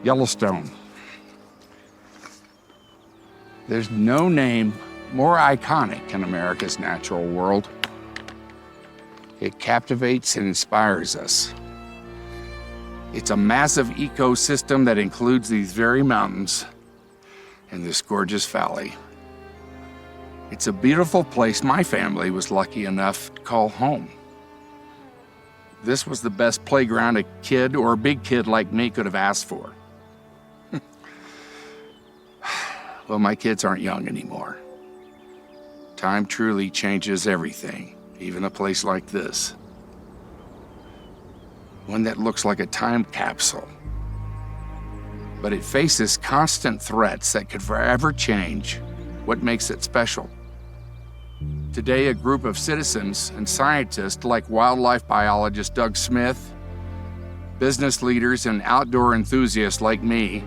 Yellowstone. There's no name more iconic in America's natural world. It captivates and inspires us. It's a massive ecosystem that includes these very mountains and this gorgeous valley. It's a beautiful place my family was lucky enough to call home. This was the best playground a kid or a big kid like me could have asked for. Well, my kids aren't young anymore. Time truly changes everything, even a place like this. One that looks like a time capsule. But it faces constant threats that could forever change what makes it special. Today, a group of citizens and scientists like wildlife biologist Doug Smith, business leaders and outdoor enthusiasts like me,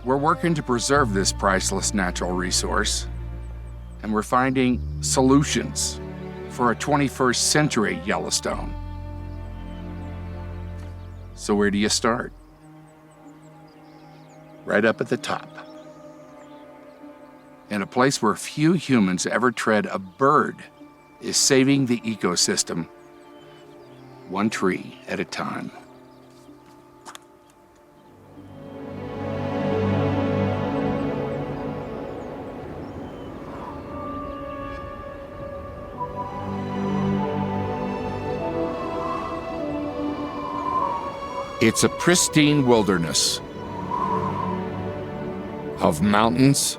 we're working to preserve this priceless natural resource, and we're finding solutions for a 21st century Yellowstone. So where do you start? Right up at the top. In a place where few humans ever tread a bird is saving the ecosystem, one tree at a time. It's a pristine wilderness of mountains,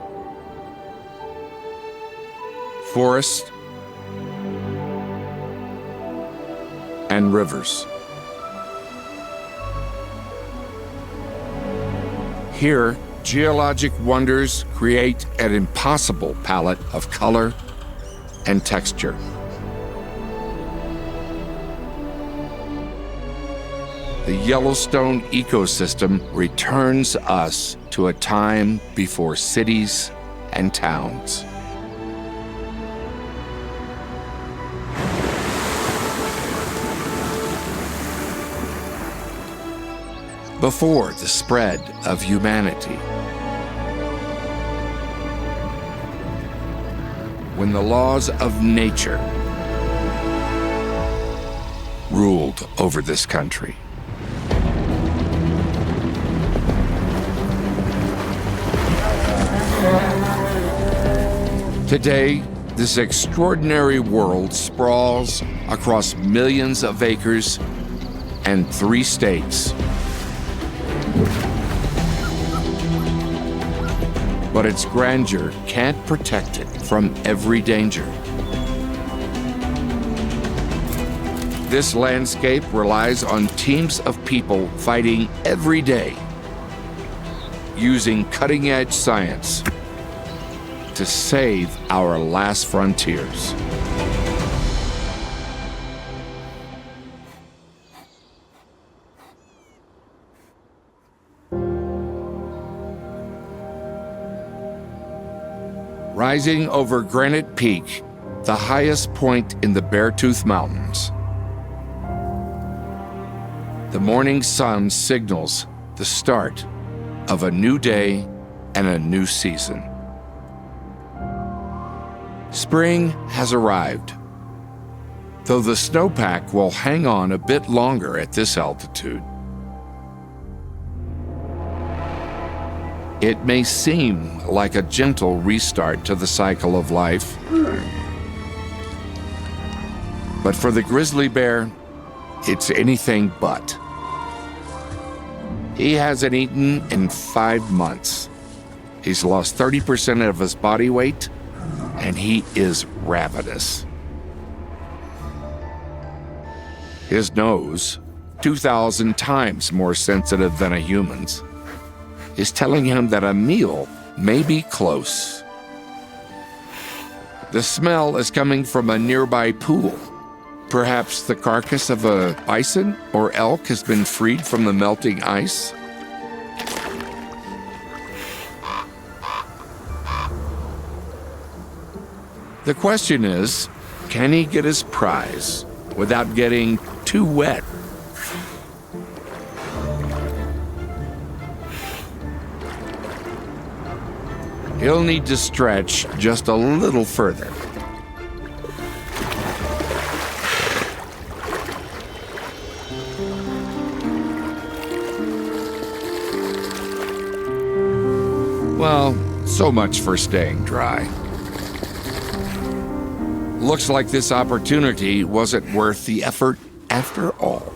forest, and rivers. Here, geologic wonders create an impossible palette of color and texture. The Yellowstone ecosystem returns us to a time before cities and towns. Before the spread of humanity. When the laws of nature ruled over this country. Today, this extraordinary world sprawls across millions of acres and 3 states. But its grandeur can't protect it from every danger. This landscape relies on teams of people fighting every day, using cutting-edge science to save our last frontiers. Rising over Granite Peak, the highest point in the Beartooth Mountains, the morning sun signals the start of a new day and a new season. Spring has arrived, though the snowpack will hang on a bit longer at this altitude. It may seem like a gentle restart to the cycle of life, but for the grizzly bear, it's anything but. He hasn't eaten in 5 months. He's lost 30% of his body weight, and he is ravenous. His nose, 2,000 times more sensitive than a human's, is telling him that a meal may be close. The smell is coming from a nearby pool. Perhaps the carcass of a bison or elk has been freed from the melting ice. The question is, can he get his prize without getting too wet? He'll need to stretch just a little further. Well, so much for staying dry. Looks like this opportunity wasn't worth the effort after all.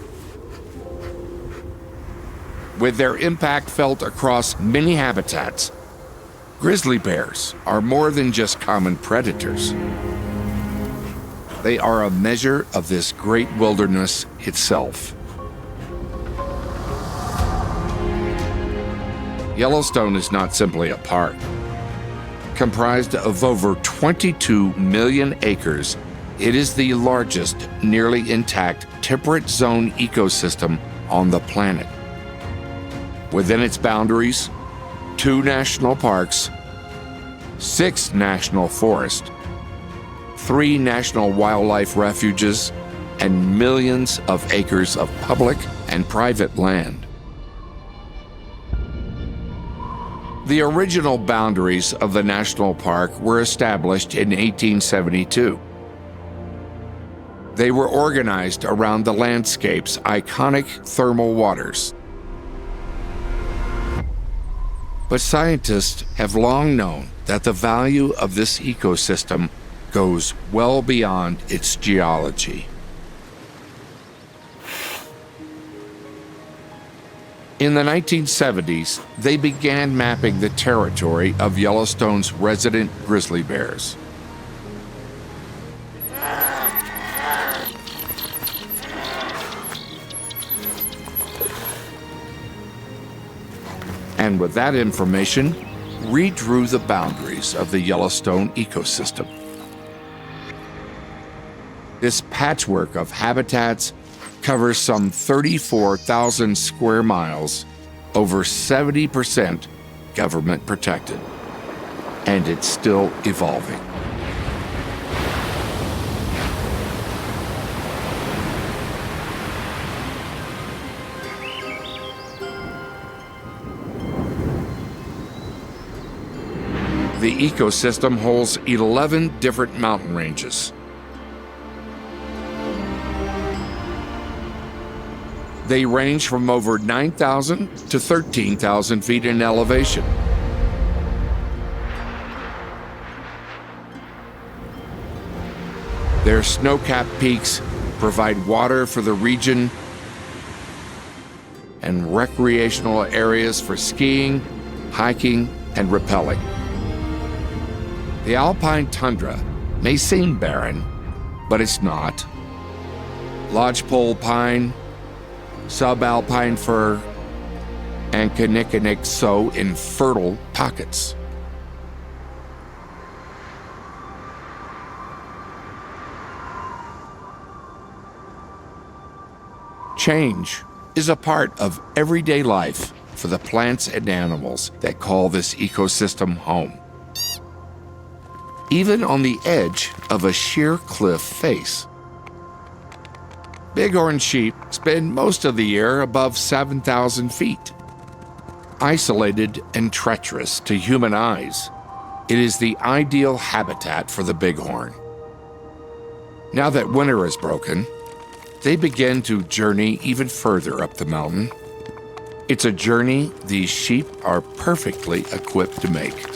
With their impact felt across many habitats, grizzly bears are more than just common predators. They are a measure of this great wilderness itself. Yellowstone is not simply a park. Comprised of over 22 million acres, it is the largest nearly intact temperate zone ecosystem on the planet. Within its boundaries, 2 national parks, 6 national forests, 3 national wildlife refuges, and millions of acres of public and private land. The original boundaries of the national park were established in 1872. They were organized around the landscape's iconic thermal waters. But scientists have long known that the value of this ecosystem goes well beyond its geology. In the 1970s, they began mapping the territory of Yellowstone's resident grizzly bears. And with that information, redrew the boundaries of the Yellowstone ecosystem. This patchwork of habitats covers some 34,000 square miles, over 70% government protected. And it's still evolving. The ecosystem holds 11 different mountain ranges. They range from over 9,000 to 13,000 feet in elevation. Their snow-capped peaks provide water for the region and recreational areas for skiing, hiking, and rappelling. The alpine tundra may seem barren, but it's not. Lodgepole pine, subalpine fir, and kinnikinick sow in fertile pockets. Change is a part of everyday life for the plants and animals that call this ecosystem home. Even on the edge of a sheer cliff face. Bighorn sheep spend most of the year above 7,000 feet. Isolated and treacherous to human eyes, it is the ideal habitat for the bighorn. Now that winter is broken, they begin to journey even further up the mountain. It's a journey these sheep are perfectly equipped to make.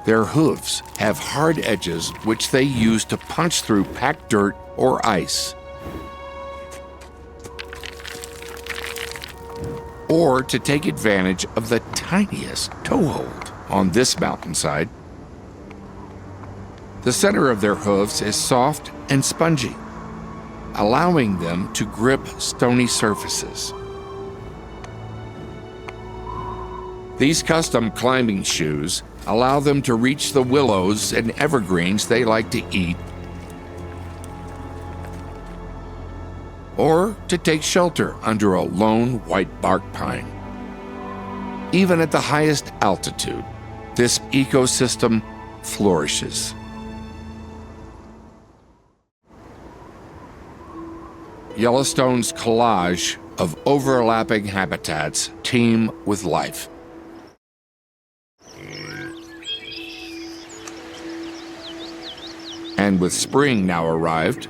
Their hooves have hard edges which they use to punch through packed dirt or ice, or to take advantage of the tiniest toehold on this mountainside. The center of their hooves is soft and spongy, allowing them to grip stony surfaces. These custom climbing shoes allow them to reach the willows and evergreens they like to eat, or to take shelter under a lone whitebark pine. Even at the highest altitude, this ecosystem flourishes. Yellowstone's collage of overlapping habitats teem with life. And with spring now arrived,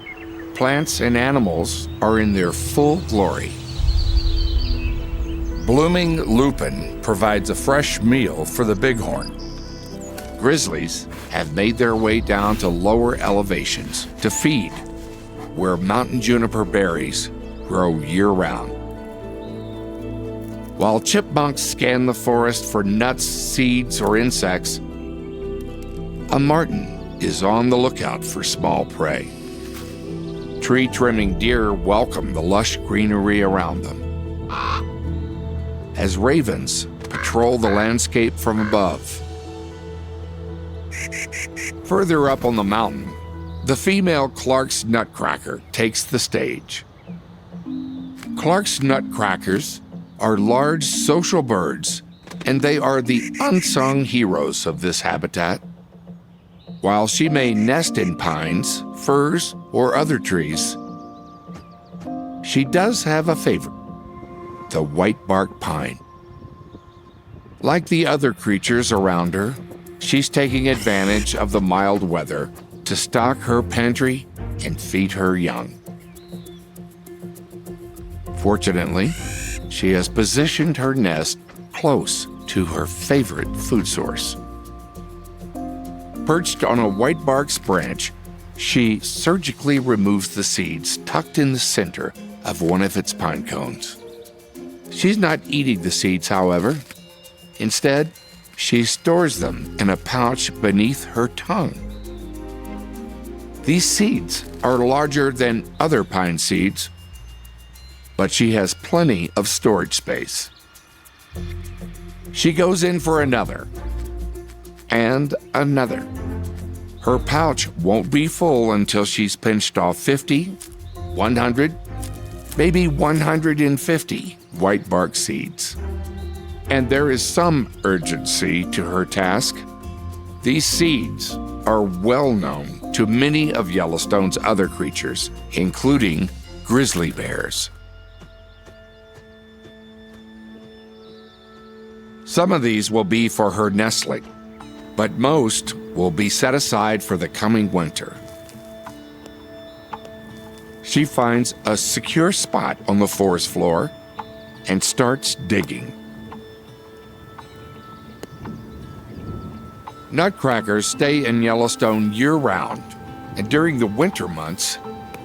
plants and animals are in their full glory. Blooming lupin provides a fresh meal for the bighorn. Grizzlies have made their way down to lower elevations to feed, where mountain juniper berries grow year-round. While chipmunks scan the forest for nuts, seeds, or insects, a marten is on the lookout for small prey. Tree-trimming deer welcome the lush greenery around them, as ravens patrol the landscape from above. Further up on the mountain, the female Clark's nutcracker takes the stage. Clark's nutcrackers are large social birds, and they are the unsung heroes of this habitat. While she may nest in pines, firs, or other trees, she does have a favorite, the whitebark pine. Like the other creatures around her, she's taking advantage of the mild weather to stock her pantry and feed her young. Fortunately, she has positioned her nest close to her favorite food source. Perched on a whitebark's branch, she surgically removes the seeds tucked in the center of one of its pine cones. She's not eating the seeds, however. Instead, she stores them in a pouch beneath her tongue. These seeds are larger than other pine seeds, but she has plenty of storage space. She goes in for another, and another. Her pouch won't be full until she's pinched off 50, 100, maybe 150 whitebark seeds. And there is some urgency to her task. These seeds are well known to many of Yellowstone's other creatures, including grizzly bears. Some of these will be for her nestling, but most will be set aside for the coming winter. She finds a secure spot on the forest floor and starts digging. Nutcrackers stay in Yellowstone year-round, and during the winter months,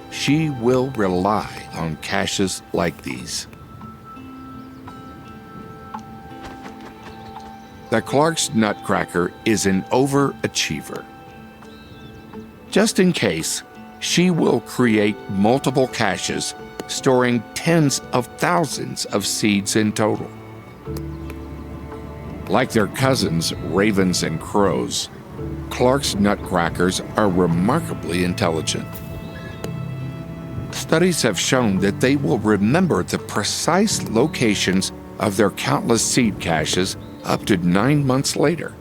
she will rely on caches like these. The Clark's nutcracker is an overachiever. Just in case, she will create multiple caches, storing tens of thousands of seeds in total. Like their cousins, ravens and crows, Clark's nutcrackers are remarkably intelligent. Studies have shown that they will remember the precise locations of their countless seed caches up to 9 months later.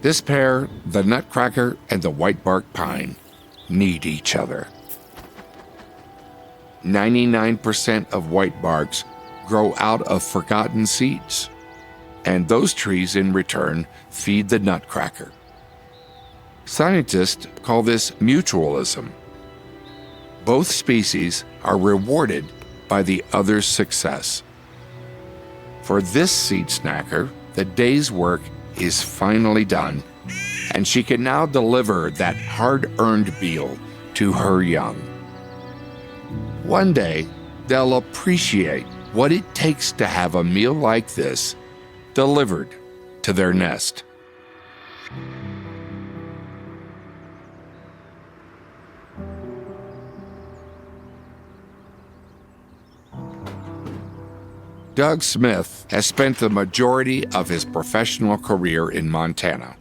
This pair, the nutcracker and the whitebark pine, need each other. 99% of whitebarks grow out of forgotten seeds, and those trees in return feed the nutcracker. Scientists call this mutualism. Both species are rewarded by the other's success. For this seed snacker, the day's work is finally done, and she can now deliver that hard-earned meal to her young. One day, they'll appreciate what it takes to have a meal like this delivered to their nest. Doug Smith has spent the majority of his professional career in Montana.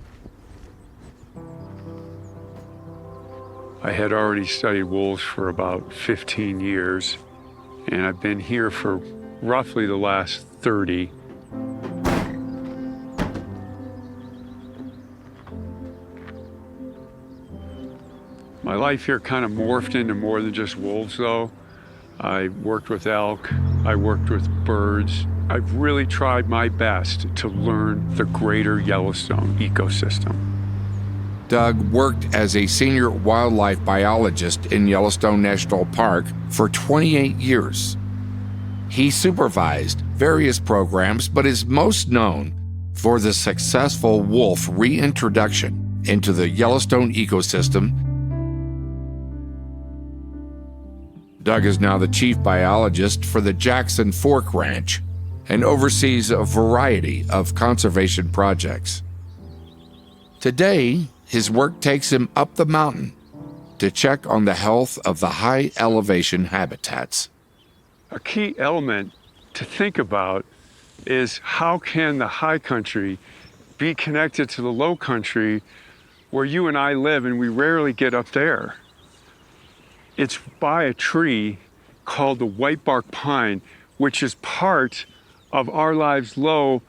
I had already studied wolves for about 15 years, and I've been here for roughly the last 30. My life here kind of morphed into more than just wolves, though. I worked with elk, I worked with birds. I've really tried my best to learn the greater Yellowstone ecosystem. Doug worked as a senior wildlife biologist in Yellowstone National Park for 28 years. He supervised various programs, but is most known for the successful wolf reintroduction into the Yellowstone ecosystem. Doug is now the chief biologist for the Jackson Fork Ranch and oversees a variety of conservation projects. Today, his work takes him up the mountain to check on the health of the high elevation habitats. A key element to think about is how can the high country be connected to the low country where you and I live, and we rarely get up there. It's by a tree called the whitebark pine, which is part of our lives low,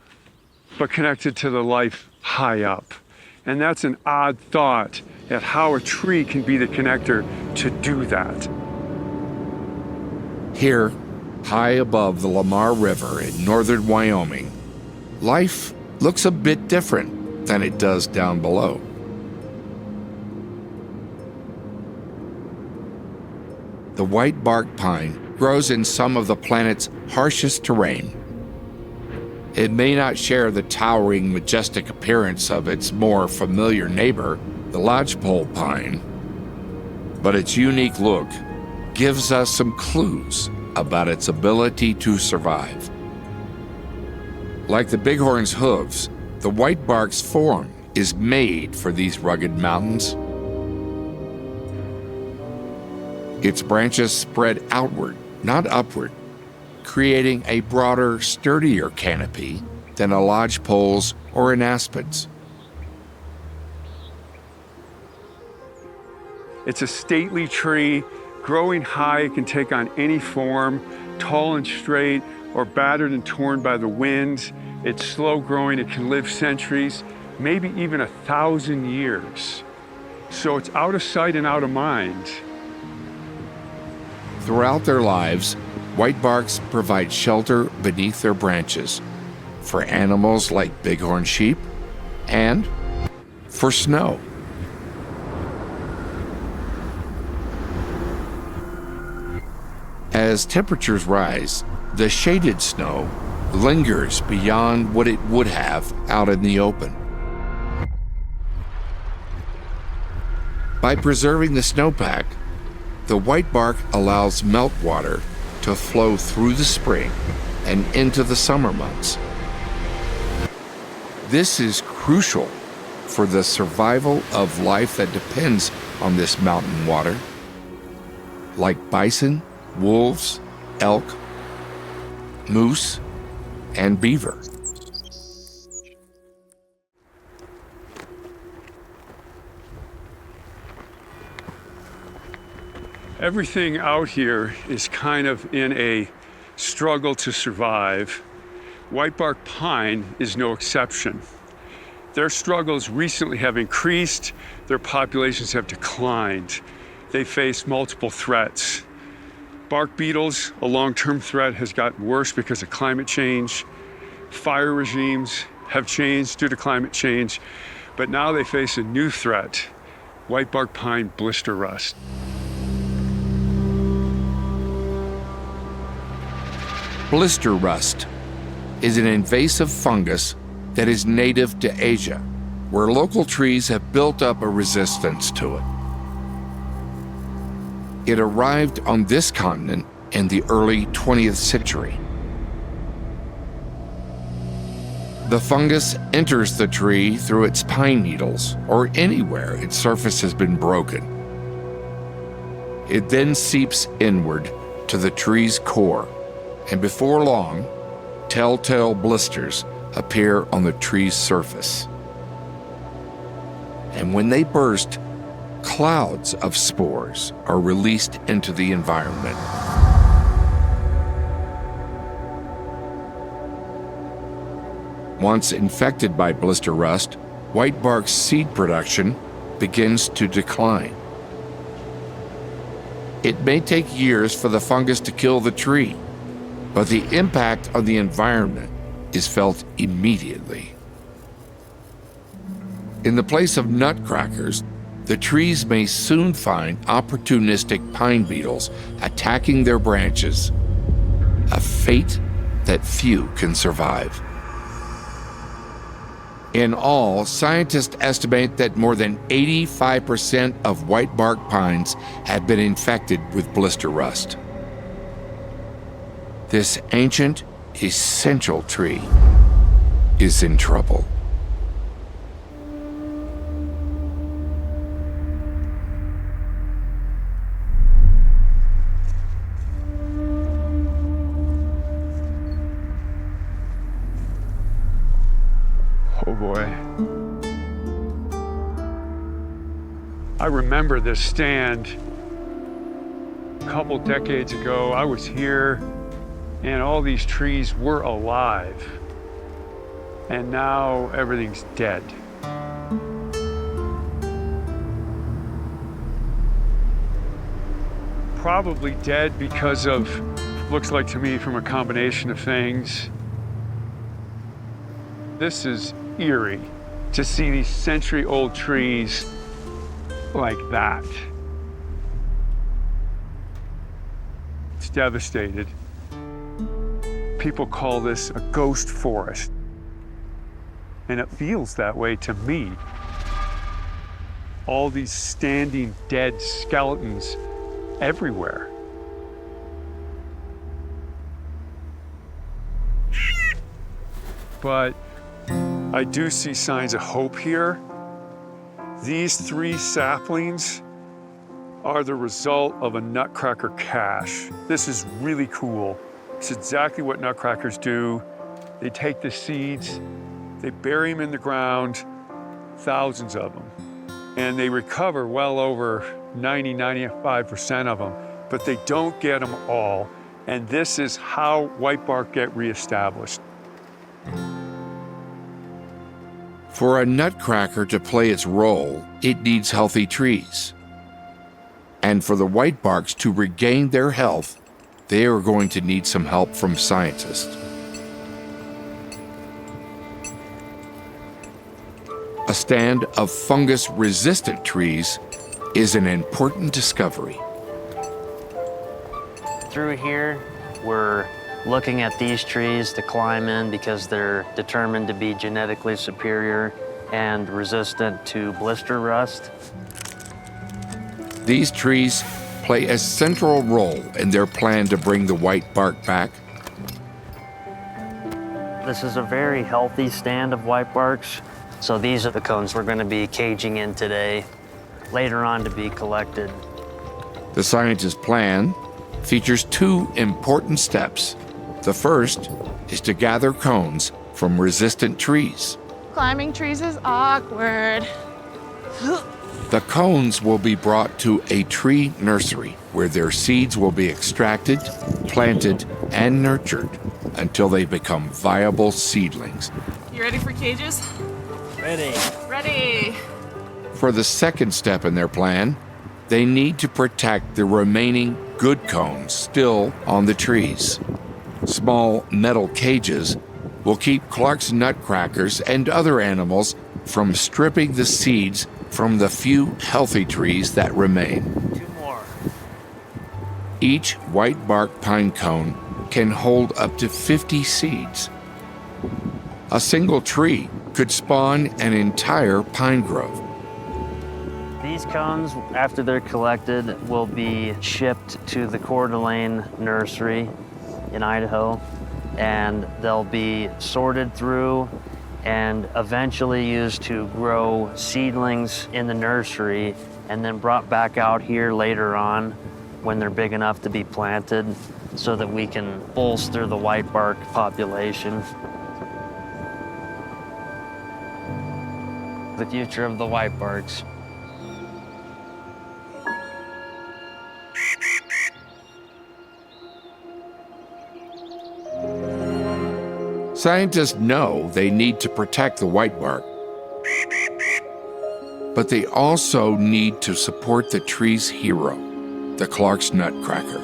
but connected to the life high up. And that's an odd thought at how a tree can be the connector to do that. Here, high above the Lamar River in northern Wyoming, life looks a bit different than it does down below. The whitebark pine grows in some of the planet's harshest terrain. It may not share the towering, majestic appearance of its more familiar neighbor, the lodgepole pine, but its unique look gives us some clues about its ability to survive. Like the bighorn's hooves, the whitebark's form is made for these rugged mountains. Its branches spread outward, not upward, creating a broader, sturdier canopy than a lodgepole's or an aspen's. It's a stately tree, growing high. It can take on any form, tall and straight, or battered and torn by the wind. It's slow growing. It can live centuries, maybe even 1,000 years. So it's out of sight and out of mind. Throughout their lives, whitebarks provide shelter beneath their branches for animals like bighorn sheep and for snow. As temperatures rise, the shaded snow lingers beyond what it would have out in the open. By preserving the snowpack, the whitebark allows meltwater to flow through the spring and into the summer months. This is crucial for the survival of life that depends on this mountain water, like bison, wolves, elk, moose, and beaver. Everything out here is kind of in a struggle to survive. Whitebark pine is no exception. Their struggles recently have increased, their populations have declined. They face multiple threats. Bark beetles, a long-term threat, has gotten worse because of climate change. Fire regimes have changed due to climate change, but now they face a new threat, whitebark pine blister rust. Blister rust is an invasive fungus that is native to Asia, where local trees have built up a resistance to it. It arrived on this continent in the early 20th century. The fungus enters the tree through its pine needles or anywhere its surface has been broken. It then seeps inward to the tree's core, and before long, telltale blisters appear on the tree's surface. And when they burst, clouds of spores are released into the environment. Once infected by blister rust, whitebark's seed production begins to decline. It may take years for the fungus to kill the tree, but the impact on the environment is felt immediately. In the place of nutcrackers, the trees may soon find opportunistic pine beetles attacking their branches, a fate that few can survive. In all, scientists estimate that more than 85% of whitebark pines have been infected with blister rust. This ancient, essential tree is in trouble. Oh boy. I remember this stand a couple decades ago. I was here and all these trees were alive. And now everything's dead. Probably dead because of, looks like to me, from a combination of things. This is eerie to see these century-old trees like that. It's devastated. People call this a ghost forest. And it feels that way to me. All these standing dead skeletons everywhere. But I do see signs of hope here. These 3 saplings are the result of a nutcracker cache. This is really cool. It's exactly what nutcrackers do. They take the seeds, they bury them in the ground, thousands of them, and they recover well over 95% of them, but they don't get them all. And this is how whitebark get reestablished. For a nutcracker to play its role, it needs healthy trees. And for the whitebarks to regain their health, they are going to need some help from scientists. A stand of fungus-resistant trees is an important discovery. Through here, we're looking at these trees to climb in because they're determined to be genetically superior and resistant to blister rust. These trees play a central role in their plan to bring the whitebark back. This is a very healthy stand of whitebarks. So these are the cones we're going to be caging in today, later on to be collected. The scientist's plan features 2 important steps. The first is to gather cones from resistant trees. Climbing trees is awkward. The cones will be brought to a tree nursery where their seeds will be extracted, planted, and nurtured until they become viable seedlings. You ready for cages? Ready. Ready. For the second step in their plan, they need to protect the remaining good cones still on the trees. Small metal cages will keep Clark's nutcrackers and other animals from stripping the seeds from the few healthy trees that remain. 2 more. Each whitebark pine cone can hold up to 50 seeds. A single tree could spawn an entire pine grove. These cones, after they're collected, will be shipped to the Coeur d'Alene nursery in Idaho, and they'll be sorted through and eventually used to grow seedlings in the nursery and then brought back out here later on when they're big enough to be planted so that we can bolster the whitebark population. The future of the whitebarks. Scientists know they need to protect the whitebark, but they also need to support the tree's hero, the Clark's nutcracker.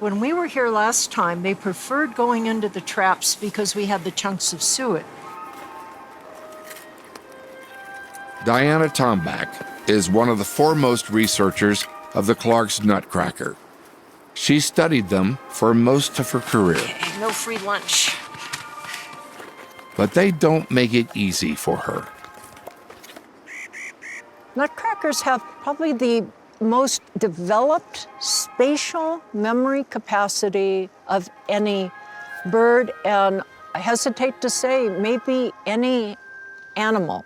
When we were here last time, they preferred going into the traps because we had the chunks of suet. Diana Tombach is one of the foremost researchers of the Clark's nutcracker. She studied them for most of her career. Okay, no free lunch. But they don't make it easy for her. Nutcrackers have probably the most developed spatial memory capacity of any bird, and I hesitate to say maybe any animal.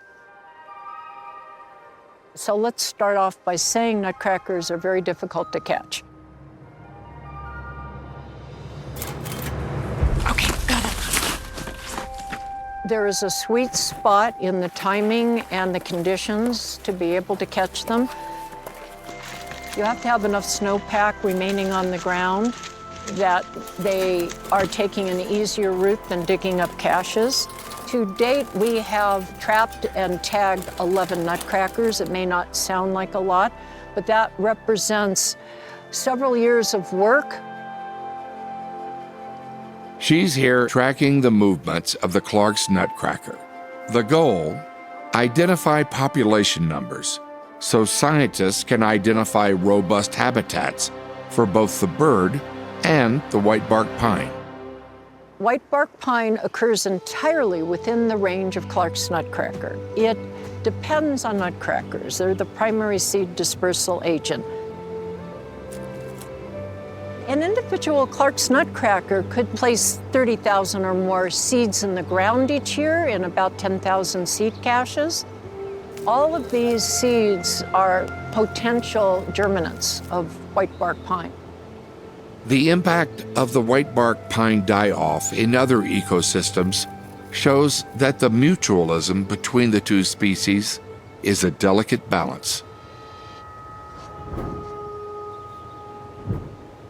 So let's start off by saying nutcrackers are very difficult to catch. Okay, got it. There is a sweet spot in the timing and the conditions to be able to catch them. You have to have enough snowpack remaining on the ground that they are taking an easier route than digging up caches. To date, we have trapped and tagged 11 nutcrackers. It may not sound like a lot, but that represents several years of work. She's here tracking the movements of the Clark's nutcracker. The goal: identify population numbers so scientists can identify robust habitats for both the bird and the whitebark pine. Whitebark pine occurs entirely within the range of Clark's nutcracker. It depends on nutcrackers. They're the primary seed dispersal agent. An individual Clark's nutcracker could place 30,000 or more seeds in the ground each year in about 10,000 seed caches. All of these seeds are potential germinants of whitebark pine. The impact of the whitebark pine die-off in other ecosystems shows that the mutualism between the two species is a delicate balance.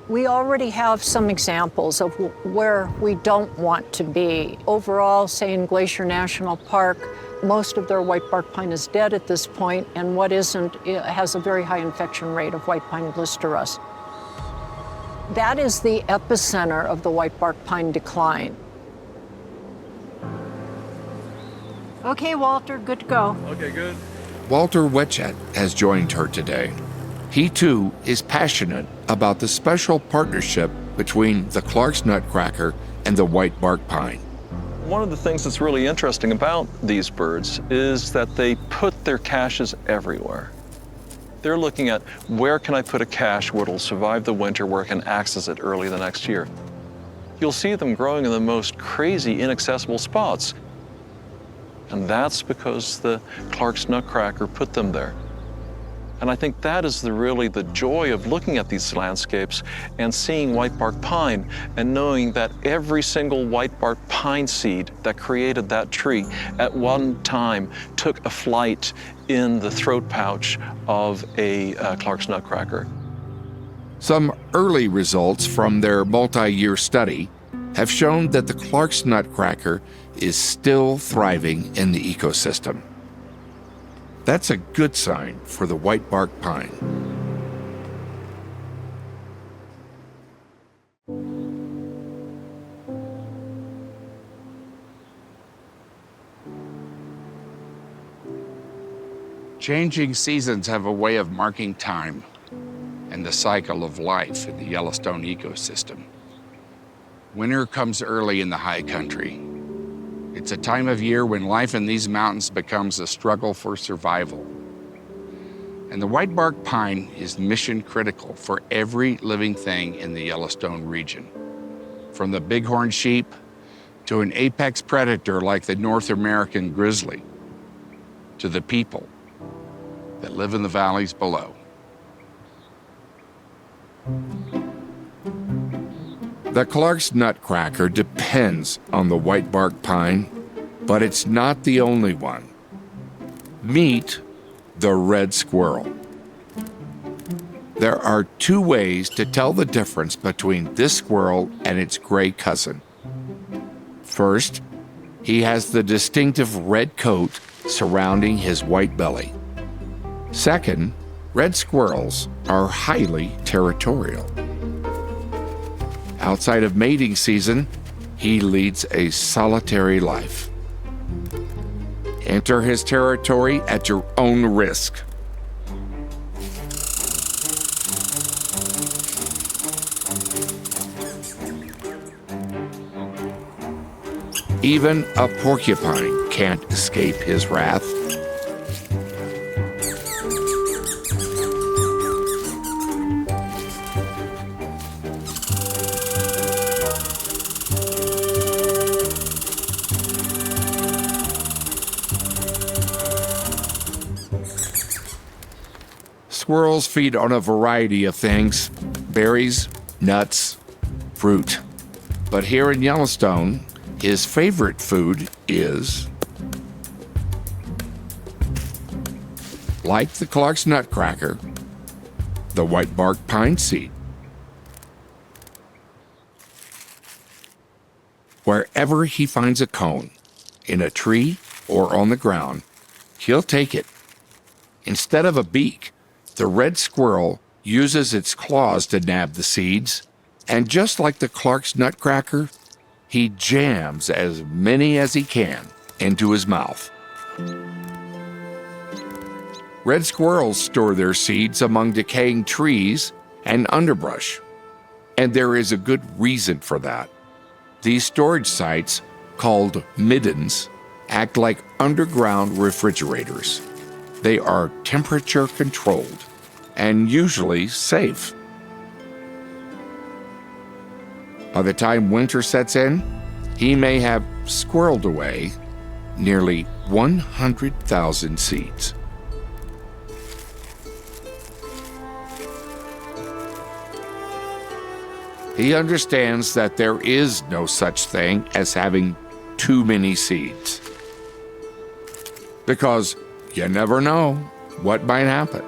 We already have some examples of where we don't want to be. Overall, say in Glacier National Park, most of their whitebark pine is dead at this point, and what isn't has a very high infection rate of white pine blister rust. That is the epicenter of the whitebark pine decline. Okay, Walter, good to go. Okay, good. Walter Wetchat has joined her today. He too is passionate about the special partnership between the Clark's nutcracker and the whitebark pine. One of the things that's really interesting about these birds is that they put their caches everywhere. They're looking at where can I put a cache where it'll survive the winter, where I can access it early the next year. You'll see them growing in the most crazy, inaccessible spots. And that's because the Clark's nutcracker put them there. And I think that is really the joy of looking at these landscapes and seeing whitebark pine and knowing that every single whitebark pine seed that created that tree at one time took a flight in the throat pouch of a Clark's nutcracker. Some early results from their multi-year study have shown that the Clark's nutcracker is still thriving in the ecosystem. That's a good sign for the whitebark pine. Changing seasons have a way of marking time and the cycle of life in the Yellowstone ecosystem. Winter comes early in the high country. It's a time of year when life in these mountains becomes a struggle for survival. And the whitebark pine is mission critical for every living thing in the Yellowstone region, from the bighorn sheep to an apex predator like the North American grizzly, to the people that live in the valleys below. The Clark's nutcracker depends on the whitebark pine, but it's not the only one. Meet the red squirrel. There are two ways to tell the difference between this squirrel and its gray cousin. First, he has the distinctive red coat surrounding his white belly. Second, red squirrels are highly territorial. Outside of mating season, he leads a solitary life. Enter his territory at your own risk. Even a porcupine can't escape his wrath. Squirrels feed on a variety of things: berries, nuts, fruit. But here in Yellowstone, his favorite food is, like the Clark's nutcracker, the whitebark pine seed. Wherever he finds a cone, in a tree or on the ground, he'll take it. Instead of a beak, the red squirrel uses its claws to nab the seeds, and just like the Clark's nutcracker, he jams as many as he can into his mouth. Red squirrels store their seeds among decaying trees and underbrush, and there is a good reason for that. These storage sites, called middens, act like underground refrigerators. They are temperature controlled and usually safe. By the time winter sets in, he may have squirreled away nearly 100,000 seeds. He understands that there is no such thing as having too many seeds, because you never know what might happen.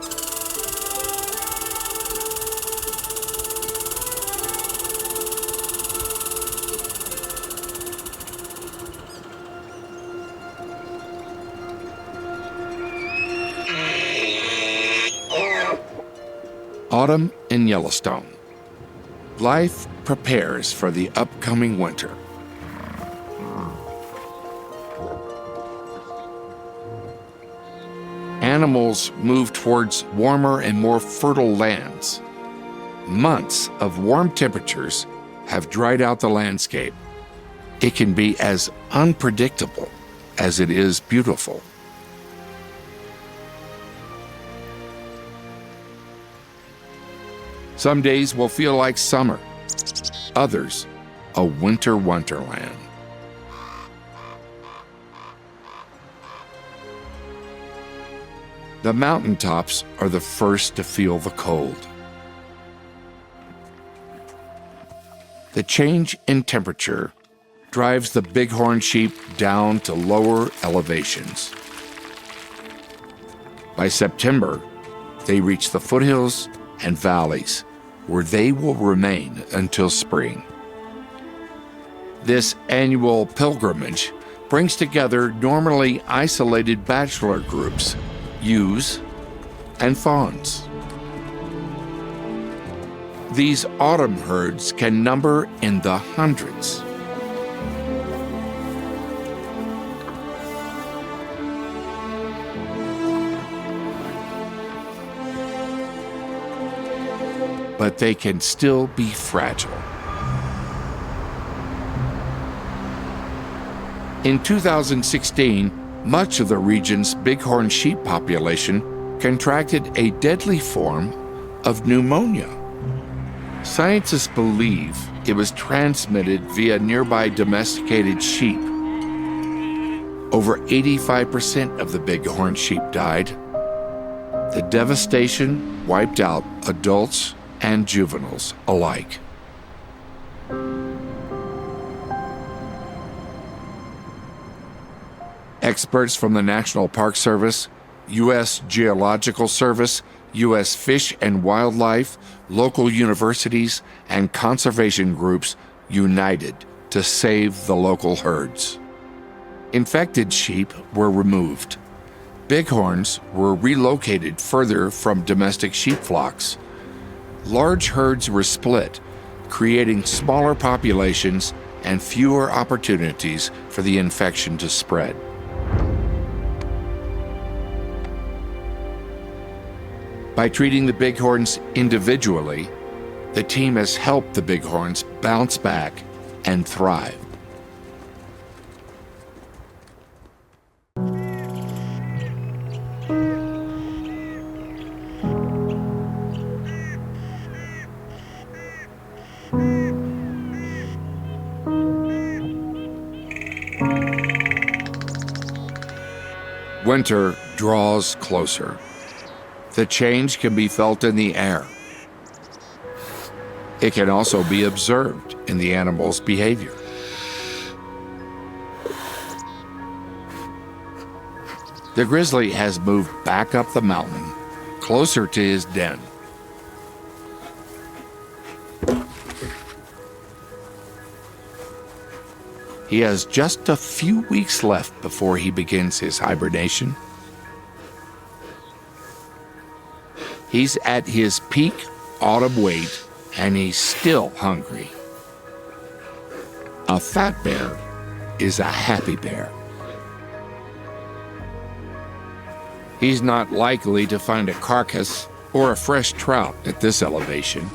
Autumn in Yellowstone. Life prepares for the upcoming winter. Animals move towards warmer and more fertile lands. Months of warm temperatures have dried out the landscape. It can be as unpredictable as it is beautiful. Some days will feel like summer, others a winter wonderland. The mountaintops are the first to feel the cold. The change in temperature drives the bighorn sheep down to lower elevations. By September, they reach the foothills and valleys, where they will remain until spring. This annual pilgrimage brings together normally isolated bachelor groups, ewes, and fawns. These autumn herds can number in the hundreds. But they can still be fragile. In 2016, much of the region's bighorn sheep population contracted a deadly form of pneumonia. Scientists believe it was transmitted via nearby domesticated sheep. Over 85% of the bighorn sheep died. The devastation wiped out adults and juveniles alike. Experts from the National Park Service, U.S. Geological Service, U.S. Fish and Wildlife, local universities, and conservation groups united to save the local herds. Infected sheep were removed. Bighorns were relocated further from domestic sheep flocks. Large herds were split creating smaller populations and fewer opportunities for the infection to spread. By treating the bighorns individually, the team has helped the bighorns bounce back and thrive. Winter draws closer. The change can be felt in the air. It can also be observed in the animal's behavior. The grizzly has moved back up the mountain, closer to his den. He has just a few weeks left before he begins his hibernation. He's at his peak autumn weight, and he's still hungry. A fat bear is a happy bear. He's not likely to find a carcass or a fresh trout at this elevation.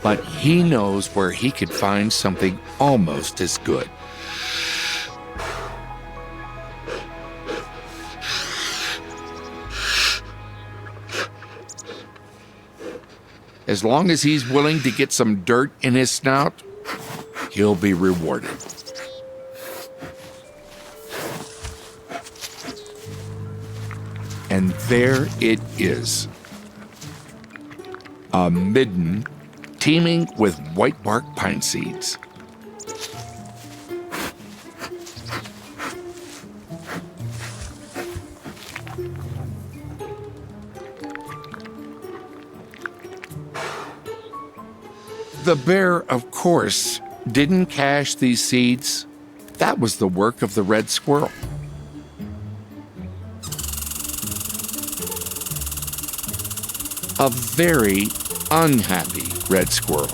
But he knows where he could find something almost as good. As long as he's willing to get some dirt in his snout, he'll be rewarded. And there it is. A midden teeming with whitebark pine seeds. The bear, of course, didn't cache these seeds. That was the work of the red squirrel. A very unhappy red squirrel.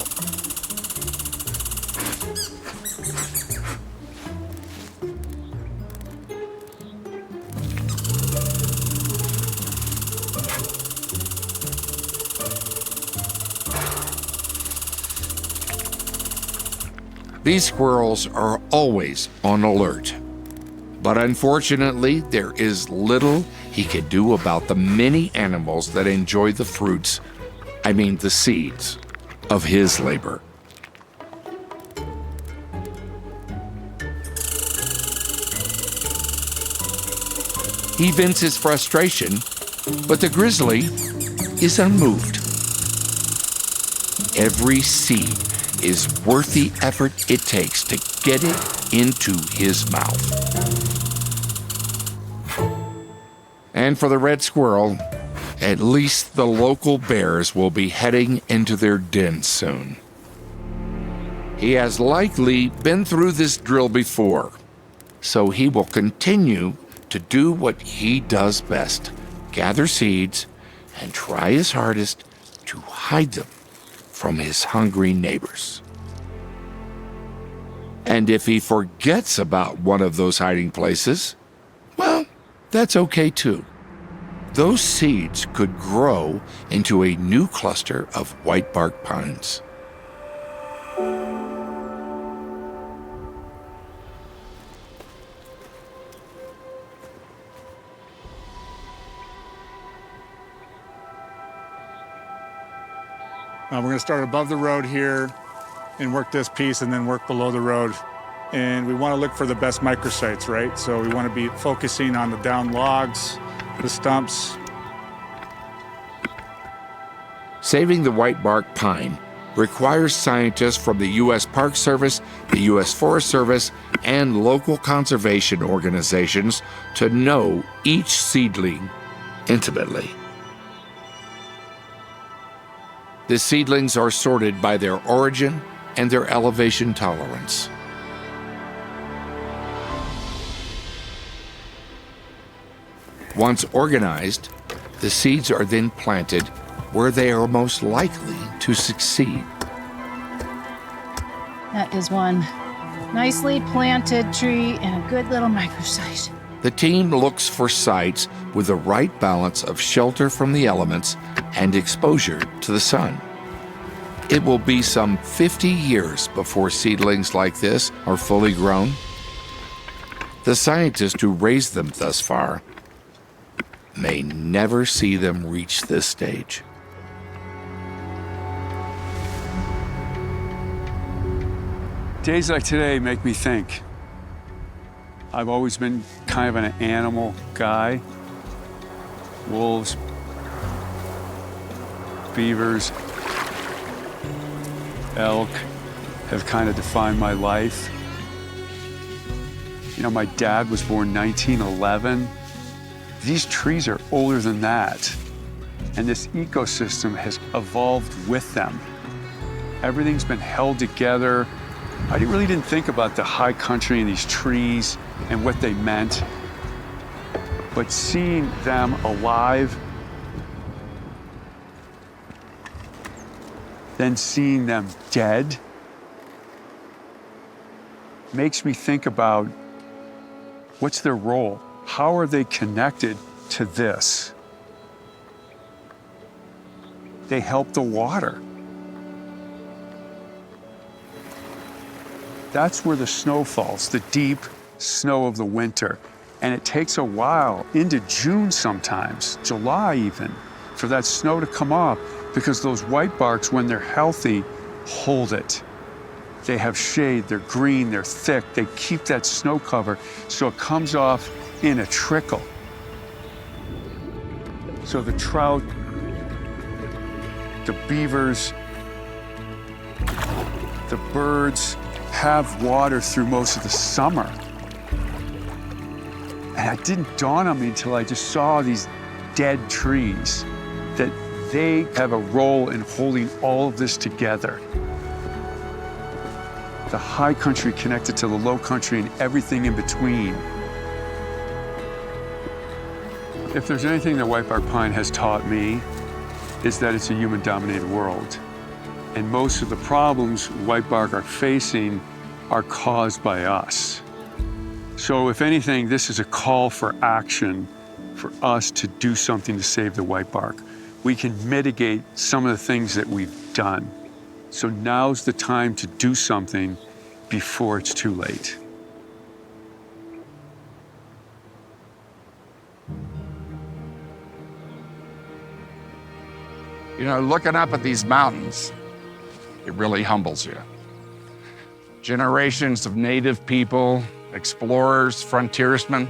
These squirrels are always on alert. But unfortunately, there is little he can do about the many animals that enjoy the fruits, the seeds, of his labor. He vents his frustration, but the grizzly is unmoved. Every seed is worth the effort it takes to get it into his mouth. And for the red squirrel, at least the local bears will be heading into their den soon. He has likely been through this drill before, so he will continue to do what he does best, gather seeds and try his hardest to hide them from his hungry neighbors. And if he forgets about one of those hiding places, well, that's okay too. Those seeds could grow into a new cluster of whitebark pines. We're going to start above the road here and work this piece and then work below the road. And we want to look for the best microsites, right? So we want to be focusing on the down logs, the stumps. Saving the whitebark pine requires scientists from the U.S. Park Service, the U.S. Forest Service, and local conservation organizations to know each seedling intimately. The seedlings are sorted by their origin and their elevation tolerance. Once organized, the seeds are then planted where they are most likely to succeed. That is one nicely planted tree and a good little microsite. The team looks for sites with the right balance of shelter from the elements and exposure to the sun. It will be some 50 years before seedlings like this are fully grown. The scientists who raised them thus far may never see them reach this stage. Days like today make me think. I've always been kind of an animal guy. Wolves, beavers, elk have kind of defined my life. You know, my dad was born 1911. These trees are older than that. And this ecosystem has evolved with them. Everything's been held together. I really didn't think about the high country and these trees and what they meant. But seeing them alive, then seeing them dead, makes me think about what's their role? How are they connected to this? They help the water. That's where the snow falls, the deep snow of the winter. And it takes a while, into June sometimes, July even, for that snow to come off, because those whitebarks, when they're healthy, hold it. They have shade, they're green, they're thick, they keep that snow cover so it comes off in a trickle. So the trout, the beavers, the birds have water through most of the summer. And it didn't dawn on me until I just saw these dead trees, that they have a role in holding all of this together. The high country connected to the low country and everything in between. If there's anything that whitebark pine has taught me, is that it's a human-dominated world. And most of the problems whitebark are facing are caused by us. So if anything, this is a call for action for us to do something to save the whitebark. We can mitigate some of the things that we've done. So now's the time to do something before it's too late. You know, looking up at these mountains, it really humbles you. Generations of native people, explorers, frontiersmen,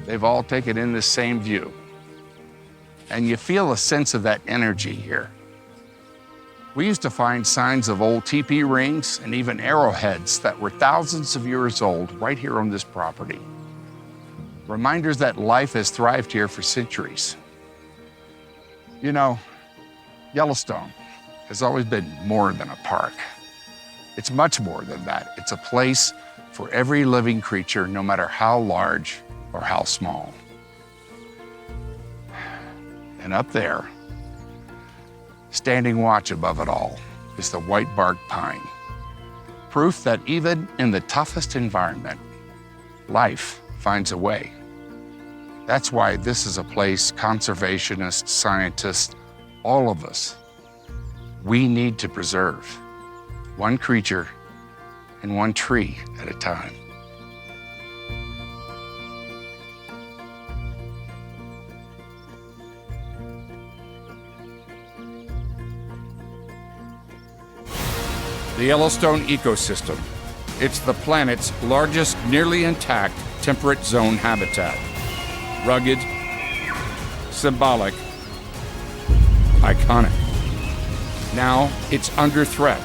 they've all taken in this same view. And you feel a sense of that energy here. We used to find signs of old teepee rings and even arrowheads that were thousands of years old right here on this property. Reminders that life has thrived here for centuries. You know, Yellowstone has always been more than a park. It's much more than that. It's a place for every living creature, no matter how large or how small. And up there, standing watch above it all, is the whitebark pine. Proof that even in the toughest environment, life finds a way. That's why this is a place conservationists, scientists, all of us, we need to preserve, one creature and one tree at a time. The Yellowstone ecosystem. It's the planet's largest nearly intact temperate zone habitat. Rugged, symbolic, iconic. Now it's under threat.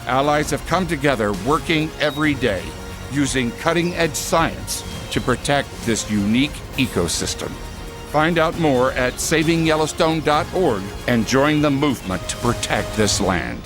Allies have come together working every day, using cutting-edge science to protect this unique ecosystem. Find out more at savingyellowstone.org and join the movement to protect this land.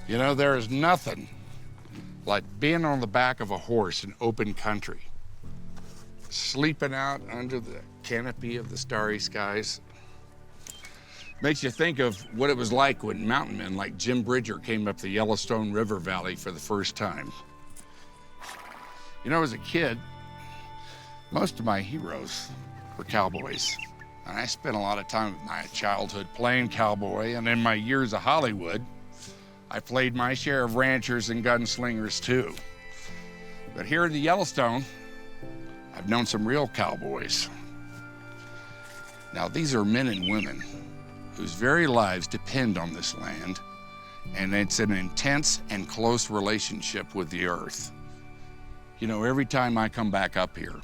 You know, there is nothing like being on the back of a horse in open country, sleeping out under the canopy of the starry skies. Makes you think of what it was like when mountain men like Jim Bridger came up the Yellowstone River Valley for the first time. You know, as a kid, most of my heroes were cowboys. And I spent a lot of time in my childhood playing cowboy, and in my years of Hollywood, I played my share of ranchers and gunslingers too. But here in the Yellowstone, I've known some real cowboys. Now, these are men and women whose very lives depend on this land, and it's an intense and close relationship with the earth. You know, every time I come back up here,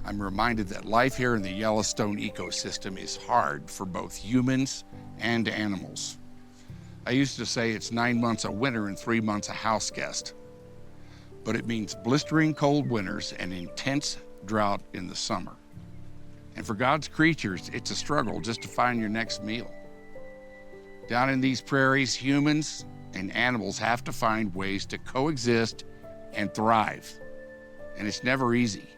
I'm reminded that life here in the Yellowstone ecosystem is hard for both humans and animals. I used to say it's 9 months of winter and 3 months of house guest, but it means blistering cold winters and intense drought in the summer. And for God's creatures, it's a struggle just to find your next meal. Down in these prairies, humans and animals have to find ways to coexist and thrive. And it's never easy.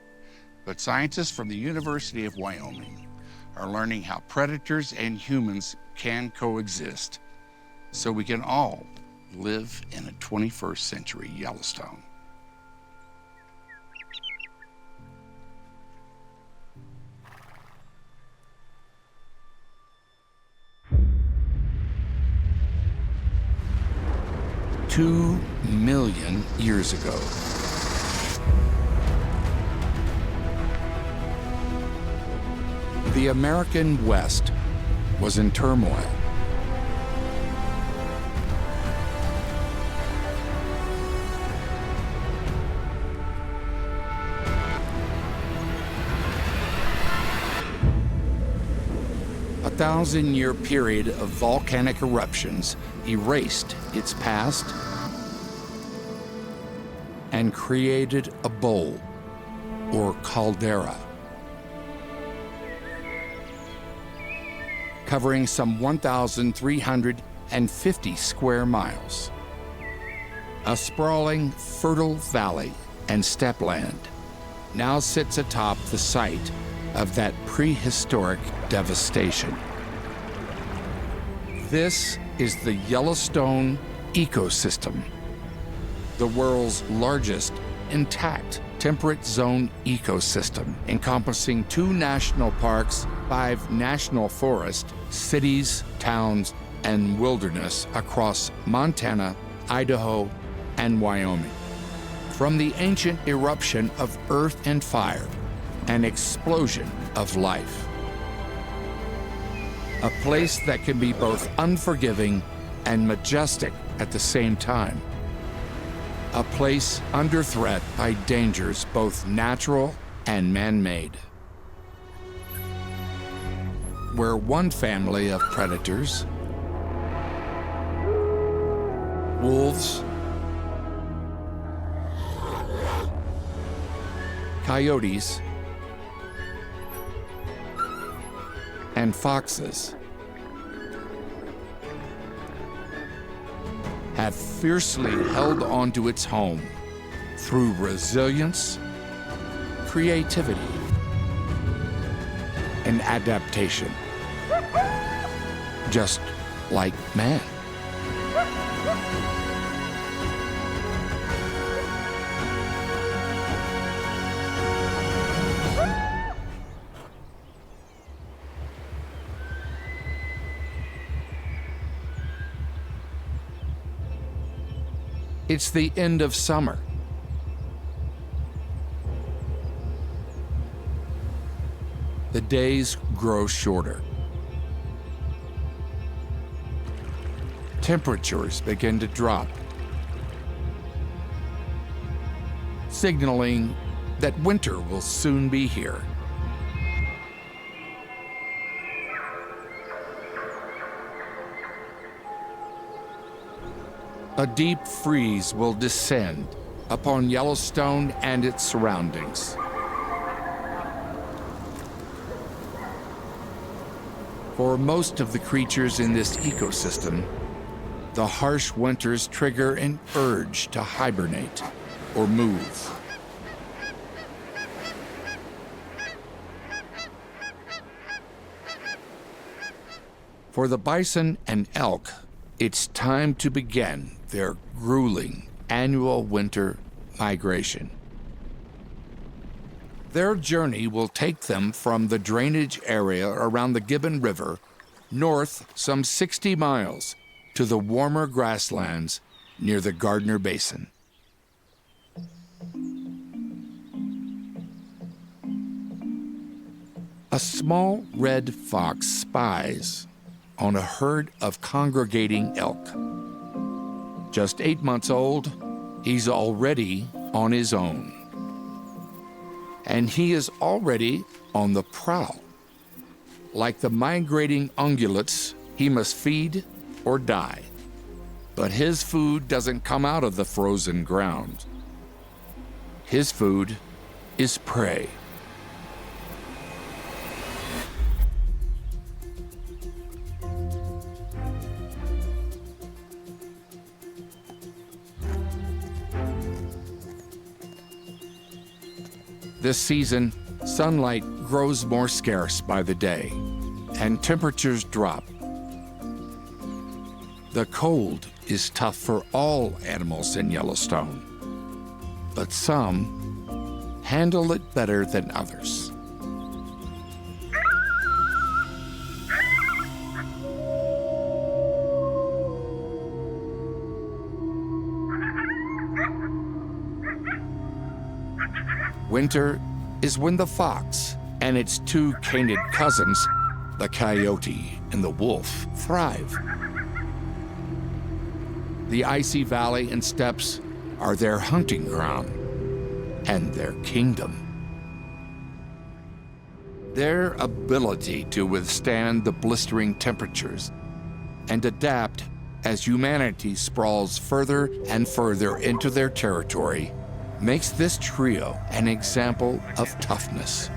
But scientists from the University of Wyoming are learning how predators and humans can coexist so we can all live in a 21st century Yellowstone. Two million years ago, the American West was in turmoil. A 1,000-year period of volcanic eruptions erased its past and created a bowl, or caldera, covering some 1,350 square miles. A sprawling, fertile valley and steppe-land now sits atop the site of that prehistoric devastation. This is the Yellowstone ecosystem, the world's largest intact temperate zone ecosystem, encompassing 2 national parks, 5 national forests, cities, towns, and wilderness across Montana, Idaho, and Wyoming. From the ancient eruption of earth and fire, an explosion of life. A place that can be both unforgiving and majestic at the same time. A place under threat by dangers both natural and man-made. Where one family of predators, wolves, coyotes, and foxes have fiercely held onto its home through resilience, creativity, and adaptation, just like man. It's the end of summer. The days grow shorter. Temperatures begin to drop, signaling that winter will soon be here. A deep freeze will descend upon Yellowstone and its surroundings. For most of the creatures in this ecosystem, the harsh winters trigger an urge to hibernate or move. For the bison and elk, it's time to begin their grueling annual winter migration. Their journey will take them from the drainage area around the Gibbon River north some 60 miles to the warmer grasslands near the Gardner Basin. A small red fox spies on a herd of congregating elk. Just 8 months old, he's already on his own. And he is already on the prowl. Like the migrating ungulates, he must feed or die. But his food doesn't come out of the frozen ground. His food is prey. This season, sunlight grows more scarce by the day, and temperatures drop. The cold is tough for all animals in Yellowstone, but some handle it better than others. Winter is when the fox and its two canid cousins, the coyote and the wolf, thrive. The icy valley and steppes are their hunting ground and their kingdom. Their ability to withstand the blistering temperatures and adapt as humanity sprawls further and further into their territory makes this trio an example of toughness.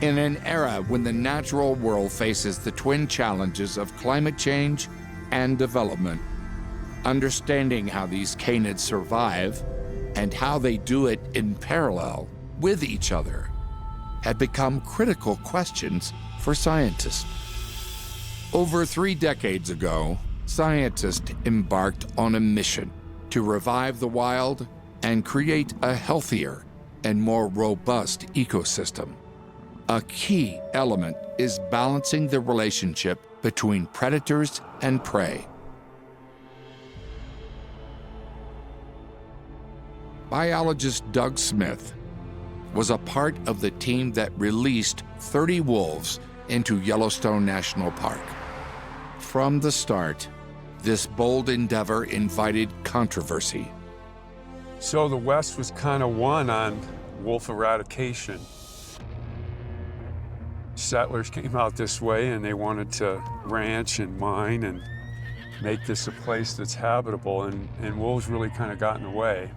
In an era when the natural world faces the twin challenges of climate change and development, understanding how these canids survive and how they do it in parallel with each other have become critical questions for scientists. Over 3 decades ago, scientists embarked on a mission to revive the wild and create a healthier and more robust ecosystem. A key element is balancing the relationship between predators and prey. Biologist Doug Smith was a part of the team that released 30 wolves into Yellowstone National Park. From the start, this bold endeavor invited controversy. So the West was kind of won on wolf eradication. Settlers came out this way and they wanted to ranch and mine and make this a place that's habitable, and wolves really kind of got in the way.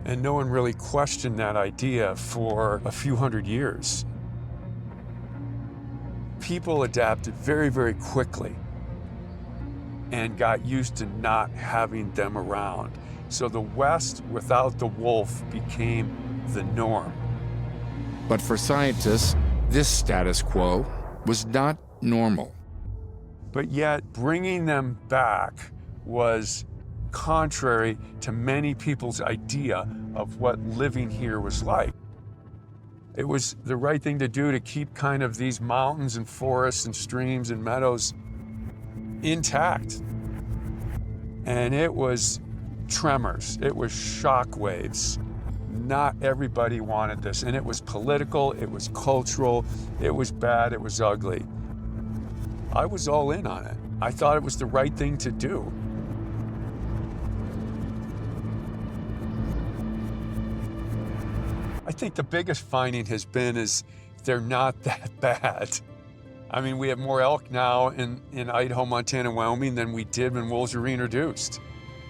And no one really questioned that idea for a few hundred years. People adapted very, very quickly and got used to not having them around. So the West without the wolf became the norm. But for scientists, this status quo was not normal. But yet bringing them back was contrary to many people's idea of what living here was like. It was the right thing to do to keep kind of these mountains and forests and streams and meadows intact. And it was tremors, it was shock waves. Not everybody wanted this, and it was political, it was cultural, it was bad, it was ugly. I was all in on it. I thought it was the right thing to do. I think the biggest finding has been is they're not that bad. I mean, we have more elk now in Idaho, Montana, Wyoming than we did when wolves were reintroduced.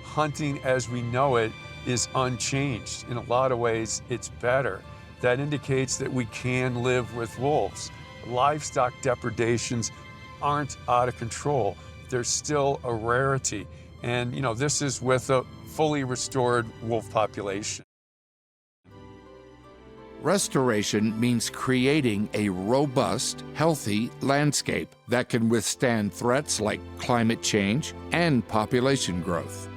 Hunting as we know it is unchanged. In a lot of ways, it's better. That indicates that we can live with wolves. Livestock depredations aren't out of control. There's still a rarity. And, this is with a fully restored wolf population. Restoration means creating a robust, healthy landscape that can withstand threats like climate change and population growth.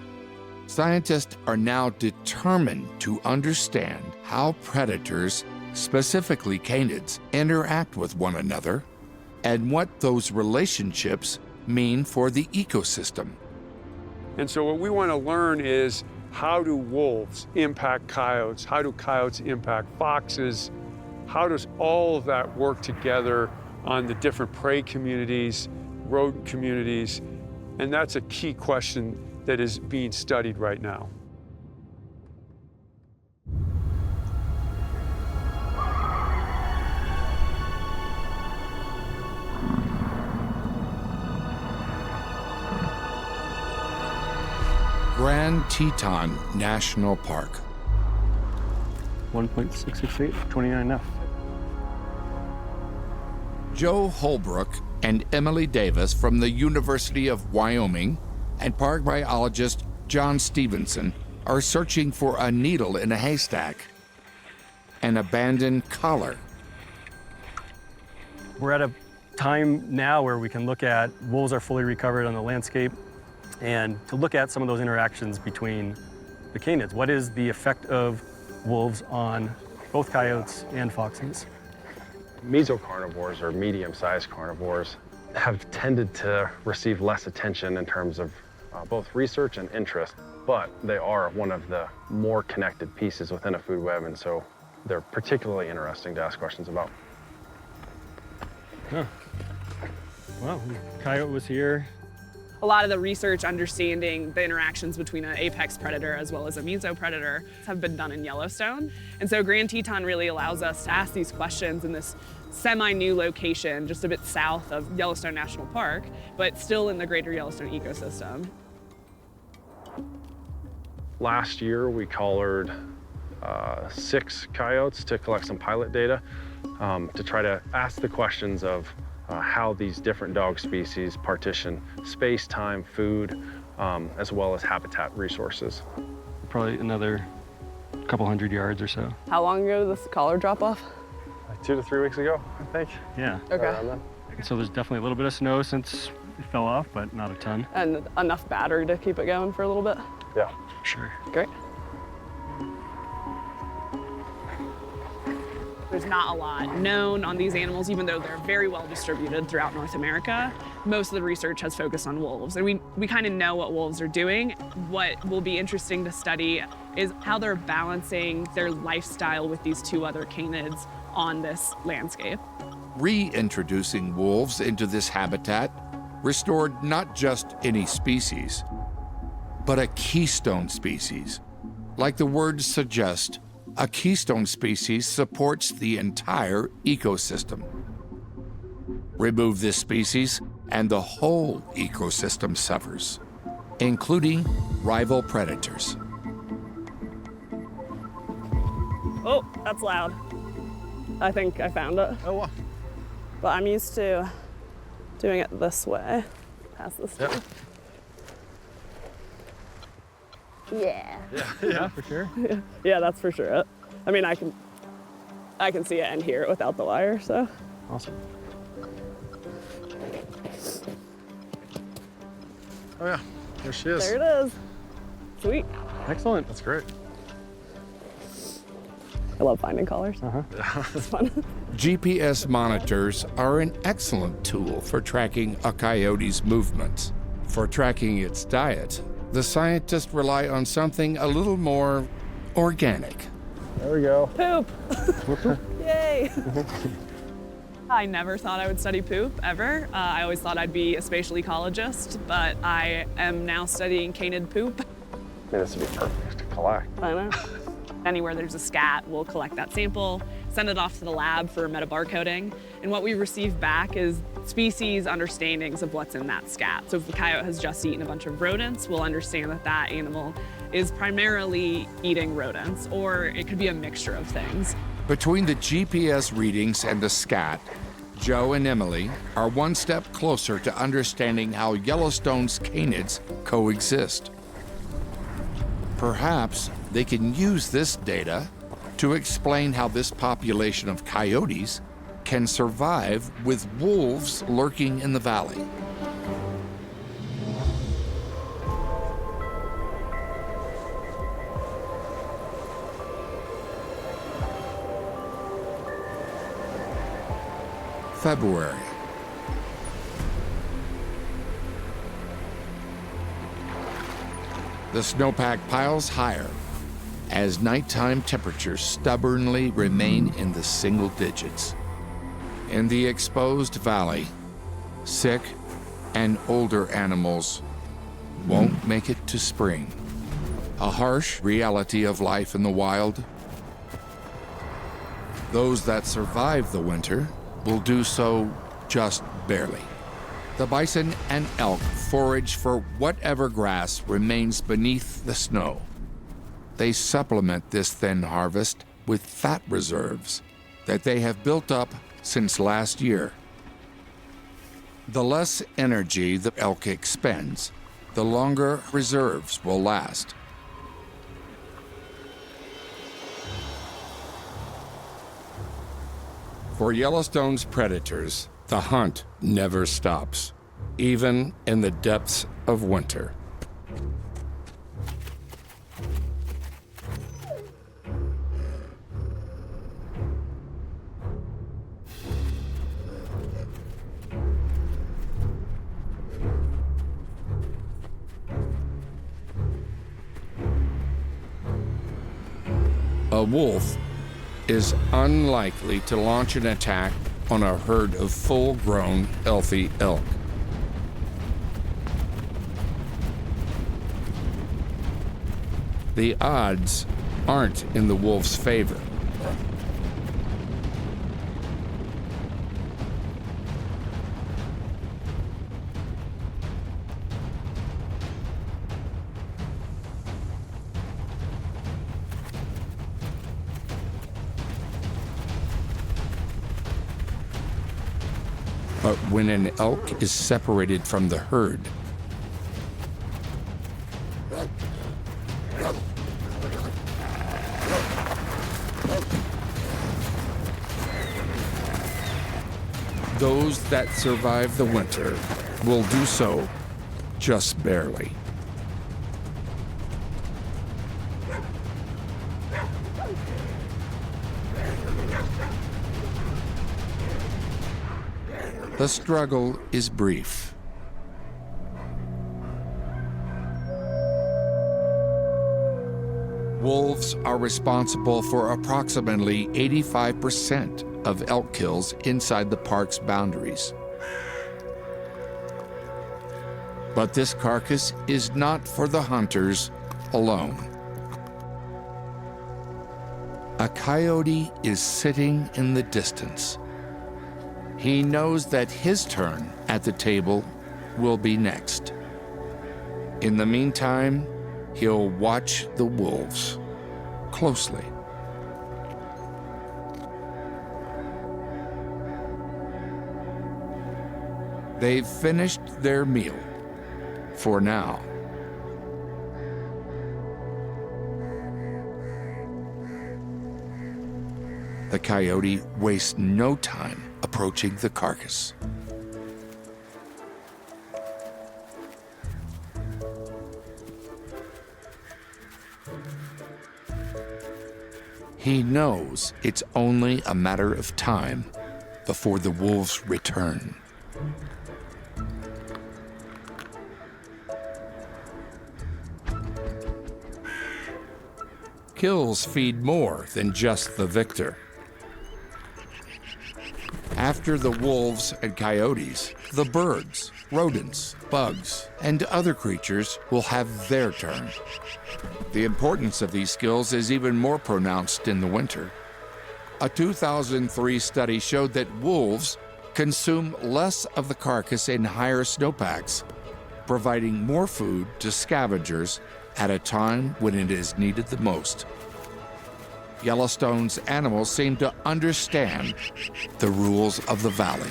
Scientists are now determined to understand how predators, specifically canids, interact with one another and what those relationships mean for the ecosystem. And so what we want to learn is, how do wolves impact coyotes? How do coyotes impact foxes? How does all of that work together on the different prey communities, rodent communities? And that's a key question that is being studied right now. Grand Teton National Park. 1.668, 29F. Joe Holbrook and Emily Davis from the University of Wyoming and park biologist John Stevenson are searching for a needle in a haystack, an abandoned collar. We're at a time now where we can look at wolves are fully recovered on the landscape, and to look at some of those interactions between the canids. What is the effect of wolves on both coyotes and foxes? Mesocarnivores, or medium-sized carnivores, have tended to receive less attention in terms of both research and interest, but they are one of the more connected pieces within a food web, and so they're particularly interesting to ask questions about. Huh. Well, the coyote was here. A lot of the research understanding the interactions between an apex predator as well as a mesopredator have been done in Yellowstone. And so Grand Teton really allows us to ask these questions in this semi-new location just a bit south of Yellowstone National Park, but still in the greater Yellowstone ecosystem. Last year, we collared 6 coyotes to collect some pilot data to try to ask the questions of how these different dog species partition space, time, food, as well as habitat resources. Probably another couple hundred yards or so. How long ago did this collar drop off? Like 2 to 3 weeks ago, I think. Yeah. Okay. So there's definitely a little bit of snow since it fell off, but not a ton. And enough battery to keep it going for a little bit? Yeah. Sure. Great. There's not a lot known on these animals, even though they're very well distributed throughout North America. Most of the research has focused on wolves, and we kind of know what wolves are doing. What will be interesting to study is how they're balancing their lifestyle with these 2 other canids on this landscape. Reintroducing wolves into this habitat restored not just any species, but a keystone species. Like the words suggest, a keystone species supports the entire ecosystem. Remove this species, and the whole ecosystem suffers, including rival predators. Oh, that's loud. I think I found it. Oh, wow. But I'm used to doing it this way. Pass this Yep. way. Yeah. Yeah, for sure. Yeah, that's for sure it. I mean, I can see it and hear it without the wire, so. Awesome. Oh yeah, there she is. There it is. Sweet. Excellent. That's great. I love finding collars. It's fun. GPS monitors are an excellent tool for tracking a coyote's movements. For tracking its diet, the scientists rely on something a little more organic. There we go. Poop. Yay. I never thought I would study poop, ever. I always thought I'd be a spatial ecologist, but I am now studying canid poop. I mean, this would be perfect to collect. I know. Anywhere there's a scat, we'll collect that sample, send it off to the lab for metabarcoding, and what we receive back is species understandings of what's in that scat. So if the coyote has just eaten a bunch of rodents, we'll understand that that animal is primarily eating rodents, or it could be a mixture of things. Between the GPS readings and the scat, Joe and Emily are one step closer to understanding how Yellowstone's canids coexist. Perhaps they can use this data to explain how this population of coyotes can survive with wolves lurking in the valley. February. The snowpack piles higher as nighttime temperatures stubbornly remain in the single digits. In the exposed valley, sick and older animals won't make it to spring. A harsh reality of life in the wild. Those that survive the winter will do so just barely. The bison and elk forage for whatever grass remains beneath the snow. They supplement this thin harvest with fat reserves that they have built up since last year. The less energy the elk expends, the longer reserves will last. For Yellowstone's predators, the hunt never stops, even in the depths of winter. A wolf is unlikely to launch an attack on a herd of full-grown, healthy elk. The odds aren't in the wolf's favor. But when an elk is separated from the herd, those that survive the winter will do so just barely. The struggle is brief. Wolves are responsible for approximately 85% of elk kills inside the park's boundaries. But this carcass is not for the hunters alone. A coyote is sitting in the distance. He knows that his turn at the table will be next. In the meantime, he'll watch the wolves closely. They've finished their meal for now. The coyote wastes no time approaching the carcass. He knows it's only a matter of time before the wolves return. Kills feed more than just the victor. After the wolves and coyotes, the birds, rodents, bugs, and other creatures will have their turn. The importance of these skills is even more pronounced in the winter. A 2003 study showed that wolves consume less of the carcass in higher snowpacks, providing more food to scavengers at a time when it is needed the most. Yellowstone's animals seem to understand the rules of the valley.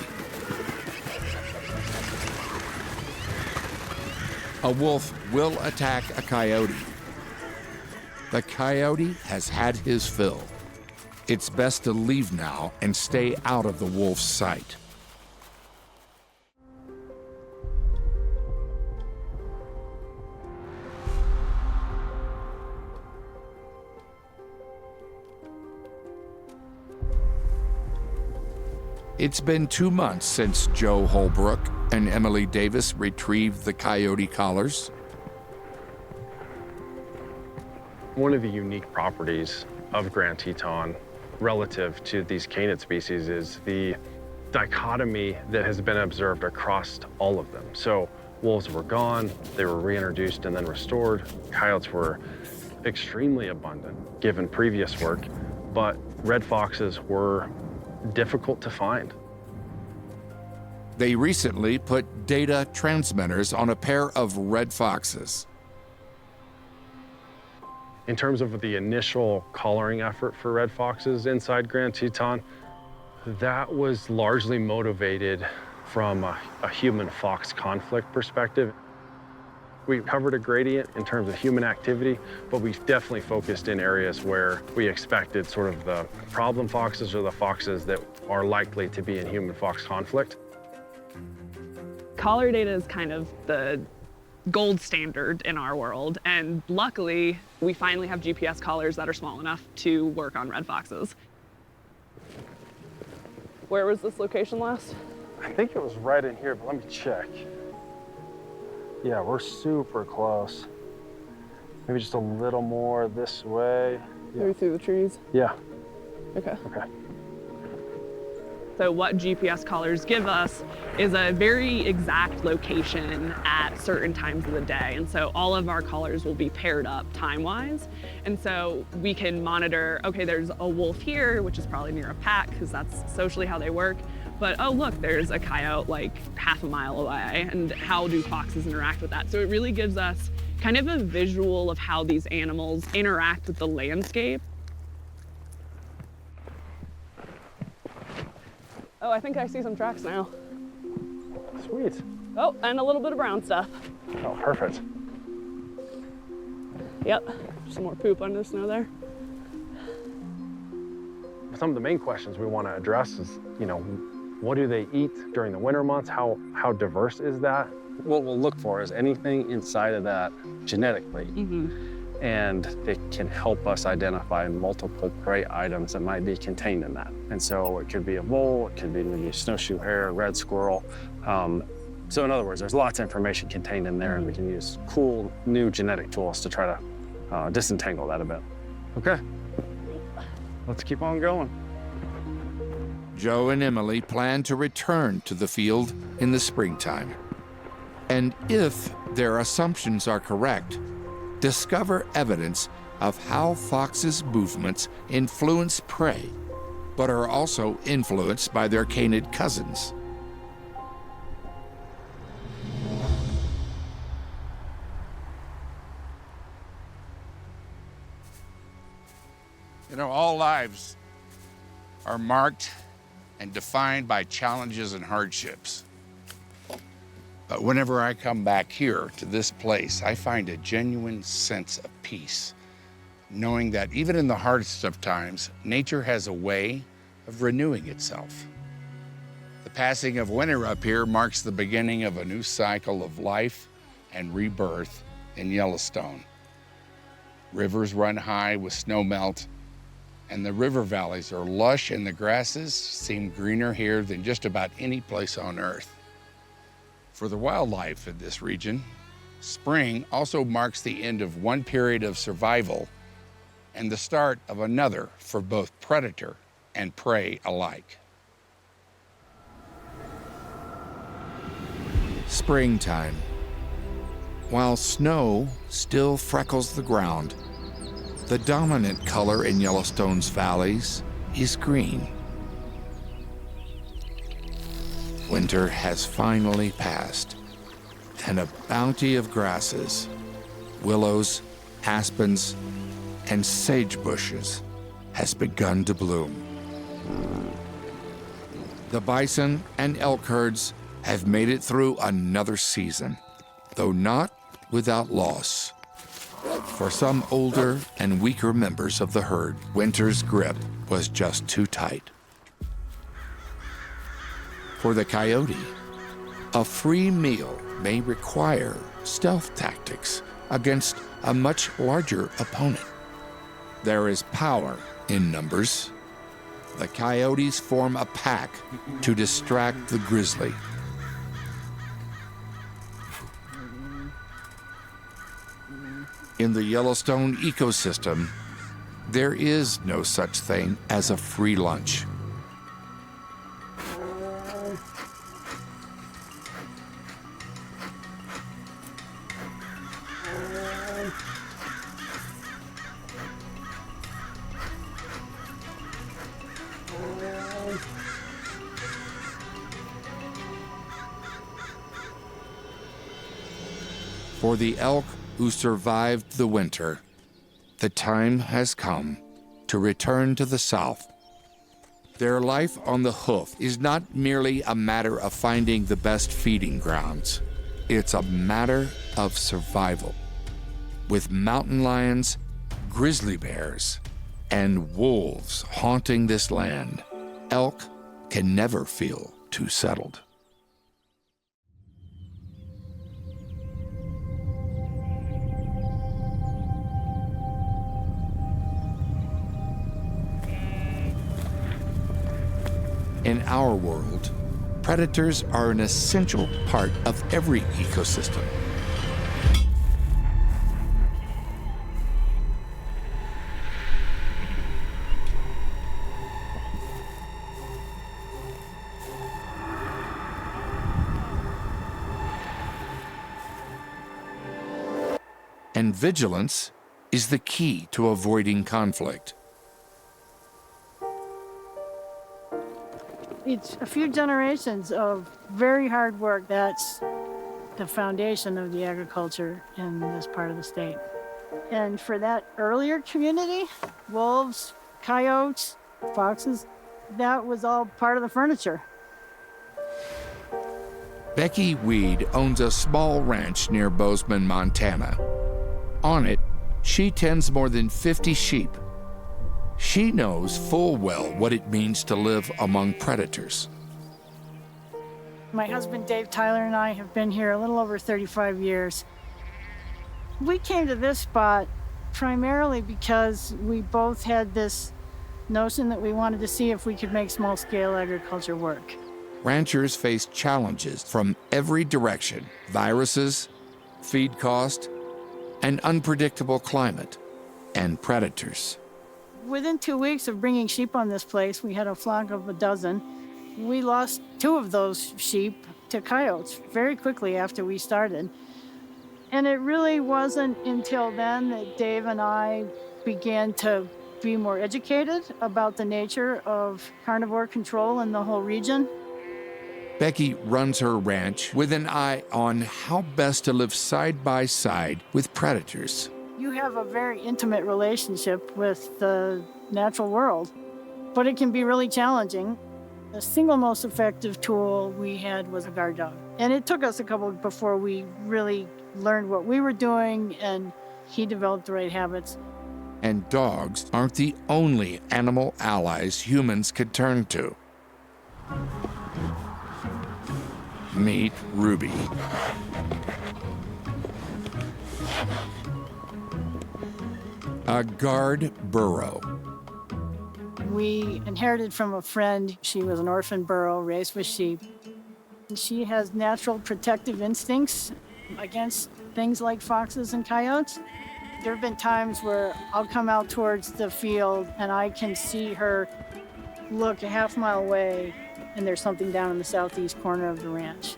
A wolf will attack a coyote. The coyote has had his fill. It's best to leave now and stay out of the wolf's sight. It's been 2 months since Joe Holbrook and Emily Davis retrieved the coyote collars. One of the unique properties of Grand Teton relative to these canid species is the dichotomy that has been observed across all of them. So wolves were gone, they were reintroduced and then restored. Coyotes were extremely abundant given previous work, but red foxes were difficult to find. They recently put data transmitters on a pair of red foxes. In terms of the initial collaring effort for red foxes inside Grand Teton, that was largely motivated from a human-fox conflict perspective. We covered a gradient in terms of human activity, but we definitely focused in areas where we expected sort of the problem foxes or the foxes that are likely to be in human-fox conflict. Collar data is kind of the gold standard in our world, and luckily, we finally have GPS collars that are small enough to work on red foxes. Where was this location last? I think it was right in here, but let me check. Yeah, we're super close. Maybe just a little more this way. Maybe through the trees? Yeah. Okay. Okay. So what GPS collars give us is a very exact location at certain times of the day. And so all of our collars will be paired up time-wise. And so we can monitor, okay, there's a wolf here, which is probably near a pack, because that's socially how they work. But oh, look, there's a coyote like half a mile away, and how do foxes interact with that? So it really gives us kind of a visual of how these animals interact with the landscape. Oh, I think I see some tracks now. Sweet. Oh, and a little bit of brown stuff. Oh, perfect. Yep, some more poop under the snow there. Some of the main questions we want to address is, what do they eat during the winter months? How diverse is that? What we'll look for is anything inside of that genetically. And it can help us identify multiple prey items that might be contained in that. And so it could be a vole, it could be maybe a snowshoe hare, red squirrel. So in other words, there's lots of information contained in there, and we can use cool new genetic tools to try to disentangle that a bit. Okay, let's keep on going. Joe and Emily plan to return to the field in the springtime. And if their assumptions are correct, discover evidence of how foxes' movements influence prey, but are also influenced by their canid cousins. All lives are marked and defined by challenges and hardships. But whenever I come back here to this place, I find a genuine sense of peace, knowing that even in the hardest of times, nature has a way of renewing itself. The passing of winter up here marks the beginning of a new cycle of life and rebirth in Yellowstone. Rivers run high with snowmelt, and the river valleys are lush, and the grasses seem greener here than just about any place on Earth. For the wildlife in this region, spring also marks the end of one period of survival and the start of another for both predator and prey alike. Springtime. While snow still freckles the ground, the dominant color in Yellowstone's valleys is green. Winter has finally passed, and a bounty of grasses, willows, aspens, and sage bushes has begun to bloom. The bison and elk herds have made it through another season, though not without loss. For some older and weaker members of the herd, winter's grip was just too tight. For the coyote, a free meal may require stealth tactics against a much larger opponent. There is power in numbers. The coyotes form a pack to distract the grizzly. In the Yellowstone ecosystem, there is no such thing as a free lunch. For the elk who survived the winter, the time has come to return to the south. Their life on the hoof is not merely a matter of finding the best feeding grounds. It's a matter of survival. With mountain lions, grizzly bears, and wolves haunting this land, elk can never feel too settled. In our world, predators are an essential part of every ecosystem. And vigilance is the key to avoiding conflict. It's a few generations of very hard work. That's the foundation of the agriculture in this part of the state. And for that earlier community, wolves, coyotes, foxes, that was all part of the furniture. Becky Weed owns a small ranch near Bozeman, Montana. On it, she tends more than 50 sheep. She knows full well what it means to live among predators. My husband, Dave Tyler, and I have been here a little over 35 years. We came to this spot primarily because we both had this notion that we wanted to see if we could make small-scale agriculture work. Ranchers face challenges from every direction: viruses, feed cost, an unpredictable climate, and predators. Within 2 weeks of bringing sheep on this place, we had a flock of a dozen. We lost 2 of those sheep to coyotes very quickly after we started. And it really wasn't until then that Dave and I began to be more educated about the nature of carnivore control in the whole region. Becky runs her ranch with an eye on how best to live side by side with predators. You have a very intimate relationship with the natural world, but it can be really challenging. The single most effective tool we had was a guard dog. And it took us a couple before we really learned what we were doing and he developed the right habits. And dogs aren't the only animal allies humans could turn to. Meet Ruby. A guard burro. We inherited from a friend. She was an orphan burro raised with sheep. She has natural protective instincts against things like foxes and coyotes. There have been times where I'll come out towards the field and I can see her look a half mile away and there's something down in the southeast corner of the ranch.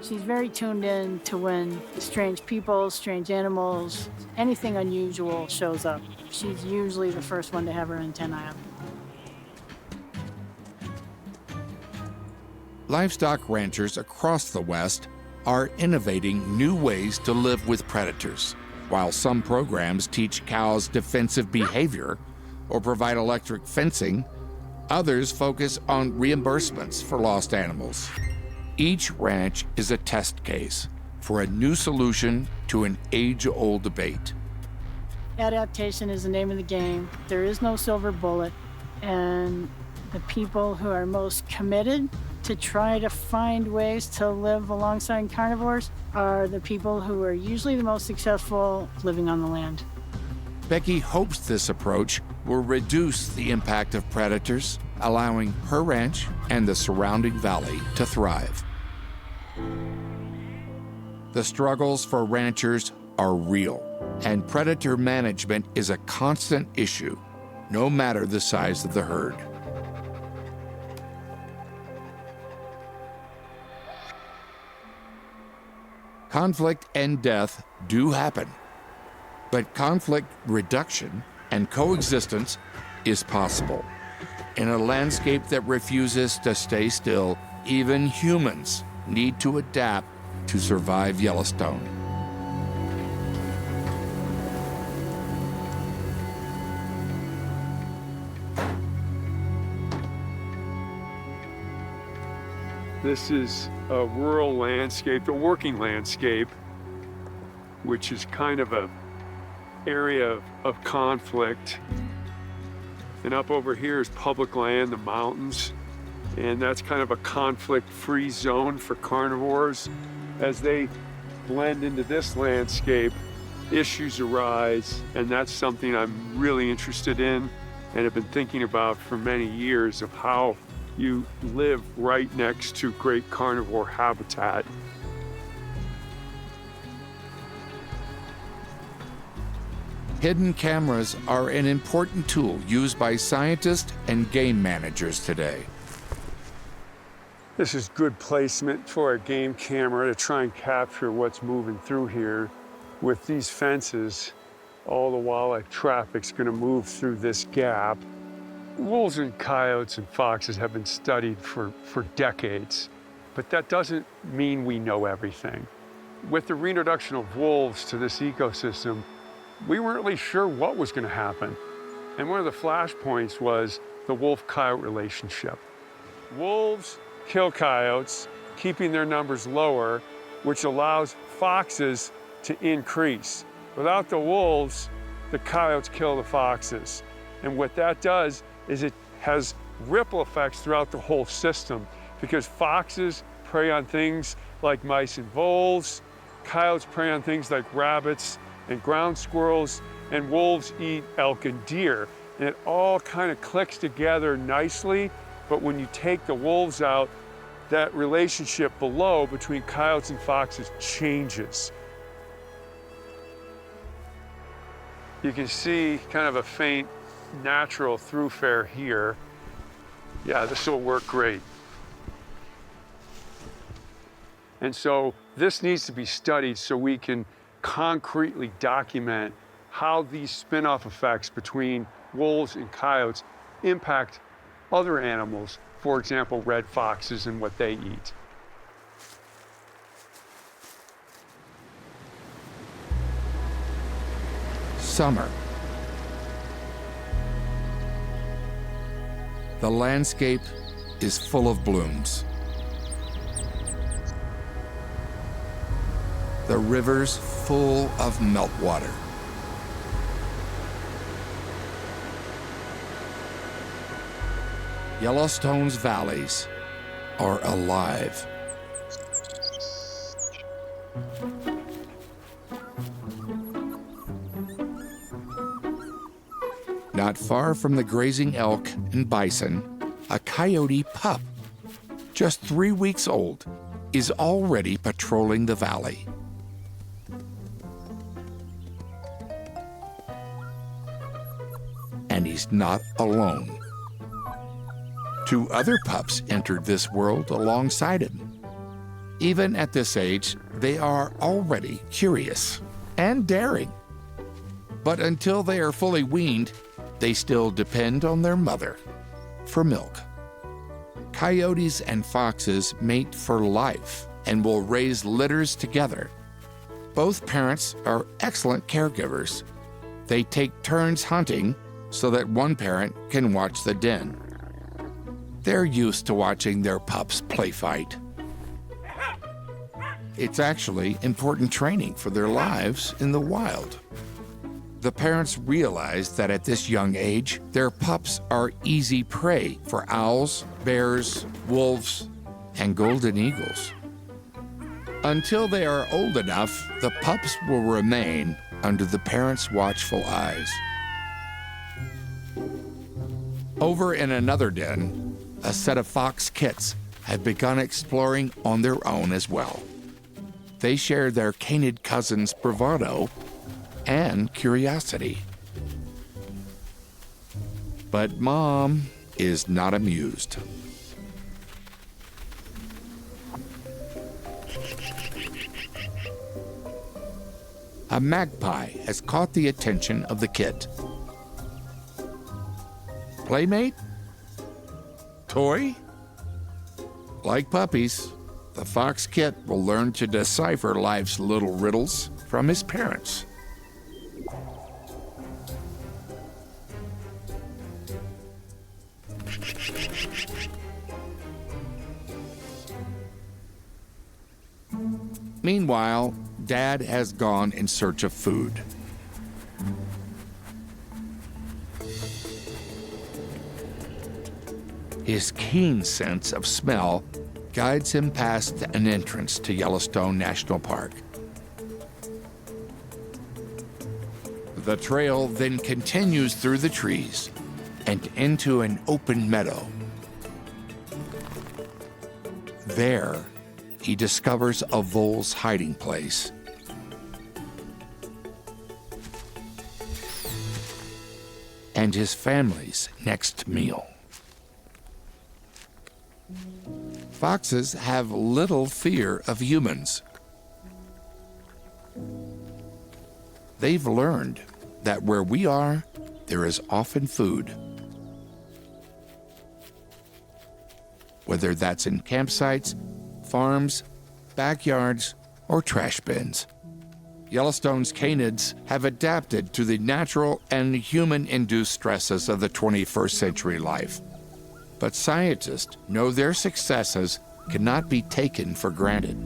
She's very tuned in to when strange people, strange animals, anything unusual shows up. She's usually the first one to have her antennae up. Livestock ranchers across the West are innovating new ways to live with predators, While some programs teach cows defensive behavior or provide electric fencing, others focus on reimbursements for lost animals. Each ranch is a test case for a new solution to an age-old debate. Adaptation is the name of the game. There is no silver bullet, and the people who are most committed to try to find ways to live alongside carnivores are the people who are usually the most successful living on the land. Becky hopes this approach will reduce the impact of predators, allowing her ranch and the surrounding valley to thrive. The struggles for ranchers are real, and predator management is a constant issue, no matter the size of the herd. Conflict and death do happen, but conflict reduction and coexistence is possible. In a landscape that refuses to stay still, even humans need to adapt to survive Yellowstone. This is a rural landscape, a working landscape, which is kind of a area of conflict. And up over here is public land, the mountains, and that's kind of a conflict-free zone for carnivores. As they blend into this landscape, issues arise, and that's something I'm really interested in and have been thinking about for many years, of how you live right next to great carnivore habitat. Hidden cameras are an important tool used by scientists and game managers today. This is good placement for a game camera to try and capture what's moving through here. With these fences, all the wildlife traffic's gonna move through this gap. Wolves and coyotes and foxes have been studied for decades, but that doesn't mean we know everything. With the reintroduction of wolves to this ecosystem, we weren't really sure what was going to happen. And one of the flashpoints was the wolf-coyote relationship. Wolves kill coyotes, keeping their numbers lower, which allows foxes to increase. Without the wolves, the coyotes kill the foxes. And what that does is it has ripple effects throughout the whole system, because foxes prey on things like mice and voles, coyotes prey on things like rabbits and ground squirrels, and wolves eat elk and deer. And it all kind of clicks together nicely, but when you take the wolves out, that relationship below between coyotes and foxes changes. You can see kind of a faint natural thoroughfare here. Yeah, this will work great. And so this needs to be studied so we can concretely document how these spin-off effects between wolves and coyotes impact other animals, for example, red foxes and what they eat. Summer. The landscape is full of blooms. The river's full of meltwater. Yellowstone's valleys are alive. Not far from the grazing elk and bison, a coyote pup, just 3 weeks old, is already patrolling the valley. And he's not alone. 2 other pups entered this world alongside him. Even at this age, they are already curious and daring. But until they are fully weaned, they still depend on their mother for milk. Coyotes and foxes mate for life and will raise litters together. Both parents are excellent caregivers. They take turns hunting so that one parent can watch the den. They're used to watching their pups play fight. It's actually important training for their lives in the wild. The parents realize that at this young age, their pups are easy prey for owls, bears, wolves, and golden eagles. Until they are old enough, the pups will remain under the parents' watchful eyes. Over in another den, a set of fox kits have begun exploring on their own as well. They share their canid cousins' bravado and curiosity. But Mom is not amused. A magpie has caught the attention of the kit. Playmate? Toy? Like puppies, the fox kit will learn to decipher life's little riddles from his parents. Meanwhile, Dad has gone in search of food. His keen sense of smell guides him past an entrance to Yellowstone National Park. The trail then continues through the trees and into an open meadow. There, he discovers a vole's hiding place. And his family's next meal. Foxes have little fear of humans. They've learned that where we are, there is often food. Whether that's in campsites, farms, backyards, or trash bins. Yellowstone's canids have adapted to the natural and human-induced stresses of the 21st century life. But scientists know their successes cannot be taken for granted.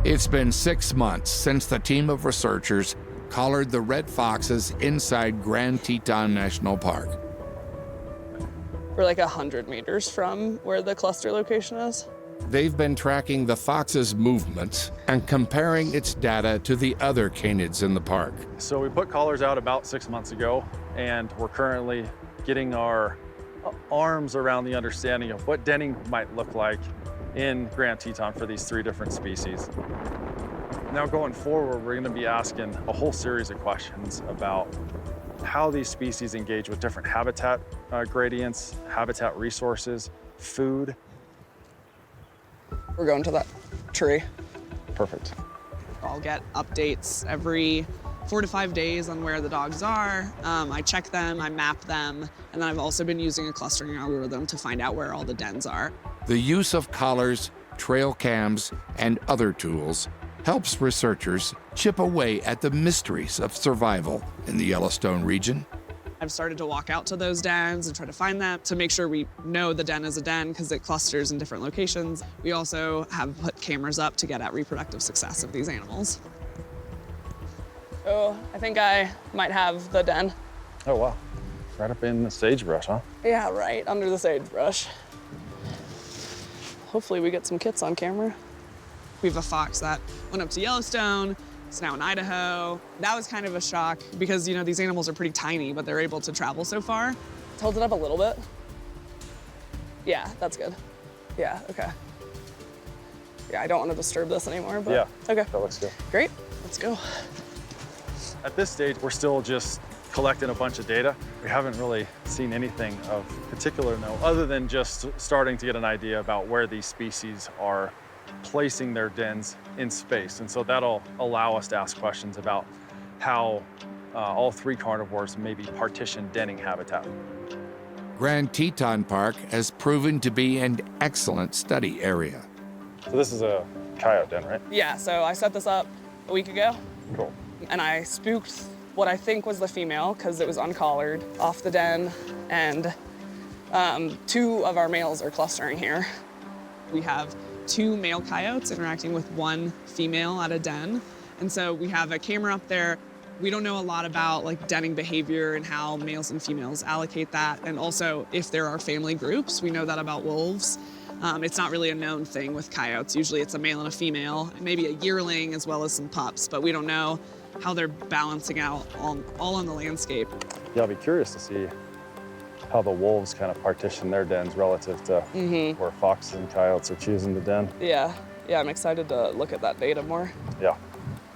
It's been 6 months since the team of researchers collared the red foxes inside Grand Teton National Park. We're like 100 meters from where the cluster location is. They've been tracking the fox's movements and comparing its data to the other canids in the park. So we put collars out about 6 months ago, and we're currently getting our arms around the understanding of what denning might look like in Grand Teton for these 3 different species. Now going forward, we're gonna be asking a whole series of questions about how these species engage with different habitat gradients, habitat resources, food. We're going to that tree. Perfect. I'll get updates every 4 to 5 days on where the dogs are. I check them, I map them, and then I've also been using a clustering algorithm to find out where all the dens are. The use of collars, trail cams, and other tools helps researchers chip away at the mysteries of survival in the Yellowstone region. I've started to walk out to those dens and try to find them to make sure we know the den is a den because it clusters in different locations. We also have put cameras up to get at reproductive success of these animals. Oh, I think I might have the den. Oh, wow. Right up in the sagebrush, huh? Yeah, right under the sagebrush. Hopefully we get some kits on camera. We have a fox that went up to Yellowstone. It's now in Idaho. That was kind of a shock because, you know, these animals are pretty tiny, but they're able to travel so far. Hold it up a little bit. Yeah, that's good. Yeah, okay. Yeah, I don't want to disturb this anymore, but yeah, okay. That looks good. Great, let's go. At this stage, we're still just collecting a bunch of data. We haven't really seen anything of particular note other than just starting to get an idea about where these species are placing their dens in space. And so that'll allow us to ask questions about how all three carnivores may be partitioned denning habitat. Grand Teton Park has proven to be an excellent study area. So this is a coyote den, right? Yeah, so I set this up a week ago. Cool. And I spooked what I think was the female because it was uncollared off the den, and 2 of our males are clustering here. We have 2 male coyotes interacting with 1 female at a den, and so we have a camera up there. We don't know a lot about like denning behavior and how males and females allocate that, and also if there are family groups. We know that about wolves. It's not really a known thing with coyotes. Usually it's a male and a female, maybe a yearling as well as some pups, but we don't know how they're balancing out all on the landscape. Yeah, I'll be curious to see how the wolves kind of partition their dens relative to where foxes and coyotes are choosing to den. Yeah, I'm excited to look at that data more. Yeah.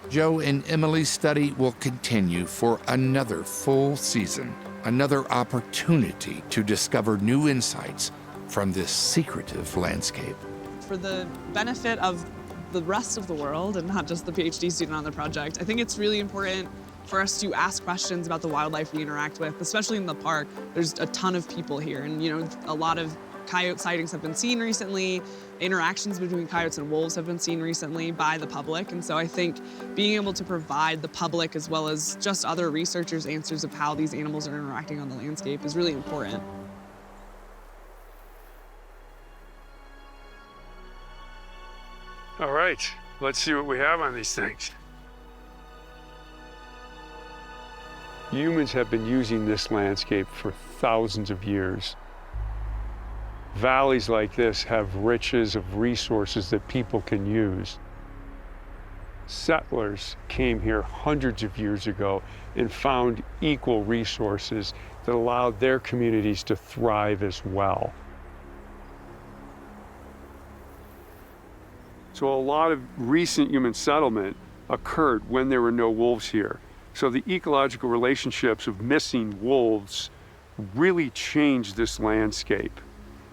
Joe and Emily's study will continue for another full season, another opportunity to discover new insights from this secretive landscape. For the benefit of the rest of the world and not just the PhD student on the project, I think it's really important for us to ask questions about the wildlife we interact with, especially in the park. There's a ton of people here, and a lot of coyote sightings have been seen recently. Interactions between coyotes and wolves have been seen recently by the public, and so I think being able to provide the public as well as just other researchers answers of how these animals are interacting on the landscape is really important. All right, let's see what we have on these things. Humans have been using this landscape for thousands of years. Valleys like this have riches of resources that people can use. Settlers came here hundreds of years ago and found equal resources that allowed their communities to thrive as well. So a lot of recent human settlement occurred when there were no wolves here. So the ecological relationships of missing wolves really changed this landscape,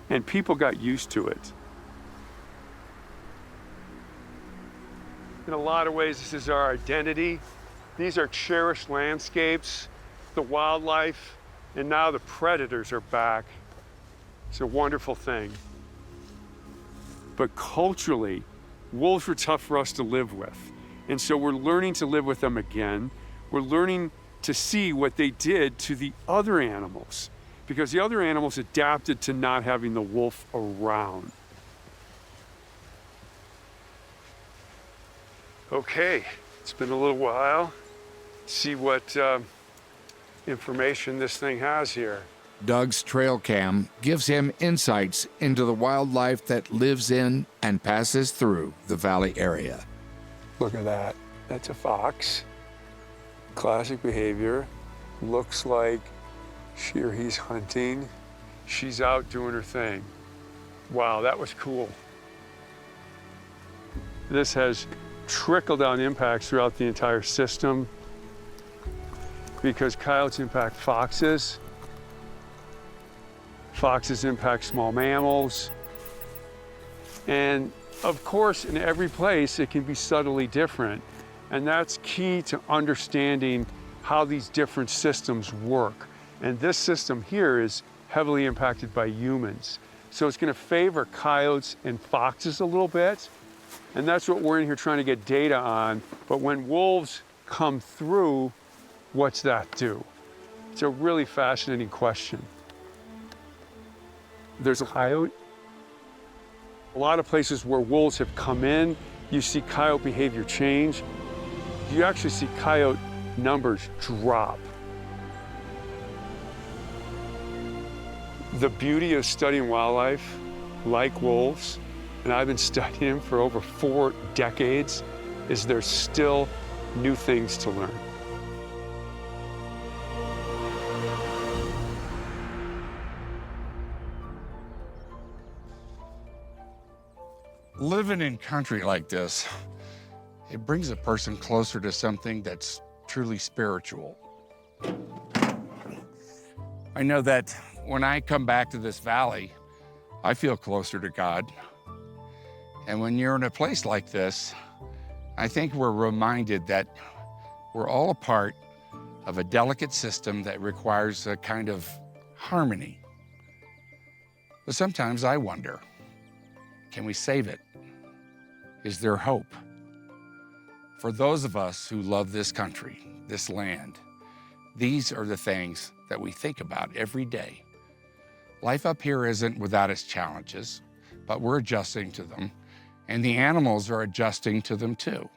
and people got used to it. In a lot of ways, this is our identity. These are cherished landscapes, the wildlife, and now the predators are back. It's a wonderful thing. But culturally, wolves were tough for us to live with. And so we're learning to live with them again. We're learning to see what they did to the other animals, because the other animals adapted to not having the wolf around. Okay, it's been a little while. See what information this thing has here. Doug's trail cam gives him insights into the wildlife that lives in and passes through the valley area. Look at that. That's a fox. Classic behavior. Looks like he's hunting. She's out doing her thing. Wow, that was cool. This has trickle-down impacts throughout the entire system because coyotes impact foxes. Foxes impact small mammals. And of course, in every place, it can be subtly different. And that's key to understanding how these different systems work. And this system here is heavily impacted by humans. So it's going to favor coyotes and foxes a little bit. And that's what we're in here trying to get data on. But when wolves come through, what's that do? It's a really fascinating question. There's a coyote. A lot of places where wolves have come in, you see coyote behavior change. You actually see coyote numbers drop. The beauty of studying wildlife, like wolves, and I've been studying them for over 4 decades, is there's still new things to learn. Living in country like this, it brings a person closer to something that's truly spiritual. I know that when I come back to this valley, I feel closer to God. And when you're in a place like this, I think we're reminded that we're all a part of a delicate system that requires a kind of harmony. But sometimes I wonder, can we save it? Is there hope? For those of us who love this country, this land, these are the things that we think about every day. Life up here isn't without its challenges, but we're adjusting to them, and the animals are adjusting to them too.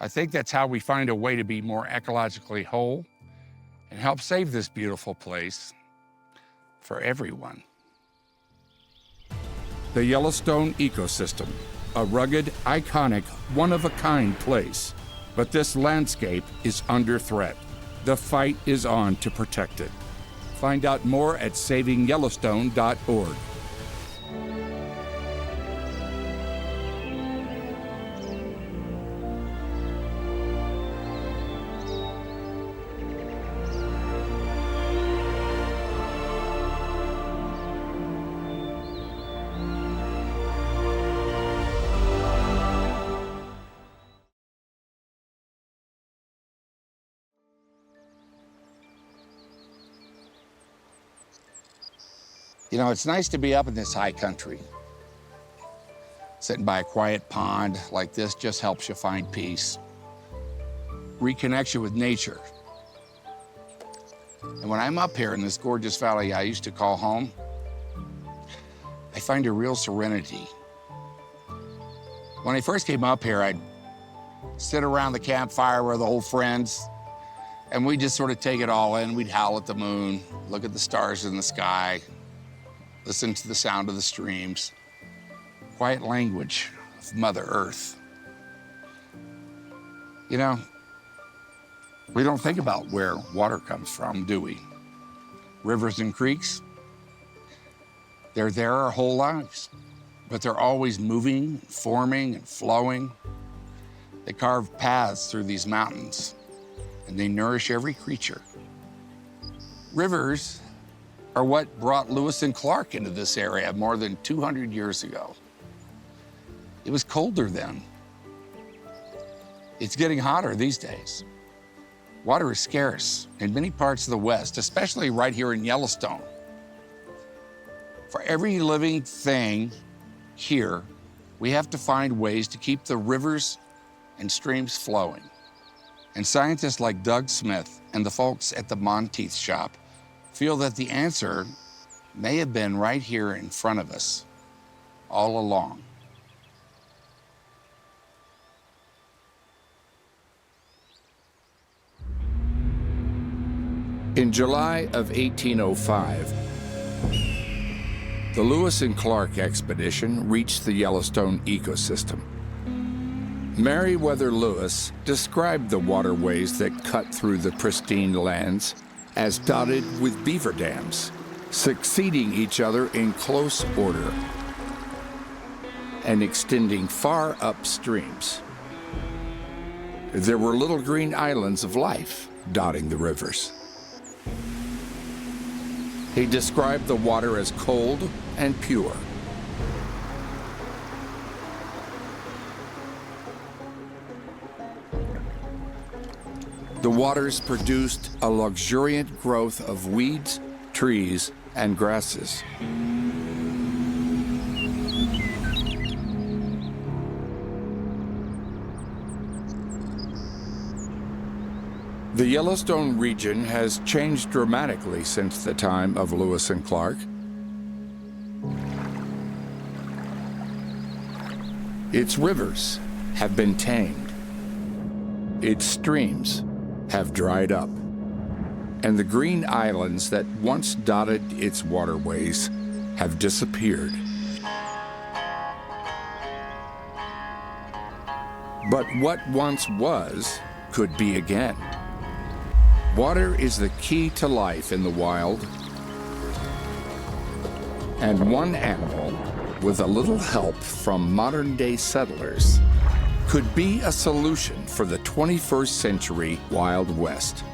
I think that's how we find a way to be more ecologically whole and help save this beautiful place for everyone. The Yellowstone ecosystem, a rugged, iconic, one-of-a-kind place. But this landscape is under threat. The fight is on to protect it. Find out more at savingyellowstone.org. You know, it's nice to be up in this high country. Sitting by a quiet pond like this just helps you find peace, reconnects you with nature. And when I'm up here in this gorgeous valley I used to call home, I find a real serenity. When I first came up here, I'd sit around the campfire with old friends, and we'd just sort of take it all in. We'd howl at the moon, look at the stars in the sky, listen to the sound of the streams, quiet language of Mother Earth. You know, we don't think about where water comes from, do we? Rivers and creeks, they're there our whole lives, but they're always moving, forming, and flowing. They carve paths through these mountains, and they nourish every creature. Rivers are what brought Lewis and Clark into this area more than 200 years ago. It was colder then. It's getting hotter these days. Water is scarce in many parts of the West, especially right here in Yellowstone. For every living thing here, we have to find ways to keep the rivers and streams flowing. And scientists like Doug Smith and the folks at the Monteith shop feel that the answer may have been right here in front of us all along. In July of 1805, the Lewis and Clark expedition reached the Yellowstone ecosystem. Meriwether Lewis described the waterways that cut through the pristine lands as dotted with beaver dams, succeeding each other in close order and extending far upstreams. There were little green islands of life dotting the rivers. He described the water as cold and pure. The waters produced a luxuriant growth of weeds, trees, and grasses. The Yellowstone region has changed dramatically since the time of Lewis and Clark. Its rivers have been tamed. Its streams have dried up, and the green islands that once dotted its waterways have disappeared. But what once was could be again. Water is the key to life in the wild, and one animal, with a little help from modern-day settlers, could be a solution for the 21st century Wild West.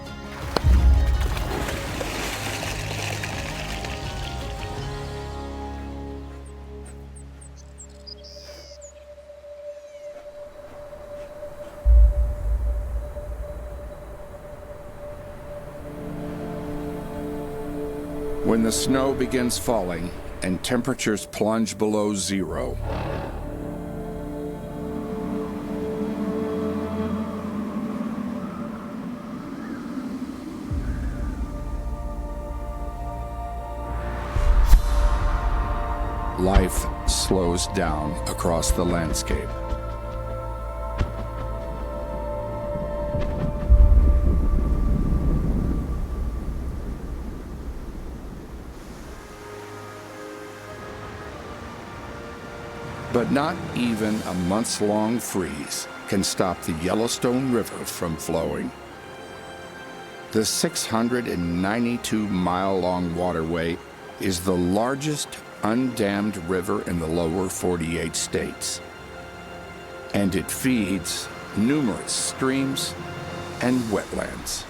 When the snow begins falling and temperatures plunge below zero, life slows down across the landscape. But not even a months-long freeze can stop the Yellowstone River from flowing. The 692-mile-long waterway is the largest undammed river in the lower 48 states. And it feeds numerous streams and wetlands.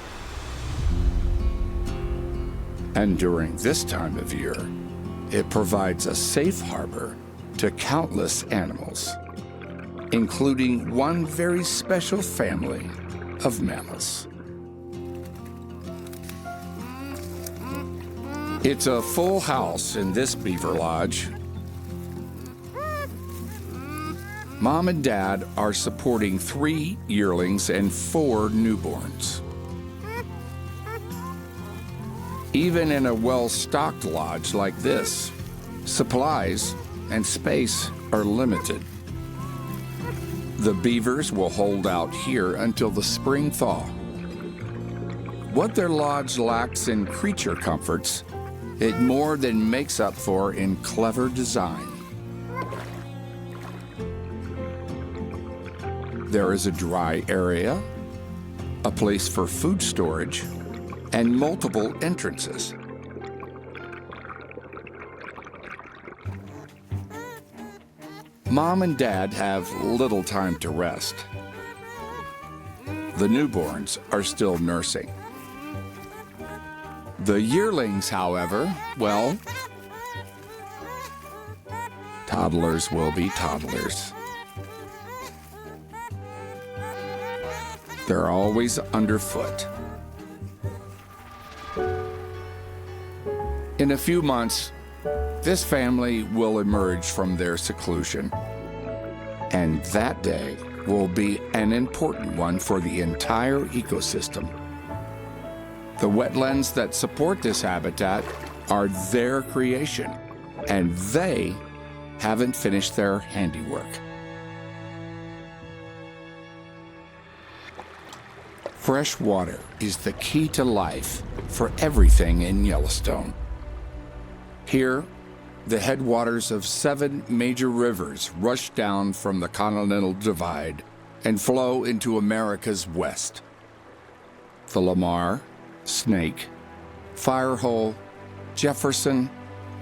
And during this time of year, it provides a safe harbor to countless animals, including one very special family of mammals. It's a full house in this beaver lodge. Mom and Dad are supporting 3 yearlings and 4 newborns. Even in a well-stocked lodge like this, supplies and space are limited. The beavers will hold out here until the spring thaw. What their lodge lacks in creature comforts, it more than makes up for in clever design. There is a dry area, a place for food storage, and multiple entrances. Mom and Dad have little time to rest. The newborns are still nursing. The yearlings, however, well, toddlers will be toddlers. They're always underfoot. In a few months, this family will emerge from their seclusion, and that day will be an important one for the entire ecosystem. The wetlands that support this habitat are their creation, and they haven't finished their handiwork. Fresh water is the key to life for everything in Yellowstone. Here, the headwaters of 7 major rivers rush down from the Continental Divide and flow into America's west. The Lamar, Snake, Firehole, Jefferson,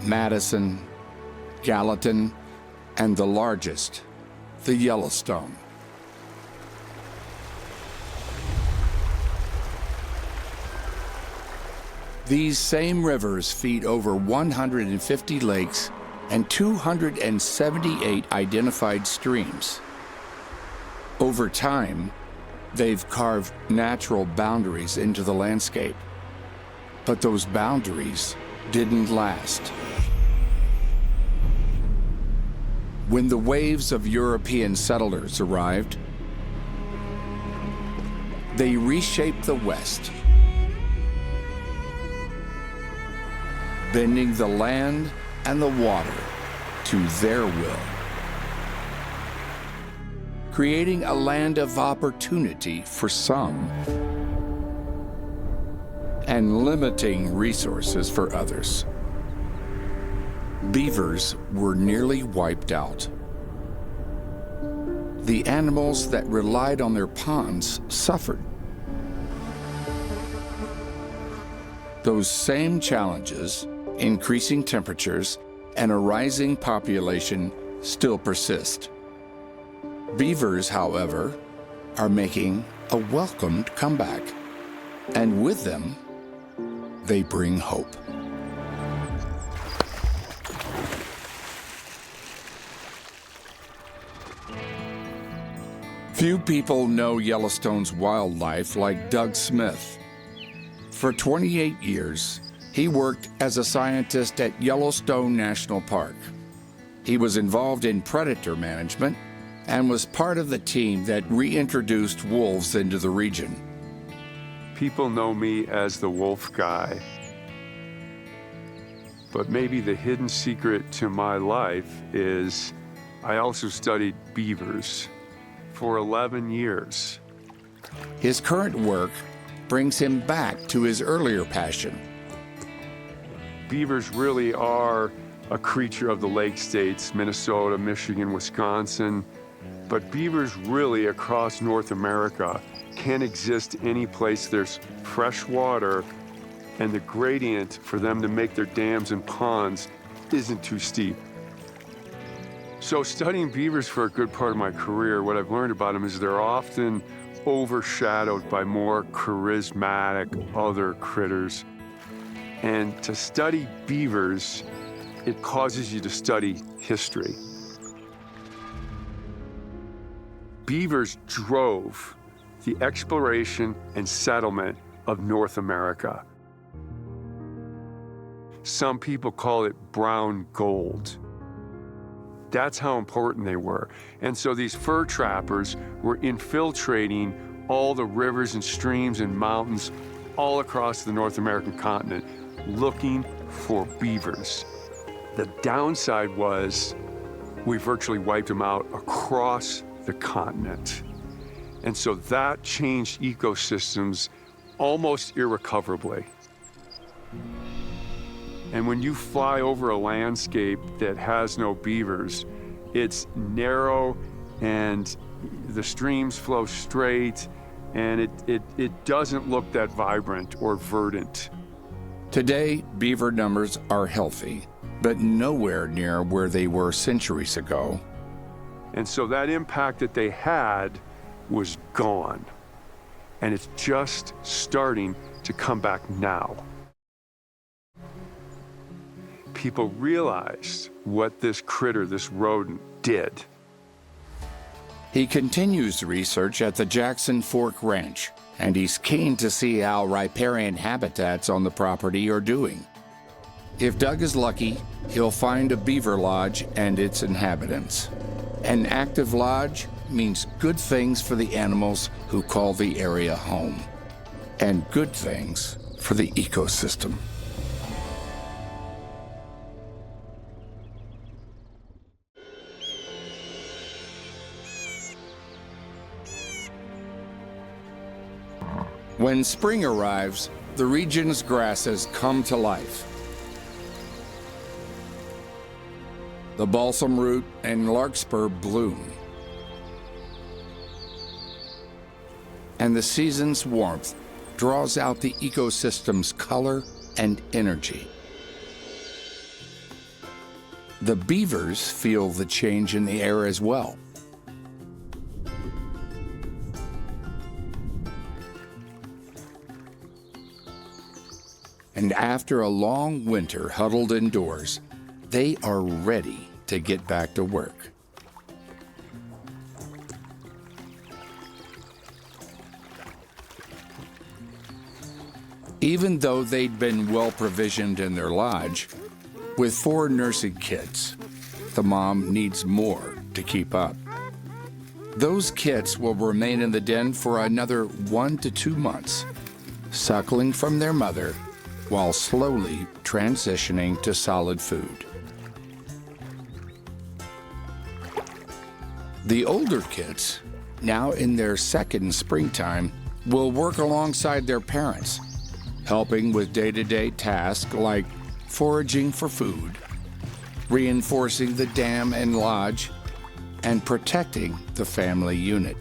Madison, Gallatin, and the largest, the Yellowstone. These same rivers feed over 150 lakes and 278 identified streams. Over time, they've carved natural boundaries into the landscape. But those boundaries didn't last. When the waves of European settlers arrived, they reshaped the West, bending the land and the water to their will, creating a land of opportunity for some and limiting resources for others. Beavers were nearly wiped out. The animals that relied on their ponds suffered. Those same challenges, increasing temperatures, and a rising population still persist. Beavers, however, are making a welcomed comeback, and with them, they bring hope. Few people know Yellowstone's wildlife like Doug Smith. For 28 years, He worked as a scientist at Yellowstone National Park. He was involved in predator management and was part of the team that reintroduced wolves into the region. People know me as the wolf guy. But maybe the hidden secret to my life is I also studied beavers for 11 years. His current work brings him back to his earlier passion. Beavers really are a creature of the lake states, Minnesota, Michigan, Wisconsin. But beavers really across North America can't exist any place there's fresh water and the gradient for them to make their dams and ponds isn't too steep. So studying beavers for a good part of my career, what I've learned about them is they're often overshadowed by more charismatic other critters. And to study beavers, it causes you to study history. Beavers drove the exploration and settlement of North America. Some people call it brown gold. That's how important they were. And so these fur trappers were infiltrating all the rivers and streams and mountains all across the North American continent, looking for beavers. The downside was we virtually wiped them out across the continent. And so that changed ecosystems almost irrecoverably. And when you fly over a landscape that has no beavers, it's narrow and the streams flow straight and it doesn't look that vibrant or verdant. Today, beaver numbers are healthy, but nowhere near where they were centuries ago. And so that impact that they had was gone. And it's just starting to come back now. People realized what this critter, this rodent, did. He continues research at the Jackson Fork Ranch, and he's keen to see how riparian habitats on the property are doing. If Doug is lucky, he'll find a beaver lodge and its inhabitants. An active lodge means good things for the animals who call the area home, and good things for the ecosystem. When spring arrives, the region's grasses come to life. The balsam root and larkspur bloom. And the season's warmth draws out the ecosystem's color and energy. The beavers feel the change in the air as well. And after a long winter huddled indoors, they are ready to get back to work. Even though they'd been well provisioned in their lodge, with 4 nursing kids, the mom needs more to keep up. Those kids will remain in the den for another 1 to 2 months, suckling from their mother while slowly transitioning to solid food. The older kids, now in their second springtime, will work alongside their parents, helping with day-to-day tasks like foraging for food, reinforcing the dam and lodge, and protecting the family unit.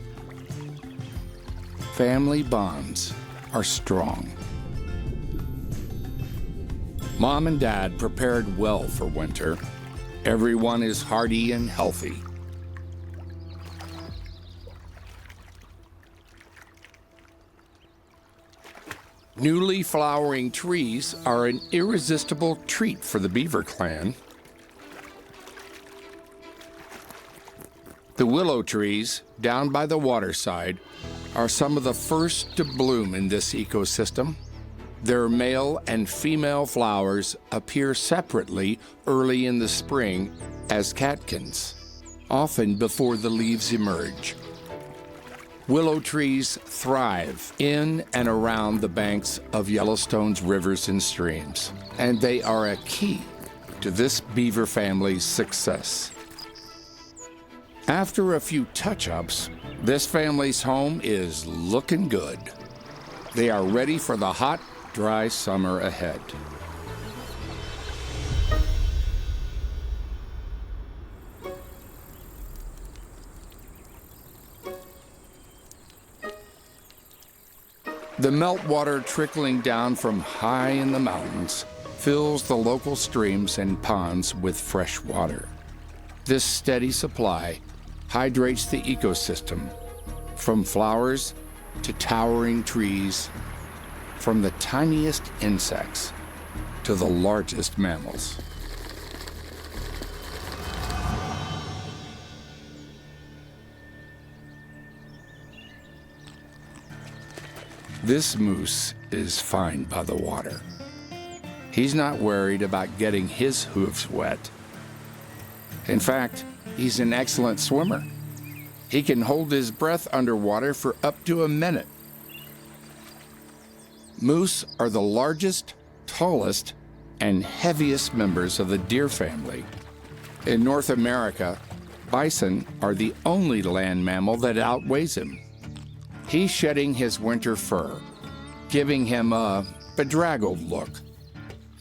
Family bonds are strong. Mom and Dad prepared well for winter. Everyone is hearty and healthy. Newly flowering trees are an irresistible treat for the beaver clan. The willow trees down by the waterside are some of the first to bloom in this ecosystem. Their male and female flowers appear separately early in the spring as catkins, often before the leaves emerge. Willow trees thrive in and around the banks of Yellowstone's rivers and streams, and they are a key to this beaver family's success. After a few touch-ups, this family's home is looking good. They are ready for the hot, dry summer ahead. The meltwater trickling down from high in the mountains fills the local streams and ponds with fresh water. This steady supply hydrates the ecosystem, from flowers to towering trees, from the tiniest insects to the largest mammals. This moose is fine by the water. He's not worried about getting his hooves wet. In fact, he's an excellent swimmer. He can hold his breath underwater for up to a minute. Moose are the largest, tallest, and heaviest members of the deer family. In North America, bison are the only land mammal that outweighs him. He's shedding his winter fur, giving him a bedraggled look.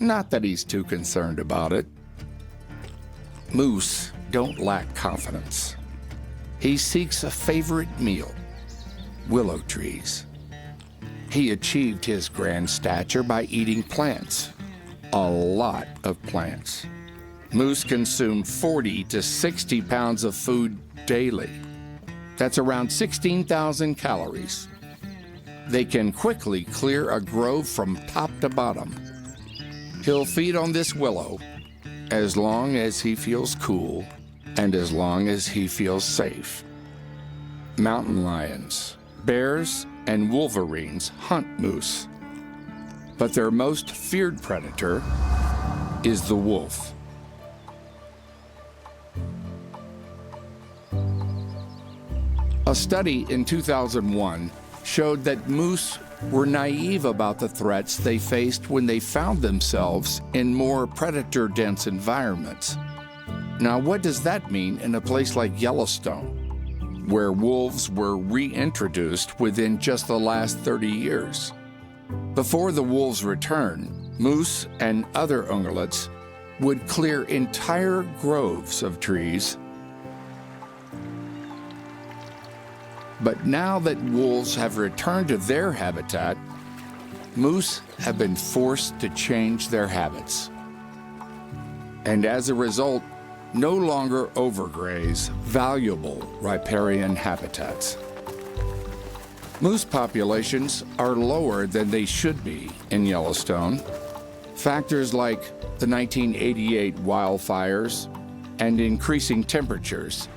Not that he's too concerned about it. Moose don't lack confidence. He seeks a favorite meal, willow trees. He achieved his grand stature by eating plants, a lot of plants. Moose consume 40 to 60 pounds of food daily. That's around 16,000 calories. They can quickly clear a grove from top to bottom. He'll feed on this willow as long as he feels cool and as long as he feels safe. Mountain lions, bears, and wolverines hunt moose, but their most feared predator is the wolf. A study in 2001 showed that moose were naive about the threats they faced when they found themselves in more predator-dense environments. Now, what does that mean in a place like Yellowstone, where wolves were reintroduced within just the last 30 years? Before the wolves' return, moose and other ungulates would clear entire groves of trees. But now that wolves have returned to their habitat, moose have been forced to change their habits. And as a result, no longer overgraze valuable riparian habitats. Moose populations are lower than they should be in Yellowstone. Factors like the 1988 wildfires and increasing temperatures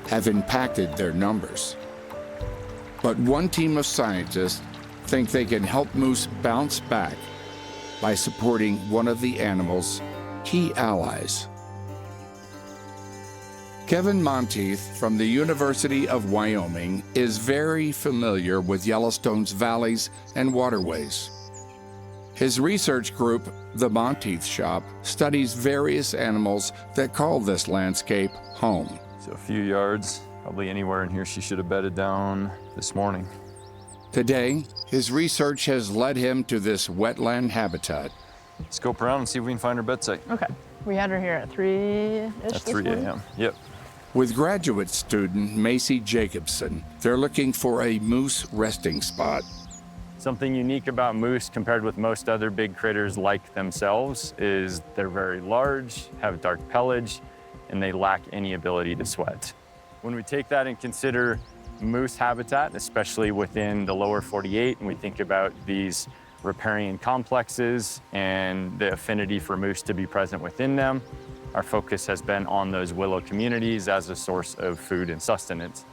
have impacted their numbers. But one team of scientists think they can help moose bounce back by supporting one of the animal's key allies. Kevin Monteith from the University of Wyoming is very familiar with Yellowstone's valleys and waterways. His research group, the Monteith Shop, studies various animals that call this landscape home. So a few yards, probably anywhere in here she should have bedded down this morning. Today, his research has led him to this wetland habitat. Let's scope around and see if we can find her bed site. Okay. We had her here at 3-ish At 3 a.m. Yep. With graduate student Macy Jacobson, they're looking for a moose resting spot. Something unique about moose compared with most other big critters like themselves is they're very large, have dark pelage, and they lack any ability to sweat. When we take that and consider moose habitat, especially within the lower 48, and we think about these riparian complexes and the affinity for moose to be present within them, our focus has been on those willow communities as a source of food and sustenance.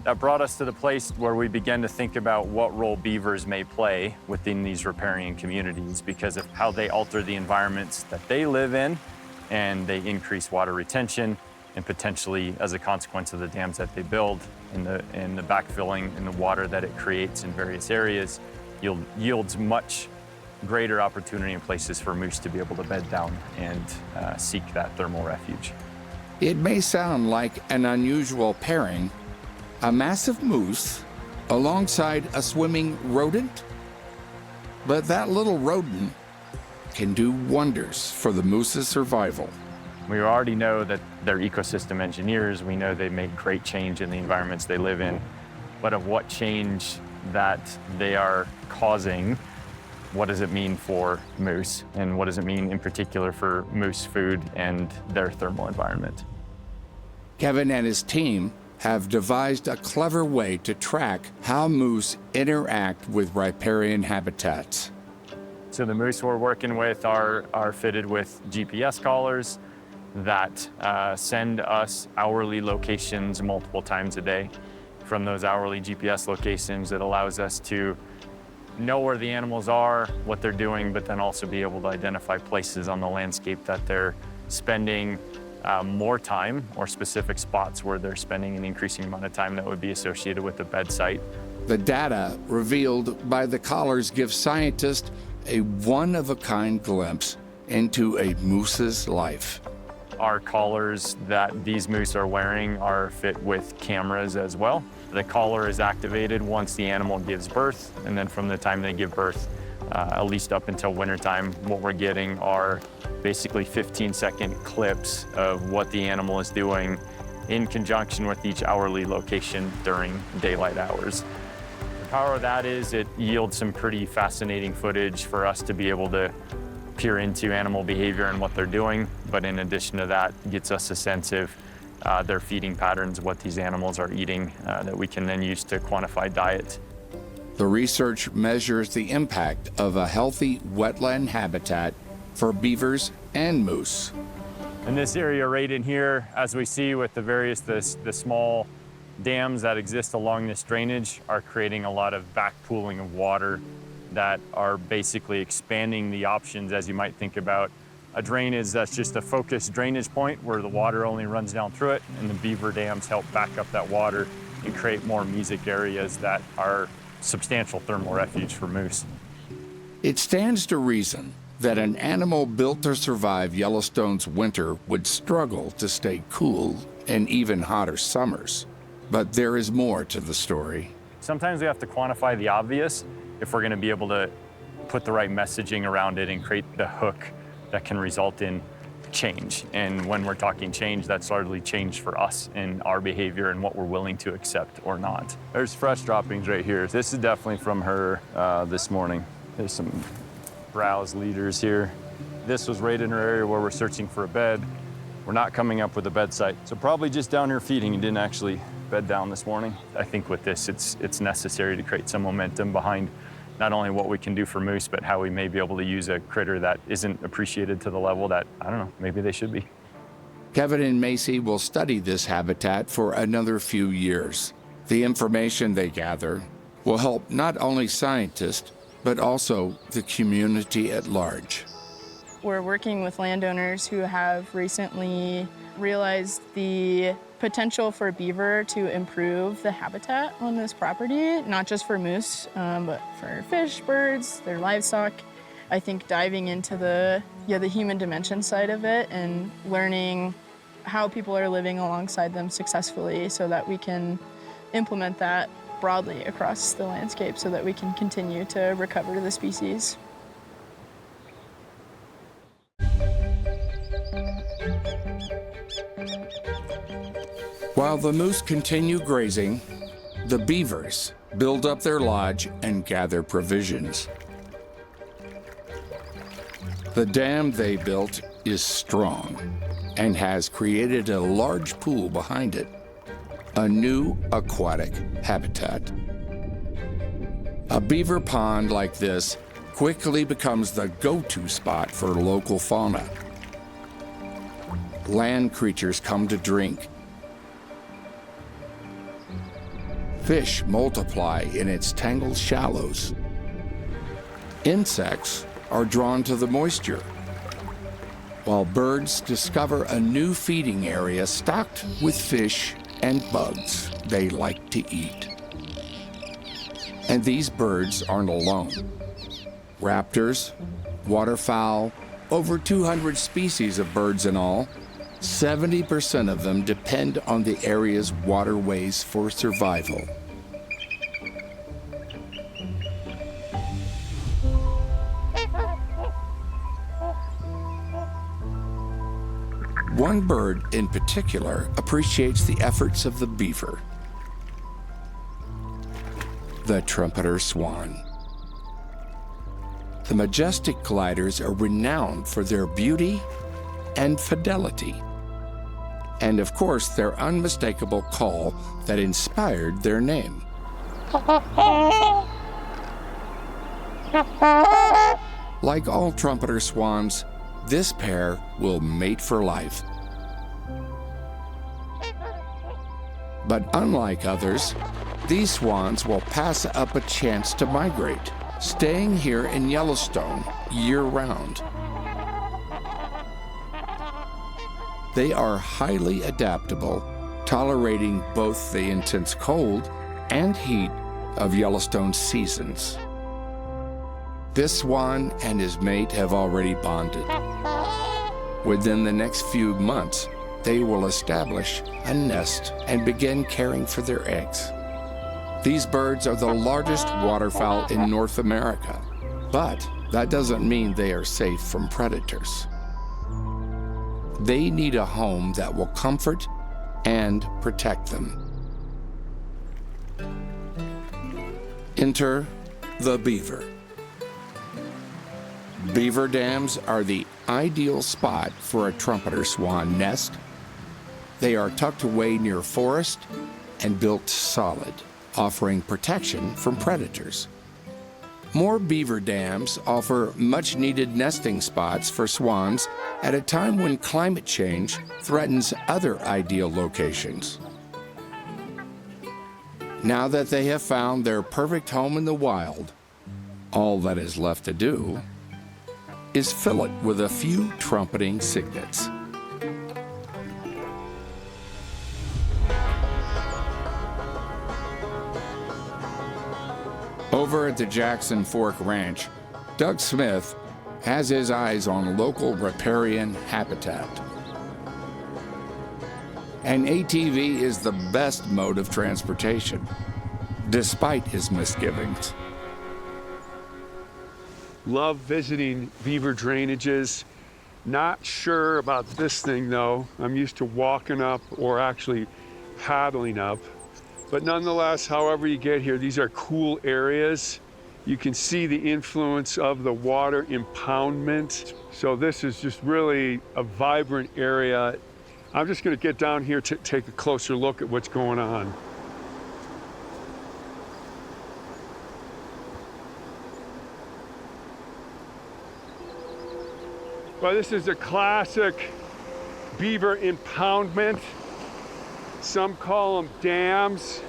That brought us to the place where we began to think about what role beavers may play within these riparian communities because of how they alter the environments that they live in, and they increase water retention, and potentially, as a consequence of the dams that they build and the backfilling and the water that it creates in various areas, yields much greater opportunity in places for moose to be able to bed down and seek that thermal refuge. It may sound like an unusual pairing, a massive moose alongside a swimming rodent, but that little rodent can do wonders for the moose's survival. We already know that they're ecosystem engineers. We know they make great change in the environments they live in, but of what change that they are causing, what does it mean for moose, and what does it mean in particular for moose food and their thermal environment? Kevin and his team have devised a clever way to track how moose interact with riparian habitats. So the moose we're working with are fitted with GPS collars that send us hourly locations multiple times a day. From those hourly GPS locations, it allows us to know where the animals are, what they're doing, but then also be able to identify places on the landscape that they're spending more time, or specific spots where they're spending an increasing amount of time that would be associated with the bed site. The data revealed by the collars give scientists a one-of-a-kind glimpse into a moose's life. Our collars that these moose are wearing are fit with cameras as well. The collar is activated once the animal gives birth, and then from the time they give birth, at least up until wintertime, what we're getting are basically 15-second clips of what the animal is doing in conjunction with each hourly location during daylight hours. The power of that is it yields some pretty fascinating footage for us to be able to peer into animal behavior and what they're doing, but in addition to that, gets us a sense of their feeding patterns, what these animals are eating, that we can then use to quantify diet. The research measures the impact of a healthy wetland habitat for beavers and moose. In this area right in here, as we see with the small dams that exist along this drainage, are creating a lot of back pooling of water that are basically expanding the options. As you might think about a drainage that's just a focused drainage point where the water only runs down through it, and the beaver dams help back up that water and create more mesic areas that are substantial thermal refuge for moose. It stands to reason that an animal built to survive Yellowstone's winter would struggle to stay cool in even hotter summers. But there is more to the story. Sometimes we have to quantify the obvious if we're going to be able to put the right messaging around it and create the hook that can result in change. And when we're talking change, that's largely change for us in our behavior and what we're willing to accept or not. There's fresh droppings right here. This is definitely from her this morning. There's some browse leaders here. This was right in her area where we're searching for a bed. We're not coming up with a bed site. So probably just down here feeding and didn't actually bed down this morning. I think with this, it's necessary to create some momentum behind not only what we can do for moose, but how we may be able to use a critter that isn't appreciated to the level that, I don't know, maybe they should be. Kevin and Macy will study this habitat for another few years. The information they gather will help not only scientists, but also the community at large. We're working with landowners who have recently realized the potential for beaver to improve the habitat on this property, not just for moose, but for fish, birds, their livestock. I think diving into the human dimension side of it and learning how people are living alongside them successfully so that we can implement that broadly across the landscape so that we can continue to recover the species. While the moose continue grazing, the beavers build up their lodge and gather provisions. The dam they built is strong and has created a large pool behind it, a new aquatic habitat. A beaver pond like this quickly becomes the go-to spot for local fauna. Land creatures come to drink, Fish multiply in its tangled shallows. Insects are drawn to the moisture, while birds discover a new feeding area stocked with fish and bugs they like to eat. And these birds aren't alone. Raptors, waterfowl, over 200 species of birds in all, 70% of them depend on the area's waterways for survival. One bird in particular appreciates the efforts of the beaver, the trumpeter swan. The majestic gliders are renowned for their beauty and fidelity, and of course their unmistakable call that inspired their name. Like all trumpeter swans, this pair will mate for life. But unlike others, these swans will pass up a chance to migrate, staying here in Yellowstone year-round. They are highly adaptable, tolerating both the intense cold and heat of Yellowstone's seasons. This swan and his mate have already bonded. Within the next few months, they will establish a nest and begin caring for their eggs. These birds are the largest waterfowl in North America, but that doesn't mean they are safe from predators. They need a home that will comfort and protect them. Enter the beaver. Beaver dams are the ideal spot for a trumpeter swan nest. They are tucked away near forest and built solid, offering protection from predators. More beaver dams offer much-needed nesting spots for swans at a time when climate change threatens other ideal locations. Now that they have found their perfect home in the wild, all that is left to do is fill it with a few trumpeting cygnets. Over at the Jackson Fork Ranch, Doug Smith has his eyes on local riparian habitat. An ATV is the best mode of transportation, despite his misgivings. Love visiting beaver drainages. Not sure about this thing though. I'm used to walking up or actually paddling up. But nonetheless, however you get here, these are cool areas. You can see the influence of the water impoundment. So this is just really a vibrant area. I'm just gonna get down here to take a closer look at what's going on. Well, this is a classic beaver impoundment. Some call them dams.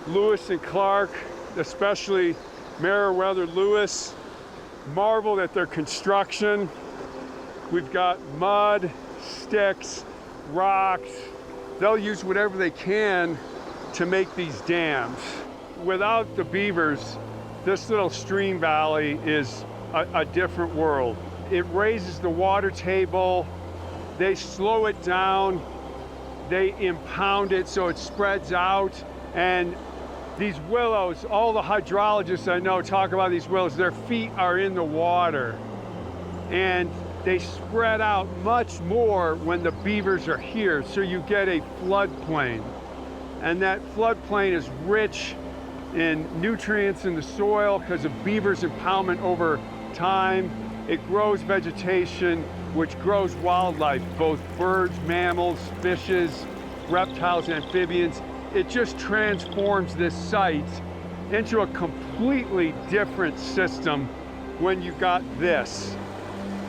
Lewis and Clark, especially Meriwether Lewis, marveled at their construction. We've got mud, sticks, rocks. They'll use whatever they can to make these dams. Without the beavers, this little stream valley is a different world. It raises the water table, they slow it down, they impound it so it spreads out, and these willows, all the hydrologists I know talk about these willows, their feet are in the water, and they spread out much more when the beavers are here, so you get a floodplain. And that floodplain is rich in nutrients in the soil because of beavers' impoundment over time. It grows vegetation, which grows wildlife, both birds, mammals, fishes, reptiles, amphibians. It just transforms this site into a completely different system when you got this,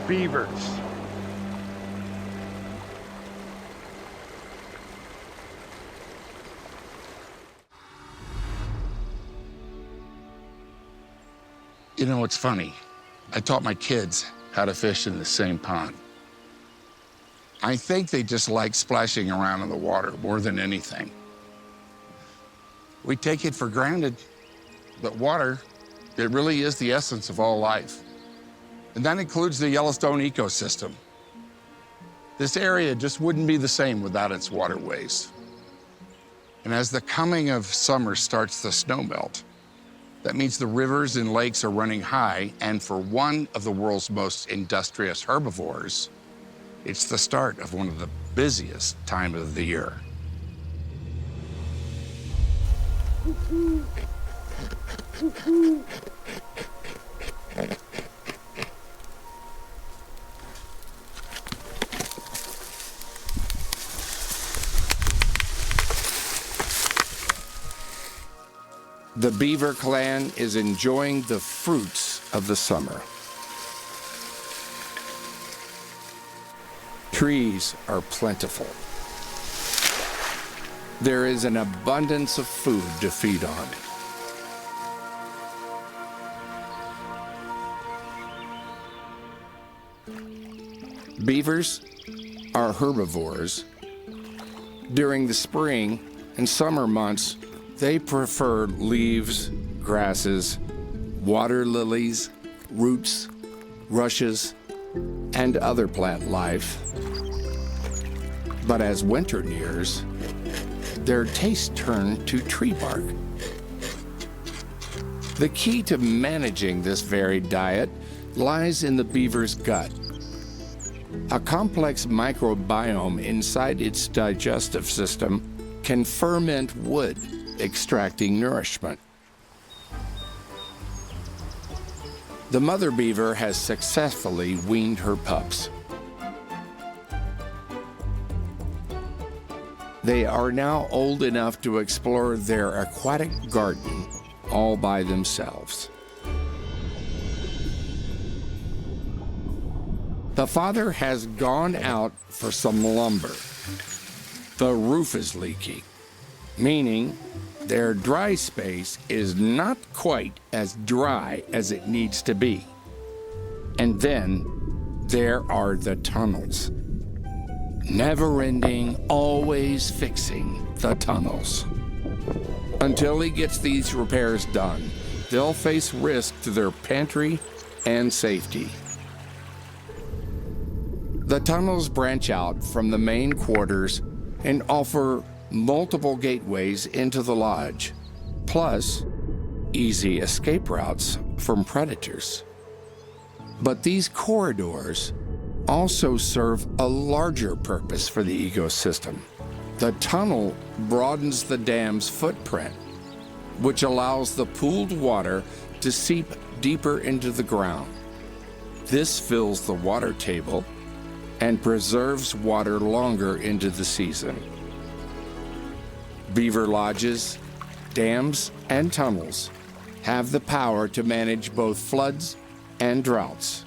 beavers. You know, it's funny. I taught my kids how to fish in the same pond. I think they just like splashing around in the water more than anything. We take it for granted, but water, it really is the essence of all life. And that includes the Yellowstone ecosystem. This area just wouldn't be the same without its waterways. And as the coming of summer starts the snowmelt, that means the rivers and lakes are running high, and for one of the world's most industrious herbivores, it's the start of one of the busiest times of the year. The beaver clan is enjoying the fruits of the summer. Trees are plentiful. There is an abundance of food to feed on. Beavers are herbivores. During the spring and summer months, they prefer leaves, grasses, water lilies, roots, rushes, and other plant life. But as winter nears, their tastes turn to tree bark. The key to managing this varied diet lies in the beaver's gut, a complex microbiome inside its digestive system can ferment wood, extracting nourishment. The mother beaver has successfully weaned her pups. They are now old enough to explore their aquatic garden all by themselves. The father has gone out for some lumber. The roof is leaking, meaning their dry space is not quite as dry as it needs to be. And then there are the tunnels. Never-ending, always fixing the tunnels. Until he gets these repairs done, they'll face risk to their pantry and safety. The tunnels branch out from the main quarters and offer multiple gateways into the lodge, plus easy escape routes from predators. But these corridors also serve a larger purpose for the ecosystem. The tunnel broadens the dam's footprint, which allows the pooled water to seep deeper into the ground. This fills the water table and preserves water longer into the season. Beaver lodges, dams, and tunnels have the power to manage both floods and droughts.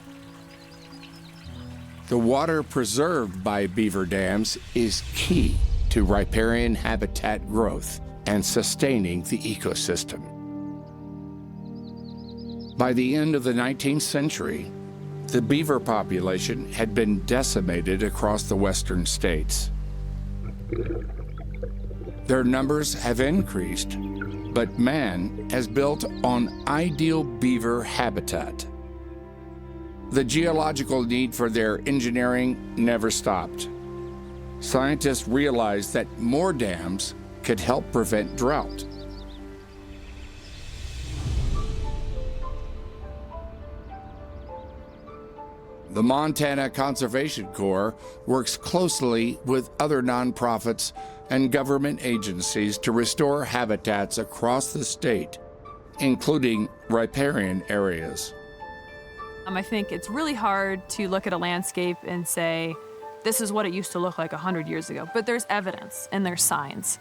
The water preserved by beaver dams is key to riparian habitat growth and sustaining the ecosystem. By the end of the 19th century, the beaver population had been decimated across the western states. Their numbers have increased, but man has built on ideal beaver habitat. The geological need for their engineering never stopped. Scientists realized that more dams could help prevent drought. The Montana Conservation Corps works closely with other nonprofits and government agencies to restore habitats across the state, including riparian areas. I think it's really hard to look at a landscape and say, this is what it used to look like 100 years ago, but there's evidence and there's signs.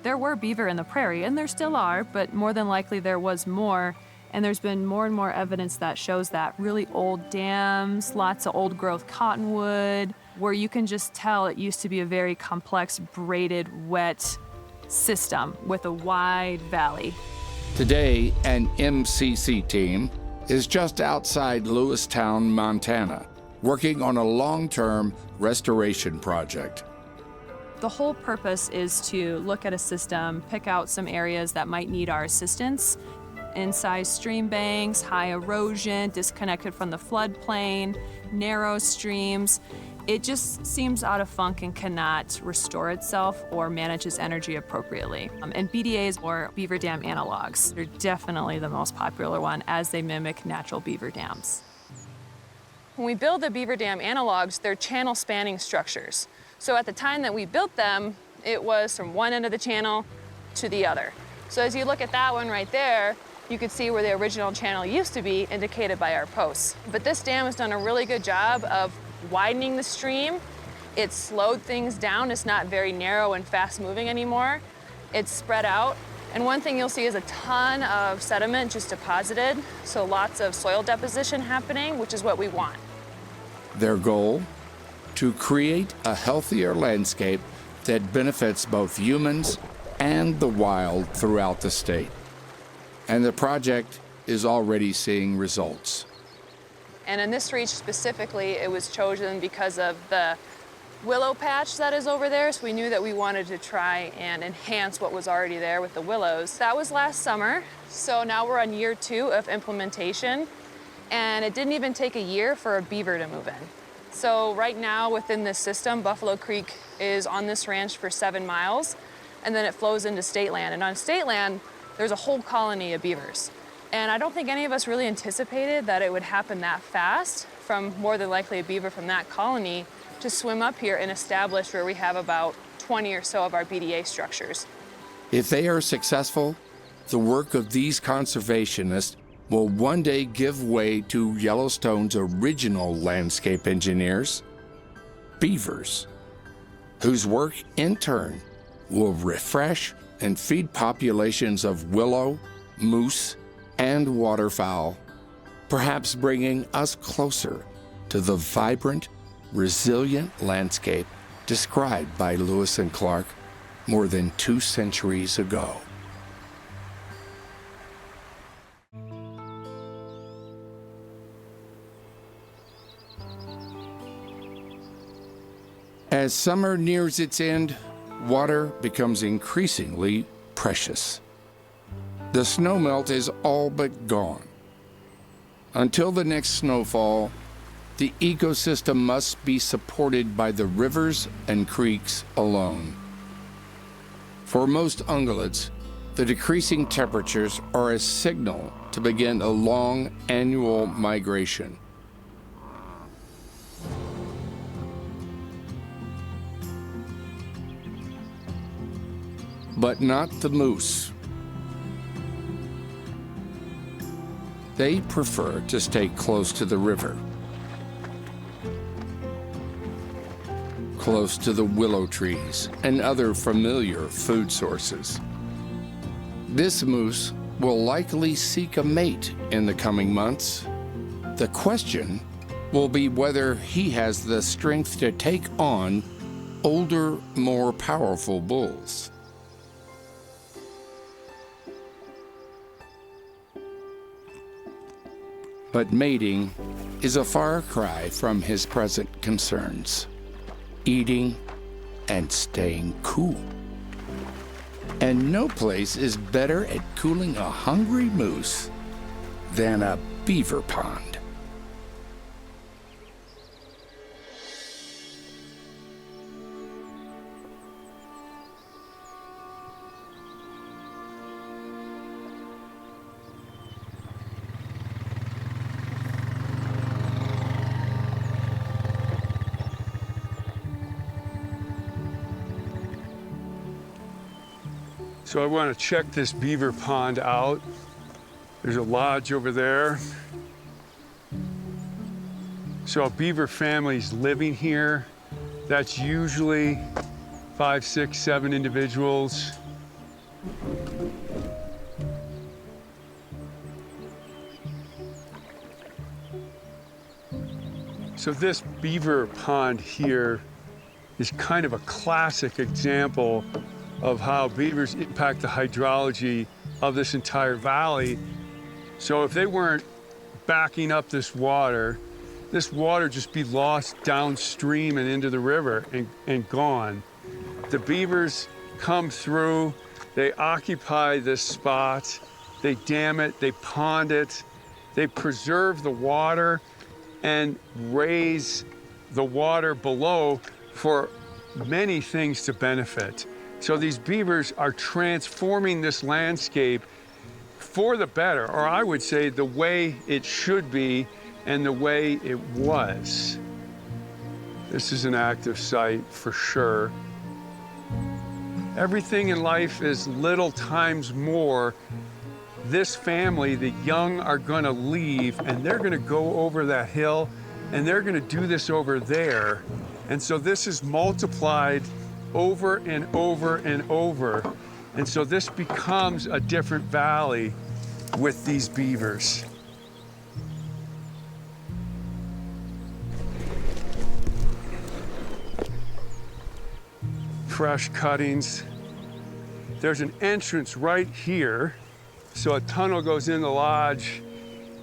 There were beaver in the prairie, and there still are, but more than likely there was more, and there's been more and more evidence that shows that. Really old dams, lots of old growth cottonwood, where you can just tell it used to be a very complex, braided, wet system with a wide valley. Today, an MCC team is just outside Lewistown, Montana, working on a long-term restoration project. The whole purpose is to look at a system, pick out some areas that might need our assistance. Incised stream banks, high erosion, disconnected from the floodplain, narrow streams. It just seems out of funk and cannot restore itself or manage its energy appropriately. And BDAs, or beaver dam analogs, are definitely the most popular one as they mimic natural beaver dams. When we build the beaver dam analogs, they're channel spanning structures. So at the time that we built them, it was from one end of the channel to the other. So as you look at that one right there, you can see where the original channel used to be, indicated by our posts. But this dam has done a really good job of widening the stream. It's slowed things down. It's not very narrow and fast moving anymore. It's spread out. And one thing you'll see is a ton of sediment just deposited. So lots of soil deposition happening, which is what we want. Their goal? To create a healthier landscape that benefits both humans and the wild throughout the state. And the project is already seeing results. And in this reach specifically, it was chosen because of the willow patch that is over there. So we knew that we wanted to try and enhance what was already there with the willows. That was last summer. So now we're on year 2 of implementation. And it didn't even take a year for a beaver to move in. So right now within this system, Buffalo Creek is on this ranch for 7 miles, and then it flows into state land. And on state land, there's a whole colony of beavers. And I don't think any of us really anticipated that it would happen that fast from more than likely a beaver from that colony to swim up here and establish where we have about 20 or so of our BDA structures. If they are successful, the work of these conservationists will one day give way to Yellowstone's original landscape engineers, beavers, whose work in turn will refresh and feed populations of willow, moose, and waterfowl, perhaps bringing us closer to the vibrant, resilient landscape described by Lewis and Clark more than 2 centuries ago. As summer nears its end, water becomes increasingly precious. The snowmelt is all but gone. Until the next snowfall, the ecosystem must be supported by the rivers and creeks alone. For most ungulates, the decreasing temperatures are a signal to begin a long annual migration. But not the moose. They prefer to stay close to the river, close to the willow trees and other familiar food sources. This moose will likely seek a mate in the coming months. The question will be whether he has the strength to take on older, more powerful bulls. But mating is a far cry from his present concerns: eating and staying cool. And no place is better at cooling a hungry moose than a beaver pond. So I want to check this beaver pond out. There's a lodge over there. So a beaver family's living here. That's usually 5, 6, 7 individuals. So this beaver pond here is kind of a classic example of how beavers impact the hydrology of this entire valley. So if they weren't backing up this water just be lost downstream and into the river and gone. The beavers come through, they occupy this spot, they dam it, they pond it, they preserve the water and raise the water below for many things to benefit. So these beavers are transforming this landscape for the better, or I would say the way it should be and the way it was. This is an active site for sure. Everything in life is little times more. This family, the young are gonna leave and they're gonna go over that hill and they're gonna do this over there. And so this is multiplied over and over and over. And so this becomes a different valley with these beavers. Fresh cuttings. There's an entrance right here. So a tunnel goes in the lodge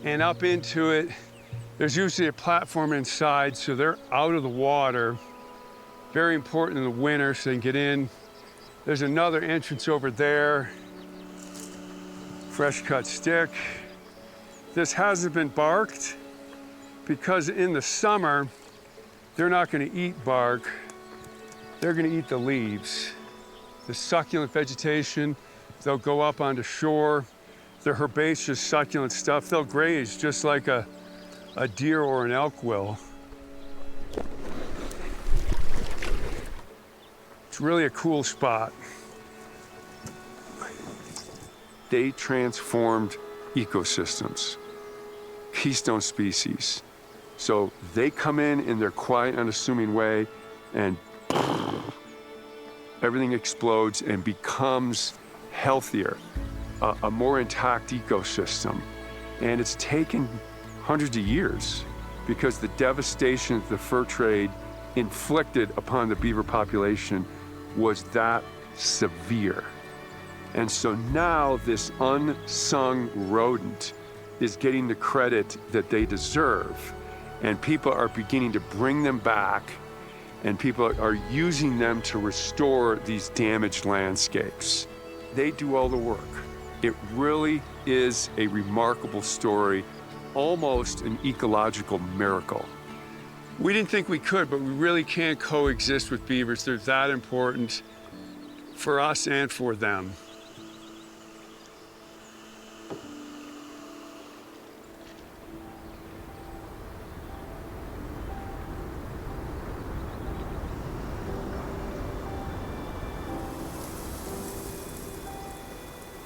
and up into it. There's usually a platform inside, so they're out of the water. Very important in the winter, so they can get in. There's another entrance over there. Fresh cut stick. This hasn't been barked because in the summer, they're not gonna eat bark. They're gonna eat the leaves. The succulent vegetation, they'll go up onto shore. The herbaceous succulent stuff, they'll graze just like a deer or an elk will. It's really a cool spot. They transformed ecosystems, keystone species. So they come in their quiet, unassuming way, and everything explodes and becomes healthier, a more intact ecosystem. And it's taken hundreds of years because the devastation the fur trade inflicted upon the beaver population was that severe. And so now this unsung rodent is getting the credit that they deserve. And people are beginning to bring them back, and people are using them to restore these damaged landscapes. They do all the work. It really is a remarkable story, almost an ecological miracle. We didn't think we could, but we really can coexist with beavers. They're that important for us and for them.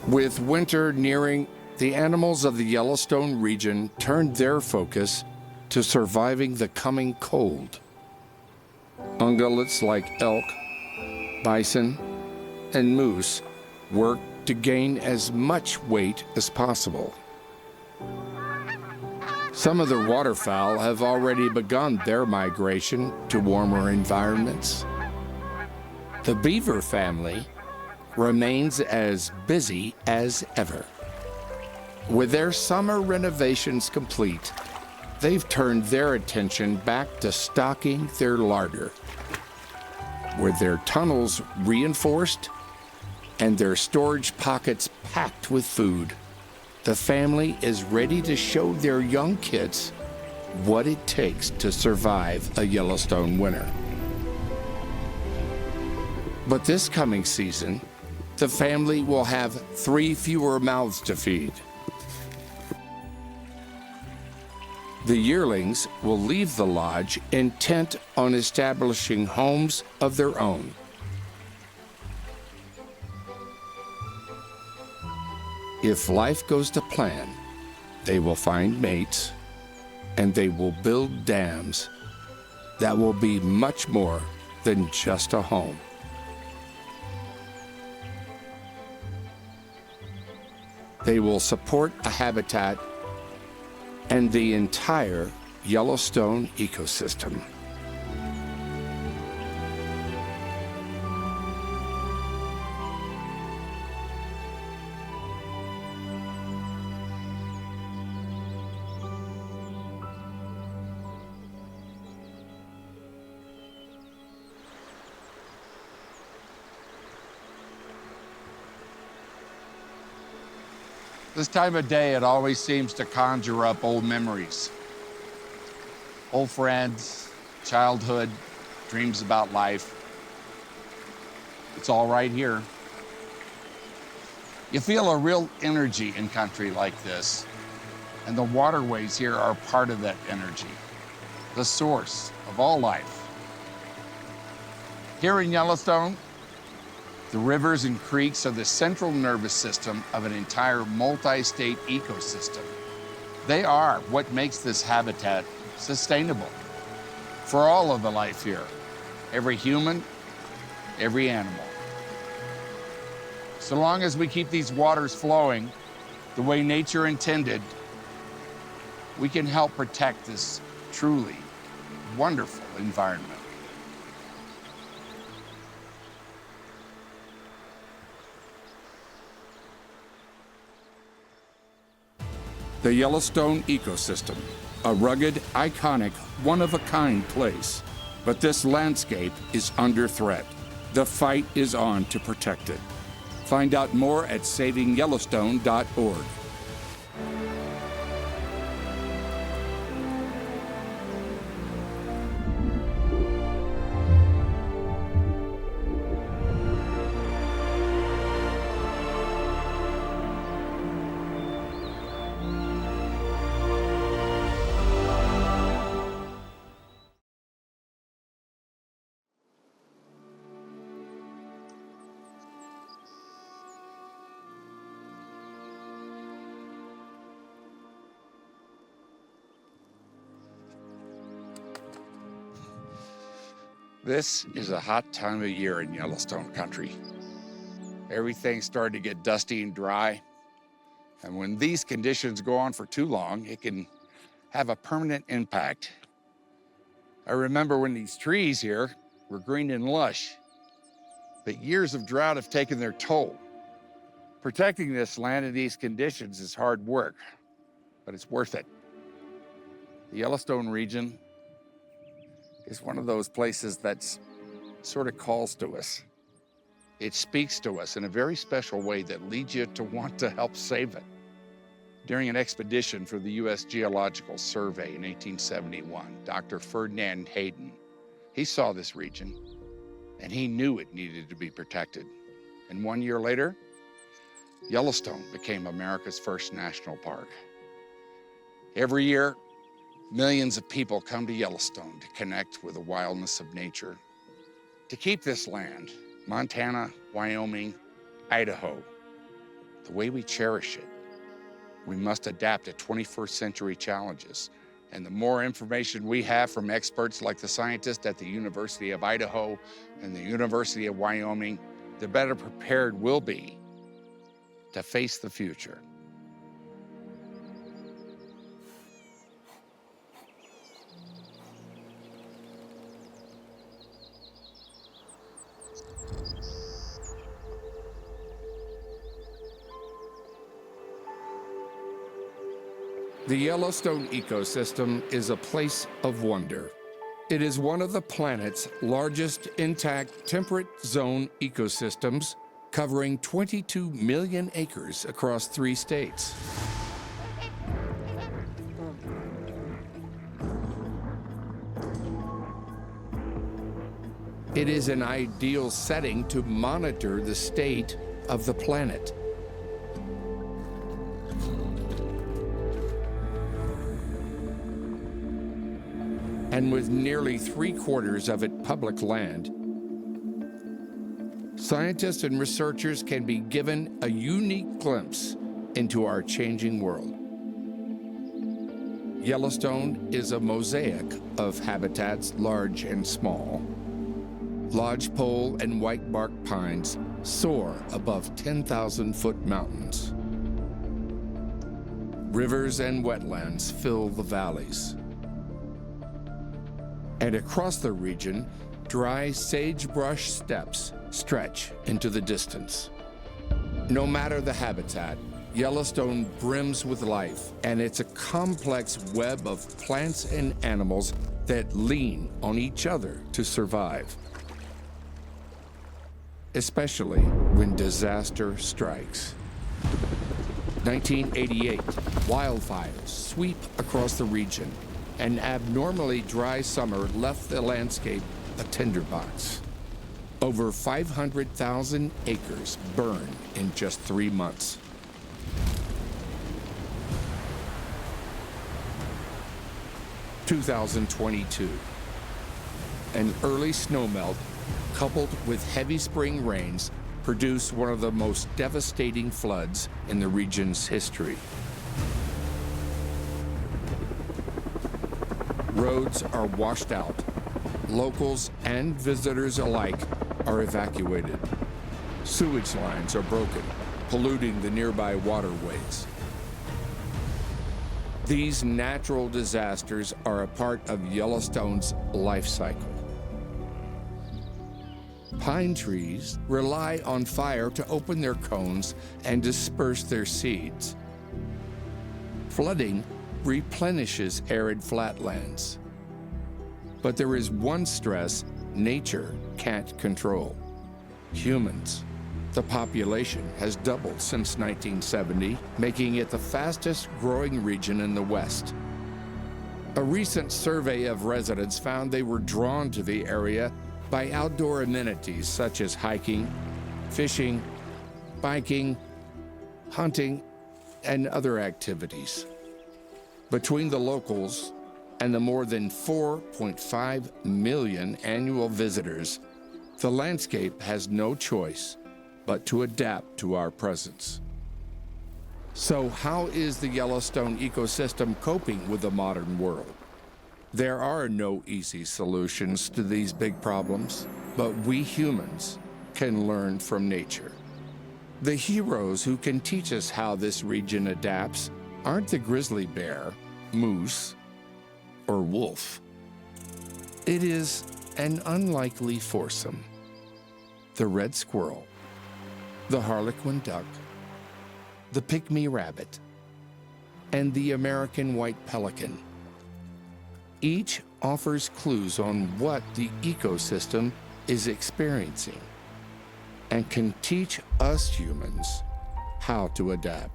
With winter nearing, the animals of the Yellowstone region turned their focus to surviving the coming cold. Ungulates like elk, bison, and moose work to gain as much weight as possible. Some of the waterfowl have already begun their migration to warmer environments. The beaver family remains as busy as ever. With their summer renovations complete, they've turned their attention back to stocking their larder. With their tunnels reinforced and their storage pockets packed with food, the family is ready to show their young kids what it takes to survive a Yellowstone winter. But this coming season, the family will have 3 fewer mouths to feed. The yearlings will leave the lodge intent on establishing homes of their own. If life goes to plan, they will find mates and they will build dams that will be much more than just a home. They will support a habitat and the entire Yellowstone ecosystem. This time of day, it always seems to conjure up old memories. Old friends, childhood, dreams about life. It's all right here. You feel a real energy in country like this, and the waterways here are part of that energy, the source of all life. Here in Yellowstone, the rivers and creeks are the central nervous system of an entire multi-state ecosystem. They are what makes this habitat sustainable for all of the life here, every human, every animal. So long as we keep these waters flowing the way nature intended, we can help protect this truly wonderful environment. The Yellowstone ecosystem, a rugged, iconic, one-of-a-kind place. But this landscape is under threat. The fight is on to protect it. Find out more at savingyellowstone.org. This is a hot time of year in Yellowstone country. Everything's starting to get dusty and dry. And when these conditions go on for too long, it can have a permanent impact. I remember when these trees here were green and lush, but years of drought have taken their toll. Protecting this land in these conditions is hard work, but it's worth it. The Yellowstone region is one of those places that sort of calls to us. It speaks to us in a very special way that leads you to want to help save it. During an expedition for the U.S. Geological Survey in 1871, Dr. Ferdinand Hayden, he saw this region and he knew it needed to be protected. And 1 year later, Yellowstone became America's first national park. Every year, millions of people come to Yellowstone to connect with the wildness of nature. To keep this land, Montana, Wyoming, Idaho, the way we cherish it, we must adapt to 21st century challenges. And the more information we have from experts like the scientists at the University of Idaho and the University of Wyoming, the better prepared we'll be to face the future. The Yellowstone ecosystem is a place of wonder. It is one of the planet's largest intact temperate zone ecosystems, covering 22 million acres across 3 states. It is an ideal setting to monitor the state of the planet. And with nearly 3/4 of it public land, scientists and researchers can be given a unique glimpse into our changing world. Yellowstone is a mosaic of habitats large and small. Lodgepole and whitebark pines soar above 10,000-foot mountains. Rivers and wetlands fill the valleys. And across the region, dry sagebrush steppes stretch into the distance. No matter the habitat, Yellowstone brims with life, and it's a complex web of plants and animals that lean on each other to survive, especially when disaster strikes. 1988, wildfires sweep across the region. An abnormally dry summer left the landscape a tinderbox. Over 500,000 acres burned in just 3 months. (2022). An early snowmelt coupled with heavy spring rains produced one of the most devastating floods in the region's history. Roads are washed out. Locals and visitors alike are evacuated. Sewage lines are broken, polluting the nearby waterways. These natural disasters are a part of Yellowstone's life cycle. Pine trees rely on fire to open their cones and disperse their seeds. Flooding replenishes arid flatlands. But there is one stress nature can't control: humans. The population has doubled since 1970, making it the fastest growing region in the West. A recent survey of residents found they were drawn to the area by outdoor amenities such as hiking, fishing, biking, hunting, and other activities. Between the locals and the more than 4.5 million annual visitors, the landscape has no choice but to adapt to our presence. So how is the Yellowstone ecosystem coping with the modern world? There are no easy solutions to these big problems, but we humans can learn from nature. The heroes who can teach us how this region adapts aren't the grizzly bear, moose, or wolf. It is an unlikely foursome: the red squirrel, the harlequin duck, the pygmy rabbit, and the American white pelican. Each offers clues on what the ecosystem is experiencing and can teach us humans how to adapt.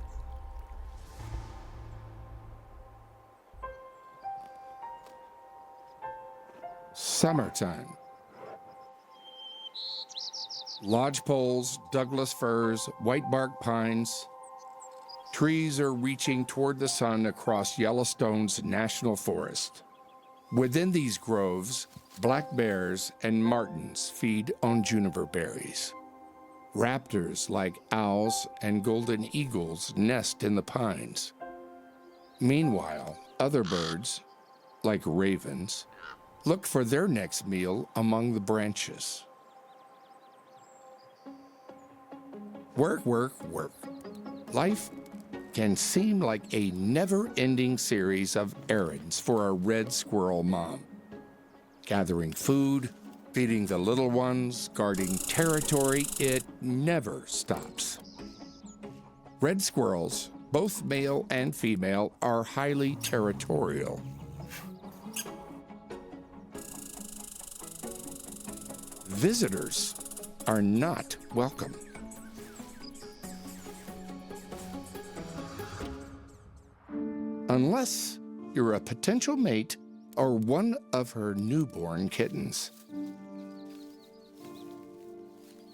Summertime. Lodgepoles, Douglas firs, whitebark pines. Trees are reaching toward the sun across Yellowstone's national forest. Within these groves, black bears and martens feed on juniper berries. Raptors like owls and golden eagles nest in the pines. Meanwhile, other birds, like ravens, look for their next meal among the branches. Work, work, work. Life can seem like a never-ending series of errands for a red squirrel mom. Gathering food, feeding the little ones, guarding territory, it never stops. Red squirrels, both male and female, are highly territorial. Visitors are not welcome. Unless you're a potential mate or one of her newborn kittens.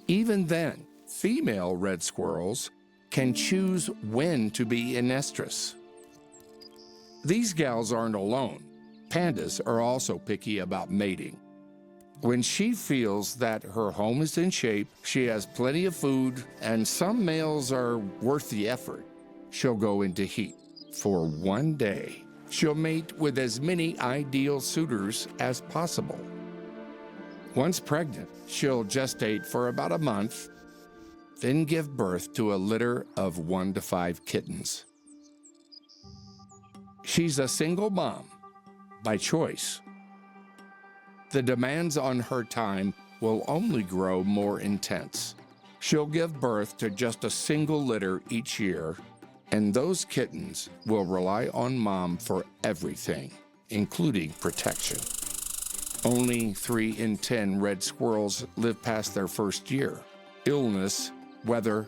Even then, female red squirrels can choose when to be in estrus. These gals aren't alone. Pandas are also picky about mating. When she feels that her home is in shape, she has plenty of food, and some males are worth the effort, she'll go into heat. For one day, she'll mate with as many ideal suitors as possible. Once pregnant, she'll gestate for about a month, then give birth to a litter of 1 to 5 kittens. She's a single mom by choice. The demands on her time will only grow more intense. She'll give birth to just a single litter each year, and those kittens will rely on mom for everything, including protection. Only 3 in 10 red squirrels live past their first year. Illness, weather,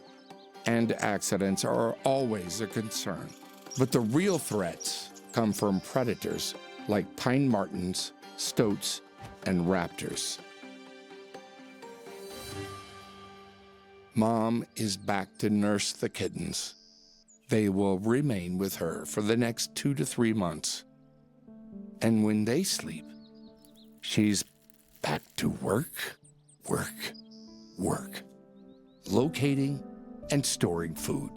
and accidents are always a concern. But the real threats come from predators like pine martens, stoats, and raptors. Mom is back to nurse the kittens. They will remain with her for the next 2 to 3 months. And when they sleep, she's back to work, work, work, locating and storing food.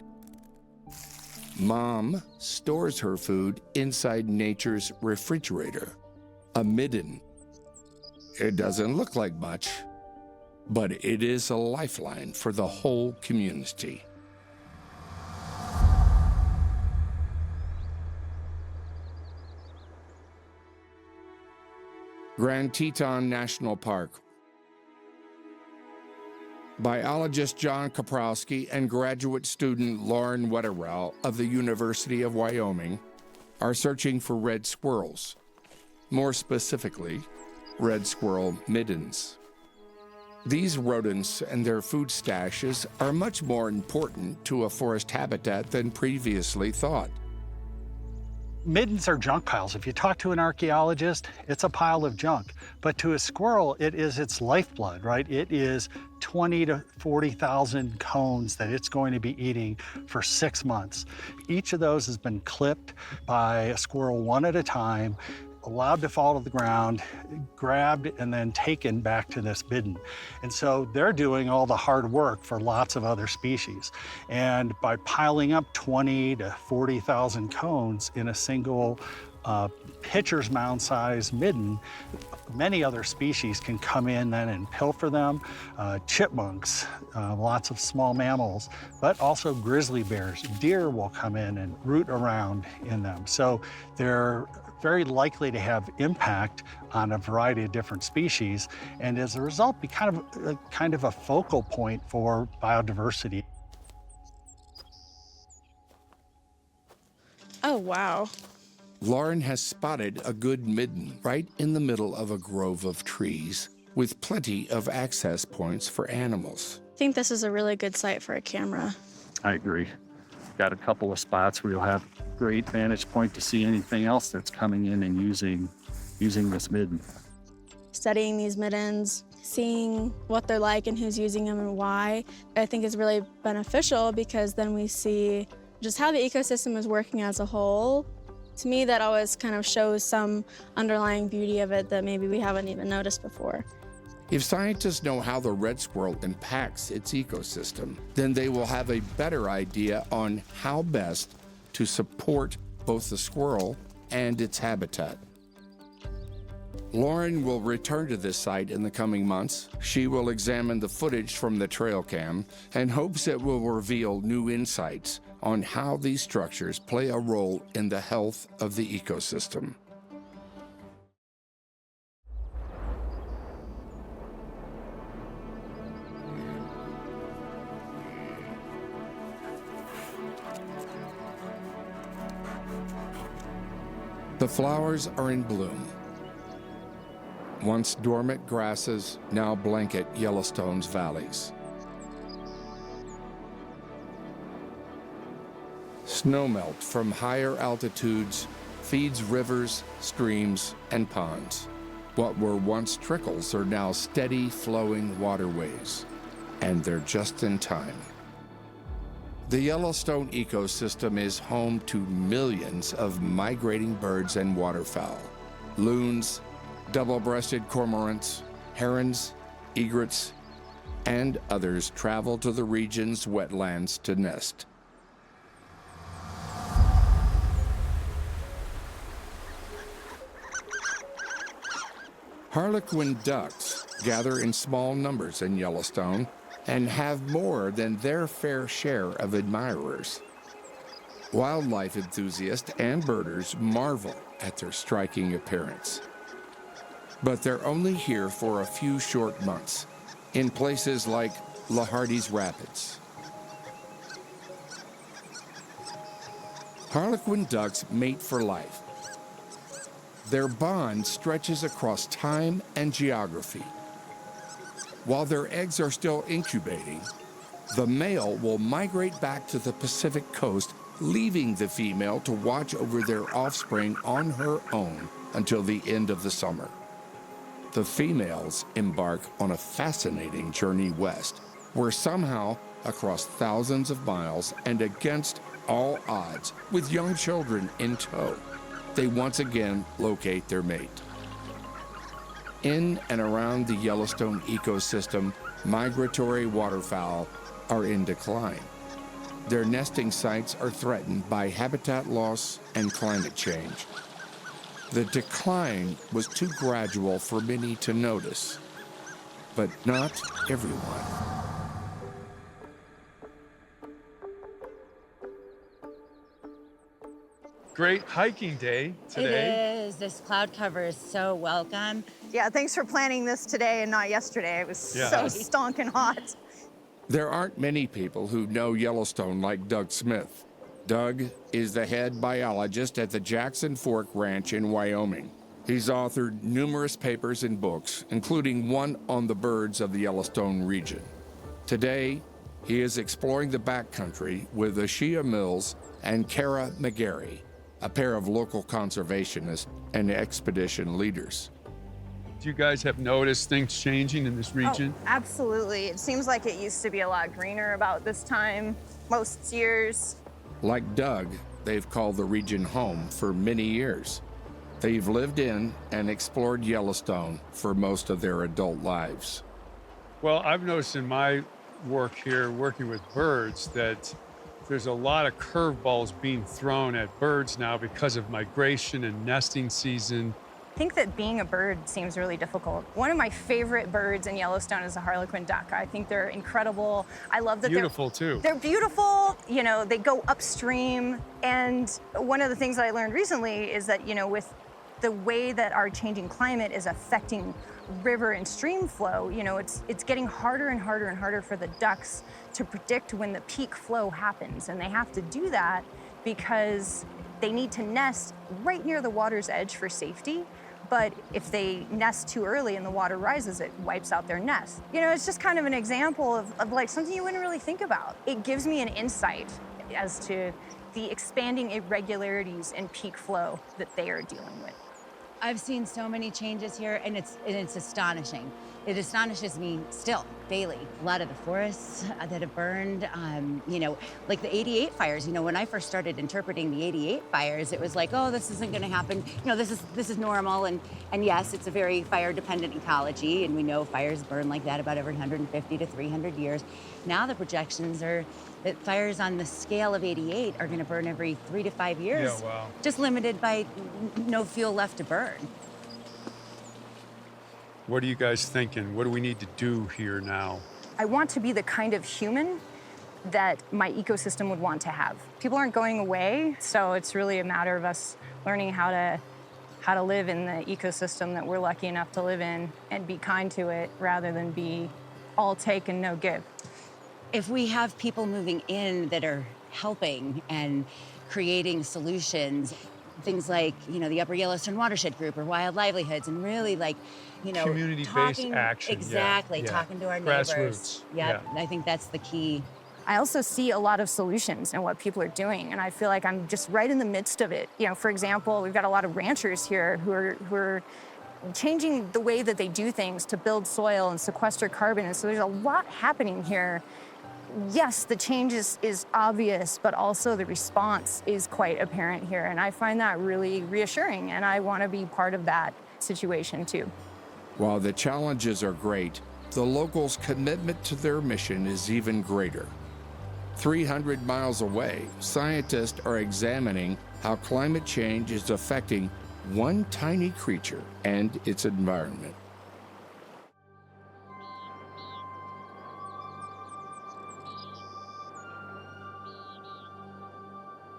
Mom stores her food inside nature's refrigerator, a midden. It doesn't look like much, but it is a lifeline for the whole community. Grand Teton National Park. Biologist John Kaprowski and graduate student Lauren Wetterell of the University of Wyoming are searching for red squirrels. More specifically, red squirrel middens. These rodents and their food stashes are much more important to a forest habitat than previously thought. Middens are junk piles. If you talk to an archaeologist, it's a pile of junk. But to a squirrel, it is its lifeblood, right? It is 20 to 40,000 cones that it's going to be eating for 6 months. Each of those has been clipped by a squirrel one at a time, allowed to fall to the ground, grabbed, and then taken back to this midden. And so they're doing all the hard work for lots of other species. And by piling up 20 to 40,000 cones in a single pitcher's mound size midden, many other species can come in then and pilfer them. Chipmunks, lots of small mammals, but also grizzly bears. Deer will come in and root around in them. So they're very likely to have impact on a variety of different species, and as a result, be kind of a focal point for biodiversity. Oh, wow. Lauren has spotted a good midden right in the middle of a grove of trees with plenty of access points for animals. I think this is a really good site for a camera. I agree. Got a couple of spots where you'll have great vantage point to see anything else that's coming in and using this midden. Studying these middens, seeing what they're like and who's using them and why, I think is really beneficial because then we see just how the ecosystem is working as a whole. To me, that always kind of shows some underlying beauty of it that maybe we haven't even noticed before. If scientists know how the red squirrel impacts its ecosystem, then they will have a better idea on how best to support both the squirrel and its habitat. Lauren will return to this site in the coming months. She will examine the footage from the trail cam and hopes it will reveal new insights on how these structures play a role in the health of the ecosystem. The flowers are in bloom. Once dormant grasses now blanket Yellowstone's valleys. Snowmelt from higher altitudes feeds rivers, streams, and ponds. What were once trickles are now steady flowing waterways, and they're just in time. The Yellowstone ecosystem is home to millions of migrating birds and waterfowl. Loons, double-breasted cormorants, herons, egrets, and others travel to the region's wetlands to nest. Harlequin ducks gather in small numbers in Yellowstone and have more than their fair share of admirers. Wildlife enthusiasts and birders marvel at their striking appearance. But they're only here for a few short months, in places like La Hardy's Rapids. Harlequin ducks mate for life. Their bond stretches across time and geography. While their eggs are still incubating, The male will migrate back to the Pacific coast, leaving the female to watch over their offspring on her own until the end of the summer. The females embark on a fascinating journey west, where somehow, across thousands of miles and against all odds, with young children in tow, they once again locate their mate. In and around the Yellowstone ecosystem, migratory waterfowl are in decline. Their nesting sites are threatened by habitat loss and climate change. The decline was too gradual for many to notice, but not everyone. Great hiking day today. It is. This cloud cover is so welcome. Yeah, thanks for planning this today and not yesterday. It was so stonking hot. There aren't many people who know Yellowstone like Doug Smith. Doug is the head biologist at the Jackson Fork Ranch in Wyoming. He's authored numerous papers and books, including one on the birds of the Yellowstone region. Today, he is exploring the backcountry with Ashia Mills and Kara McGarry, a pair of local conservationists and expedition leaders. Do you guys have noticed things changing in this region? Oh, absolutely. It seems like it used to be a lot greener about this time, most years. Like Doug, they've called the region home for many years. They've lived in and explored Yellowstone for most of their adult lives. Well, I've noticed in my work here, working with birds, that there's a lot of curveballs being thrown at birds now because of migration and nesting season. I think that being a bird seems really difficult. One of my favorite birds in Yellowstone is the harlequin duck. I think they're incredible. I love that beautiful too. They're beautiful. You know, they go upstream. And one of the things that I learned recently is that, you know, with the way that our changing climate is affecting river and stream flow, you know, it's getting harder and harder and harder for the ducks to predict when the peak flow happens. And they have to do that because they need to nest right near the water's edge for safety. But if they nest too early and the water rises, it wipes out their nest. You know, it's just kind of an example of like something you wouldn't really think about. It gives me an insight as to the expanding irregularities in peak flow that they are dealing with. I've seen so many changes here, and it's astonishing. It astonishes me still, daily. A lot of the forests that have burned, you know, like the 88 fires. You know, when I first started interpreting the 88 fires, it was like, oh, this isn't gonna happen. You know, this is normal, and yes, it's a very fire-dependent ecology, and we know fires burn like that about every 150 to 300 years. Now the projections are that fires on the scale of 88 are gonna burn every 3 to 5 years. Yeah, wow. Just limited by no fuel left to burn. What are you guys thinking? What do we need to do here now? I want to be the kind of human that my ecosystem would want to have. People aren't going away, so it's really a matter of us learning how to live in the ecosystem that we're lucky enough to live in and be kind to it rather than be all take and no give. If we have people moving in that are helping and creating solutions, things like, you know, the Upper Yellowstone Watershed Group or Wild Livelihoods, and really like, you know, community-based action. Exactly, talking to our neighbors. Grassroots. Yep, I think that's the key. I also see a lot of solutions in what people are doing, and I feel like I'm just right in the midst of it. You know, for example, we've got a lot of ranchers here who are changing the way that they do things to build soil and sequester carbon, and so there's a lot happening here. Yes, the change is obvious, but also the response is quite apparent here, and I find that really reassuring, and I want to be part of that situation too. While the challenges are great, the locals' commitment to their mission is even greater. 300 miles away, scientists are examining how climate change is affecting one tiny creature and its environment.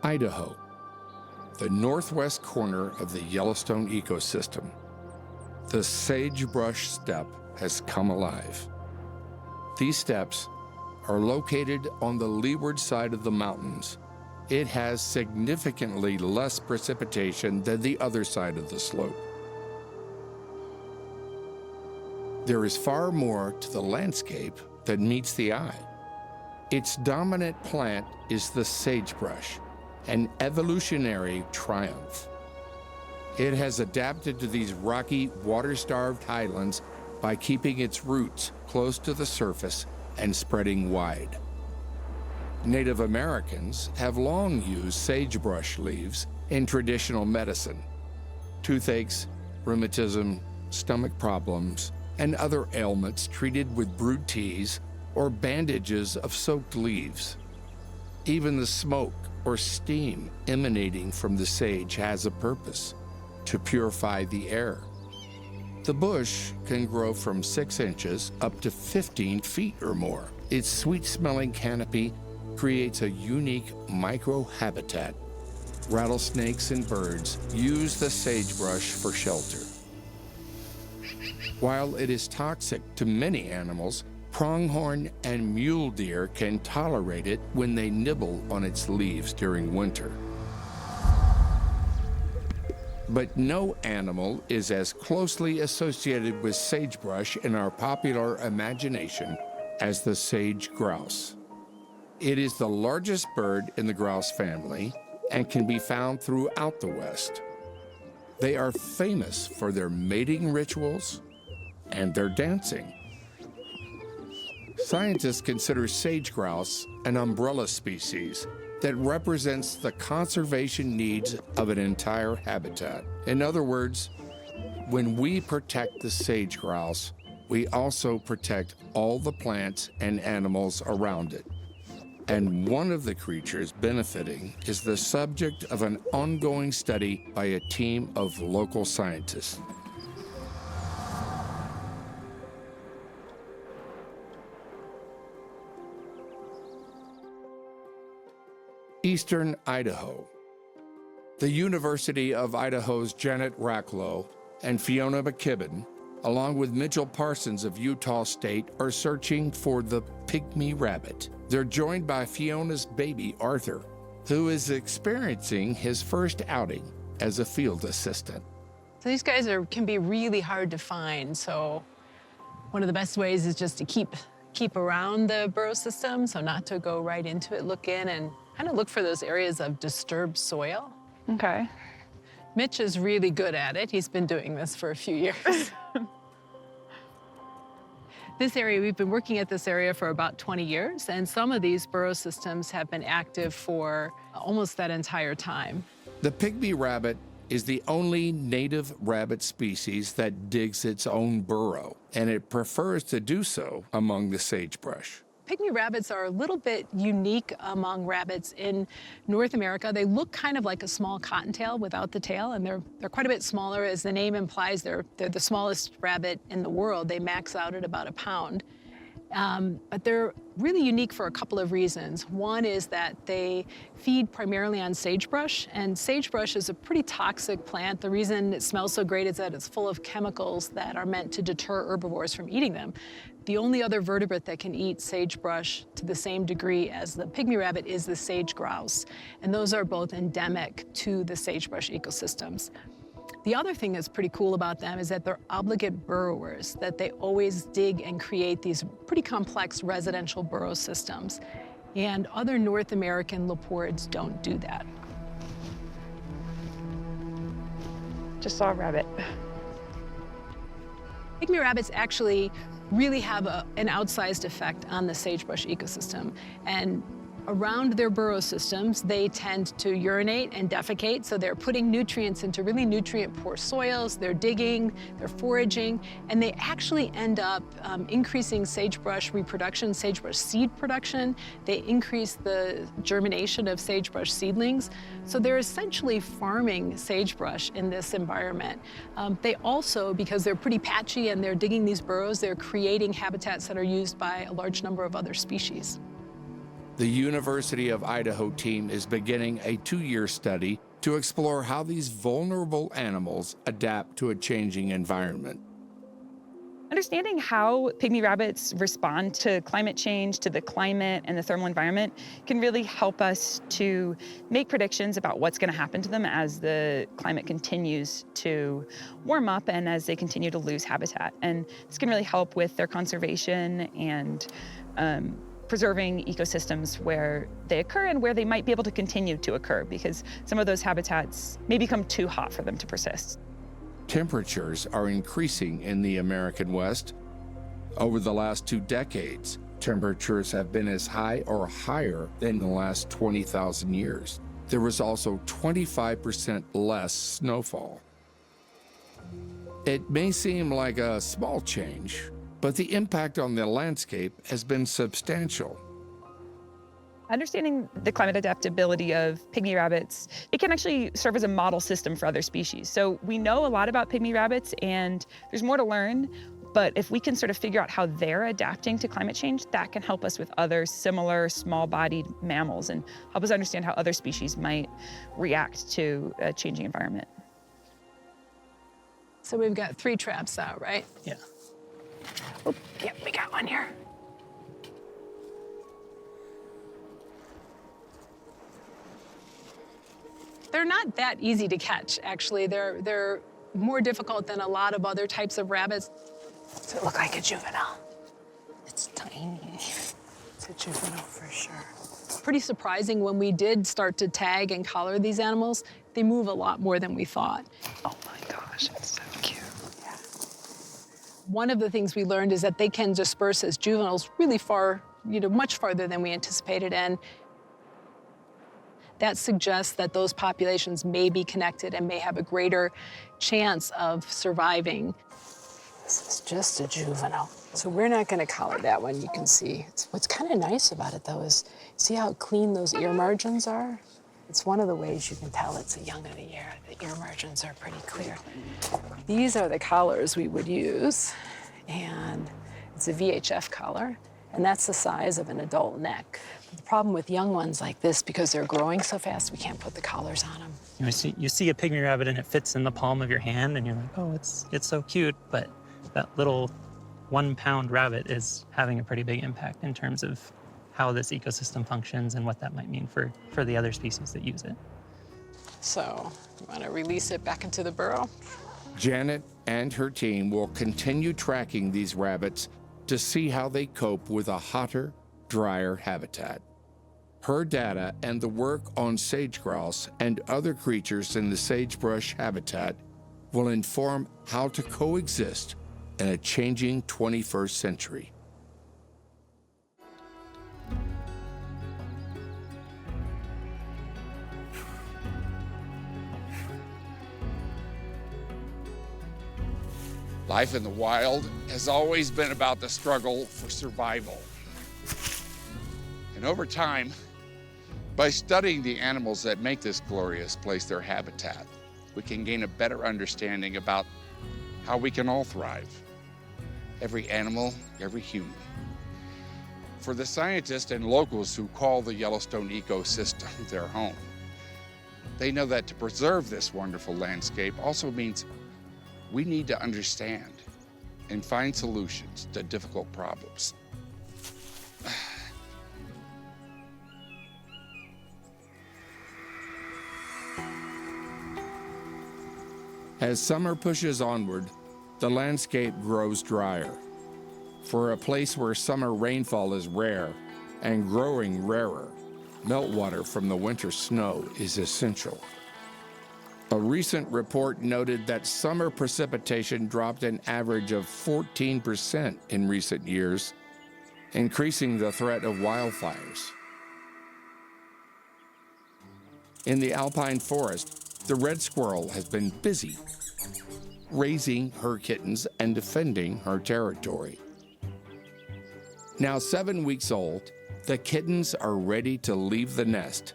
Idaho, the northwest corner of the Yellowstone ecosystem. The sagebrush steppe has come alive. These steppes are located on the leeward side of the mountains. It has significantly less precipitation than the other side of the slope. There is far more to the landscape than meets the eye. Its dominant plant is the sagebrush, an evolutionary triumph. It has adapted to these rocky, water-starved highlands by keeping its roots close to the surface and spreading wide. Native Americans have long used sagebrush leaves in traditional medicine. Toothaches, rheumatism, stomach problems, and other ailments treated with brewed teas or bandages of soaked leaves. Even the smoke or steam emanating from the sage has a purpose: to purify the air. The bush can grow from 6 inches up to 15 feet or more. Its sweet-smelling canopy creates a unique micro-habitat. Rattlesnakes and birds use the sagebrush for shelter. While it is toxic to many animals, pronghorn and mule deer can tolerate it when they nibble on its leaves during winter. But no animal is as closely associated with sagebrush in our popular imagination as the sage grouse. It is the largest bird in the grouse family and can be found throughout the West. They are famous for their mating rituals and their dancing. Scientists consider sage grouse an umbrella species that represents the conservation needs of an entire habitat. In other words, when we protect the sage grouse, we also protect all the plants and animals around it. And one of the creatures benefiting is the subject of an ongoing study by a team of local scientists. Eastern Idaho. The University of Idaho's Janet Racklow and Fiona McKibben, along with Mitchell Parsons of Utah State, are searching for the pygmy rabbit. They're joined by Fiona's baby, Arthur, who is experiencing his first outing as a field assistant. So these guys can be really hard to find. So one of the best ways is just to keep around the burrow system, so not to go right into it, look in and kind of look for those areas of disturbed soil. Okay. Mitch is really good at it. He's been doing this for a few years. This area, we've been working at this area for about 20 years, and some of these burrow systems have been active for almost that entire time. The pygmy rabbit is the only native rabbit species that digs its own burrow, and it prefers to do so among the sagebrush. Pygmy rabbits are a little bit unique among rabbits in North America. They look kind of like a small cottontail without the tail, and they're quite a bit smaller. As the name implies, they're the smallest rabbit in the world. They max out at about a pound. But they're really unique for a couple of reasons. One is that they feed primarily on sagebrush, and sagebrush is a pretty toxic plant. The reason it smells so great is that it's full of chemicals that are meant to deter herbivores from eating them. The only other vertebrate that can eat sagebrush to the same degree as the pygmy rabbit is the sage grouse, and those are both endemic to the sagebrush ecosystems. The other thing that's pretty cool about them is that they're obligate burrowers, that they always dig and create these pretty complex residential burrow systems. And other North American leopards don't do that. Just saw a rabbit. Pygmy rabbits actually really have an outsized effect on the sagebrush ecosystem. And around their burrow systems, they tend to urinate and defecate, so they're putting nutrients into really nutrient-poor soils, they're digging, they're foraging, and they actually end up increasing sagebrush reproduction, sagebrush seed production. They increase the germination of sagebrush seedlings. So they're essentially farming sagebrush in this environment. They also, because they're pretty patchy and they're digging these burrows, they're creating habitats that are used by a large number of other species. The University of Idaho team is beginning a 2-year study to explore how these vulnerable animals adapt to a changing environment. Understanding how pygmy rabbits respond to climate change, to the climate and the thermal environment can really help us to make predictions about what's going to happen to them as the climate continues to warm up and as they continue to lose habitat. And this can really help with their conservation and preserving ecosystems where they occur and where they might be able to continue to occur, because some of those habitats may become too hot for them to persist. Temperatures are increasing in the American West. Over the last 2 decades, temperatures have been as high or higher than the last 20,000 years. There was also 25% less snowfall. It may seem like a small change, but the impact on the landscape has been substantial. Understanding the climate adaptability of pygmy rabbits, it can actually serve as a model system for other species. So we know a lot about pygmy rabbits, and there's more to learn, but if we can sort of figure out how they're adapting to climate change, that can help us with other similar small-bodied mammals and help us understand how other species might react to a changing environment. So we've got 3 traps out, right? Yeah. Oh, yep, we got one here. They're not that easy to catch, actually. They're more difficult than a lot of other types of rabbits. Does it look like a juvenile? It's tiny. It's a juvenile for sure. Pretty surprising when we did start to tag and collar these animals, they move a lot more than we thought. Oh my gosh, it's so cute. Yeah. One of the things we learned is that they can disperse as juveniles really far, much farther than we anticipated, and that suggests that those populations may be connected and may have a greater chance of surviving. This is just a juvenile. So we're not gonna collar that one, you can see. What's kind of nice about it though is, see how clean those ear margins are? It's one of the ways you can tell it's a young of the year. The ear margins are pretty clear. These are the collars we would use, and it's a VHF collar, and that's the size of an adult neck. But the problem with young ones like this, because they're growing so fast, we can't put the collars on them. You see a pygmy rabbit and it fits in the palm of your hand, and you're like, oh, it's so cute, but that little 1-pound rabbit is having a pretty big impact in terms of how this ecosystem functions and what that might mean for the other species that use it. So, you want to release it back into the burrow? Janet and her team will continue tracking these rabbits to see how they cope with a hotter, drier habitat. Her data and the work on sage-grouse and other creatures in the sagebrush habitat will inform how to coexist in a changing 21st century. Life in the wild has always been about the struggle for survival. And over time, by studying the animals that make this glorious place their habitat, we can gain a better understanding about how we can all thrive. Every animal, every human. For the scientists and locals who call the Yellowstone ecosystem their home, they know that to preserve this wonderful landscape also means we need to understand and find solutions to difficult problems. As summer pushes onward, the landscape grows drier. For a place where summer rainfall is rare and growing rarer, meltwater from the winter snow is essential. A recent report noted that summer precipitation dropped an average of 14% in recent years, increasing the threat of wildfires. In the alpine forest, the red squirrel has been busy, raising her kittens and defending her territory. Now 7 weeks old, the kittens are ready to leave the nest.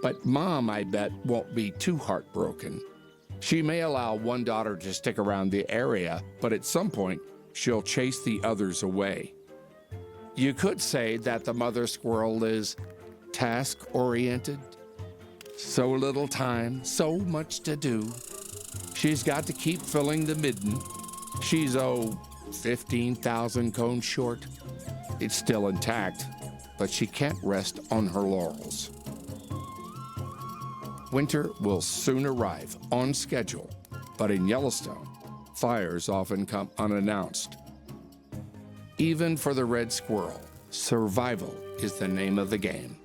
But Mom, I bet, won't be too heartbroken. She may allow one daughter to stick around the area, but at some point, she'll chase the others away. You could say that the mother squirrel is task-oriented. So little time, so much to do. She's got to keep filling the midden. She's, 15,000 cones short. It's still intact, but she can't rest on her laurels. Winter will soon arrive on schedule, but in Yellowstone, fires often come unannounced. Even for the red squirrel, survival is the name of the game.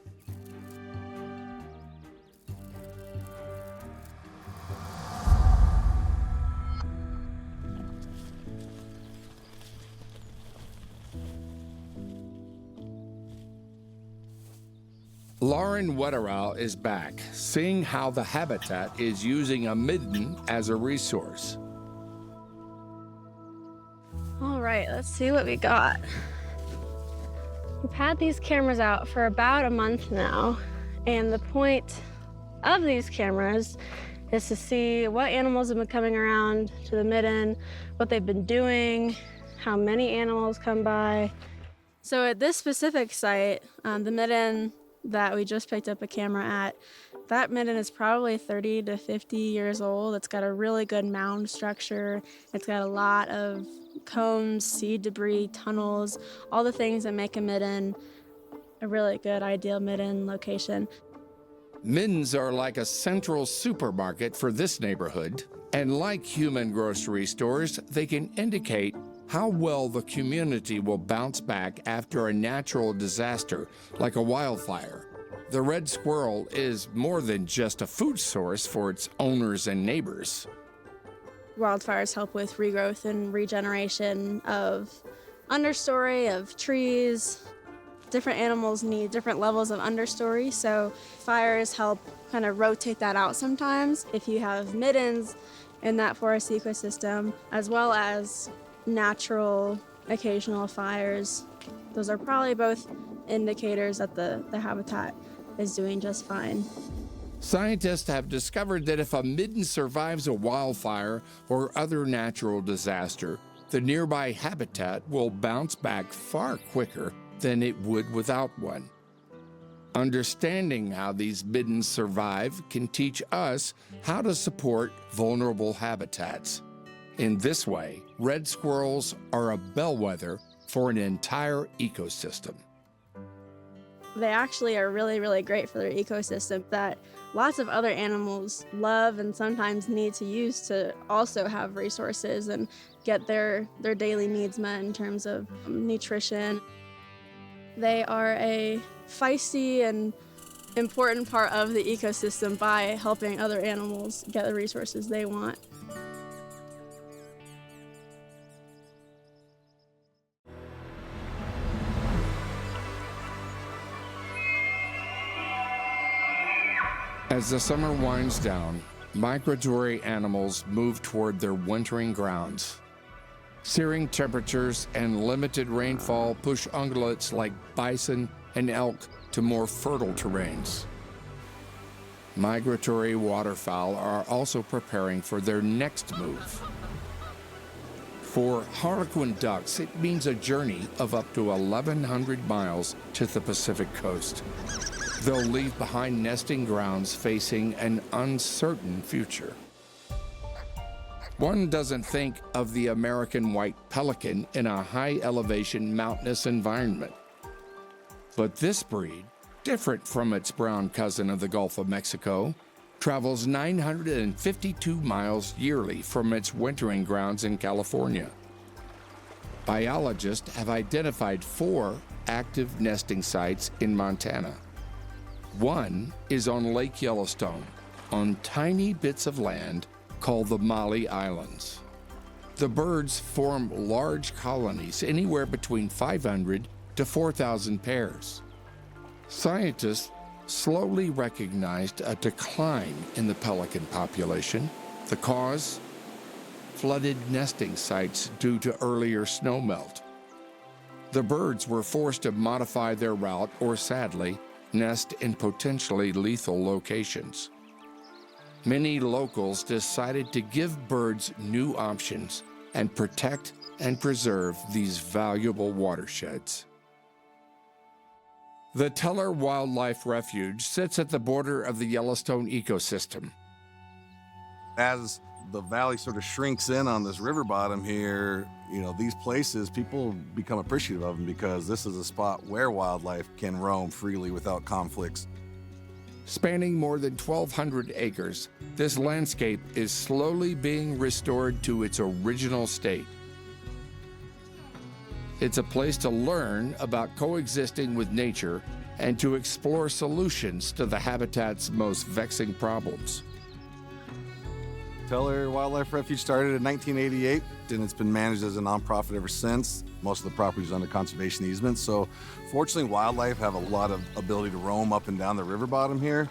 Lauren Wetterau is back, seeing how the habitat is using a midden as a resource. All right, let's see what we got. We've had these cameras out for about a month now, and the point of these cameras is to see what animals have been coming around to the midden, what they've been doing, how many animals come by. So at this specific site, the midden that we just picked up a camera at, that midden is probably 30 to 50 years old. It's got a really good mound structure. It's got a lot of combs, seed debris, tunnels, all the things that make a midden a really good, ideal midden location. Middens are like a central supermarket for this neighborhood, and like human grocery stores, they can indicate how well the community will bounce back after a natural disaster like a wildfire. The red squirrel is more than just a food source for its owners and neighbors. Wildfires help with regrowth and regeneration of understory, of trees. Different animals need different levels of understory, so fires help kind of rotate that out sometimes. If you have middens in that forest ecosystem, as well as natural occasional fires, those are probably both indicators that the habitat is doing just fine. Scientists have discovered that if a midden survives a wildfire or other natural disaster, the nearby habitat will bounce back far quicker than it would without one. Understanding how these middens survive can teach us how to support vulnerable habitats. In this way, red squirrels are a bellwether for an entire ecosystem. They actually are really, really great for their ecosystem that lots of other animals love and sometimes need to use to also have resources and get their daily needs met in terms of nutrition. They are a feisty and important part of the ecosystem by helping other animals get the resources they want. As the summer winds down, migratory animals move toward their wintering grounds. Searing temperatures and limited rainfall push ungulates like bison and elk to more fertile terrains. Migratory waterfowl are also preparing for their next move. For harlequin ducks, it means a journey of up to 1,100 miles to the Pacific coast. They'll leave behind nesting grounds facing an uncertain future. One doesn't think of the American white pelican in a high-elevation mountainous environment. But this breed, different from its brown cousin of the Gulf of Mexico, travels 952 miles yearly from its wintering grounds in California. Biologists have identified 4 active nesting sites in Montana. One is on Lake Yellowstone, on tiny bits of land called the Molly Islands. The birds form large colonies, anywhere between 500 to 4,000 pairs. Scientists slowly recognized a decline in the pelican population. The cause? Flooded nesting sites due to earlier snowmelt. The birds were forced to modify their route or, sadly, nest in potentially lethal locations. Many locals decided to give birds new options and protect and preserve these valuable watersheds. The Teller Wildlife Refuge sits at the border of the Yellowstone ecosystem. As the valley sort of shrinks in on this river bottom here, these places, people become appreciative of them because this is a spot where wildlife can roam freely without conflicts. Spanning more than 1,200 acres, this landscape is slowly being restored to its original state. It's a place to learn about coexisting with nature and to explore solutions to the habitat's most vexing problems. Teller Wildlife Refuge started in 1988, and it's been managed as a nonprofit ever since. Most of the property is under conservation easements, so fortunately wildlife have a lot of ability to roam up and down the river bottom here.